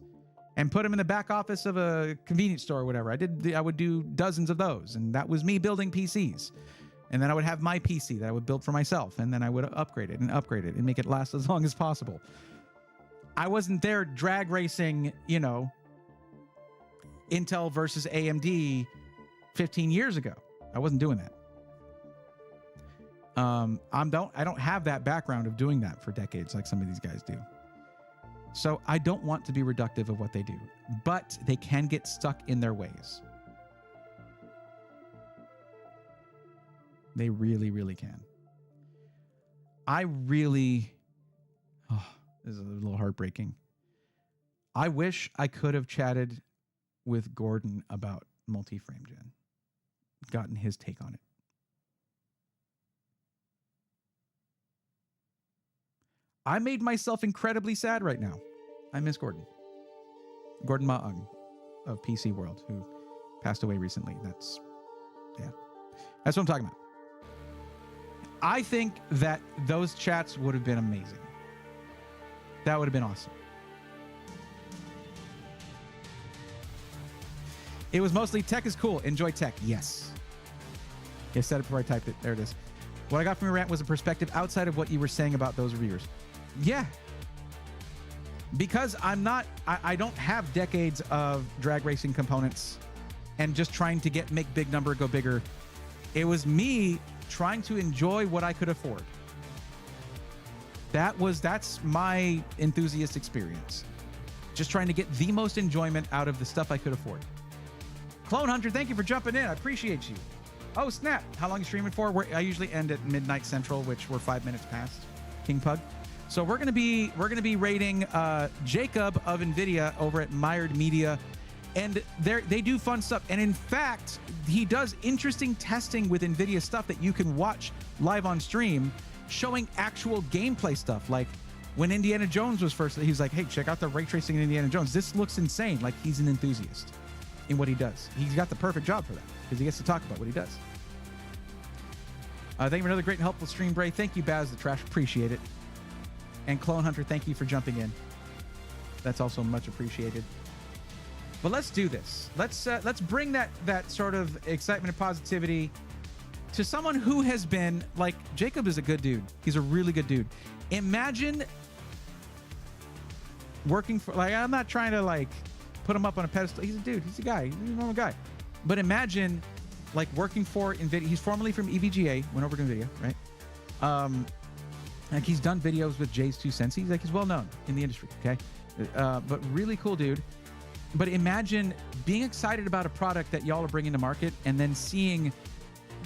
and put them in the back office of a convenience store or whatever. I would do dozens of those, and that was me building PCs. And then I would have my PC that I would build for myself, and then I would upgrade it and make it last as long as possible. I wasn't there drag racing, Intel versus AMD 15 years ago. I wasn't doing that. I don't have that background of doing that for decades like some of these guys do. So I don't want to be reductive of what they do, but they can get stuck in their ways. They really, really can. This is a little heartbreaking. I wish I could have chatted with Gordon about multi-frame gen, gotten his take on it. I made myself incredibly sad right now. I miss Gordon. Gordon Maung of PC World, who passed away recently. That's what I'm talking about. I think that those chats would have been amazing. That would have been awesome. It was mostly tech is cool. Enjoy tech. Yes. I said it before I typed it. There it is. What I got from your rant was a perspective outside of what you were saying about those reviewers. Yeah. Because I don't have decades of drag racing components and just trying to make big number go bigger. It was me trying to enjoy what I could afford. That's my enthusiast experience. Just trying to get the most enjoyment out of the stuff I could afford. Clone Hunter, thank you for jumping in. I appreciate you. Oh, snap. How long are you streaming for? I usually end at midnight central, which we're 5 minutes past. King Pug. So we're gonna be rating Jacob of NVIDIA over at Mired Media, and they do fun stuff. And in fact, he does interesting testing with NVIDIA stuff that you can watch live on stream, showing actual gameplay stuff. Like when Indiana Jones was first, he was like, "Hey, check out the ray tracing in Indiana Jones. This looks insane." Like he's an enthusiast in what he does. He's got the perfect job for that because he gets to talk about what he does. Thank you for another great and helpful stream, Bray. Thank you, Baz the Trash. Appreciate it. And Clone Hunter, thank you for jumping in. That's also much appreciated. But let's do this. Let's bring that sort of excitement and positivity to someone who has been like, Jacob is a good dude. He's a really good dude. Imagine working for, like, I'm not trying to like put him up on a pedestal. He's a dude. He's a guy. He's a normal guy. But imagine like working for NVIDIA. He's formerly from EVGA, went over to NVIDIA, right? Like he's done videos with Jay's 2 Cents. He's well known in the industry, okay? But really cool dude. But imagine being excited about a product that y'all are bringing to market and then seeing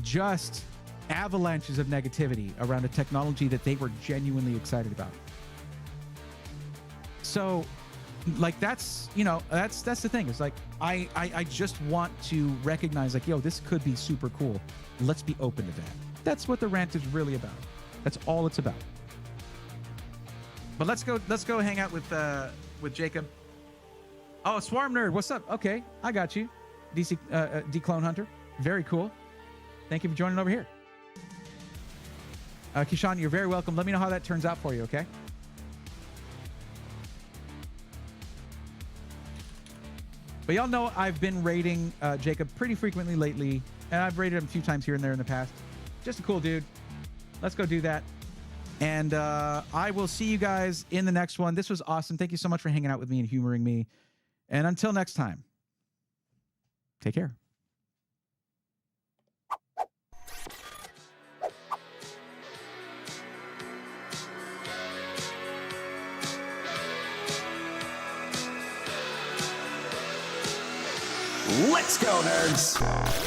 just avalanches of negativity around a technology that they were genuinely excited about. So, like that's the thing. It's like I just want to recognize like, yo, this could be super cool. Let's be open to that. That's what the rant is really about. That's all it's about. But let's go hang out with Jacob. Oh, Swarm Nerd, what's up? Okay, I got you. D Clone Hunter, very cool. Thank you for joining over here. Kishan, you're very welcome. Let me know how that turns out for you, okay? But y'all know I've been rating Jacob pretty frequently lately, and I've rated him a few times here and there in the past. Just a cool dude. Let's go do that. And I will see you guys in the next one. This was awesome. Thank you so much for hanging out with me and humoring me. And until next time, take care. Let's go, nerds!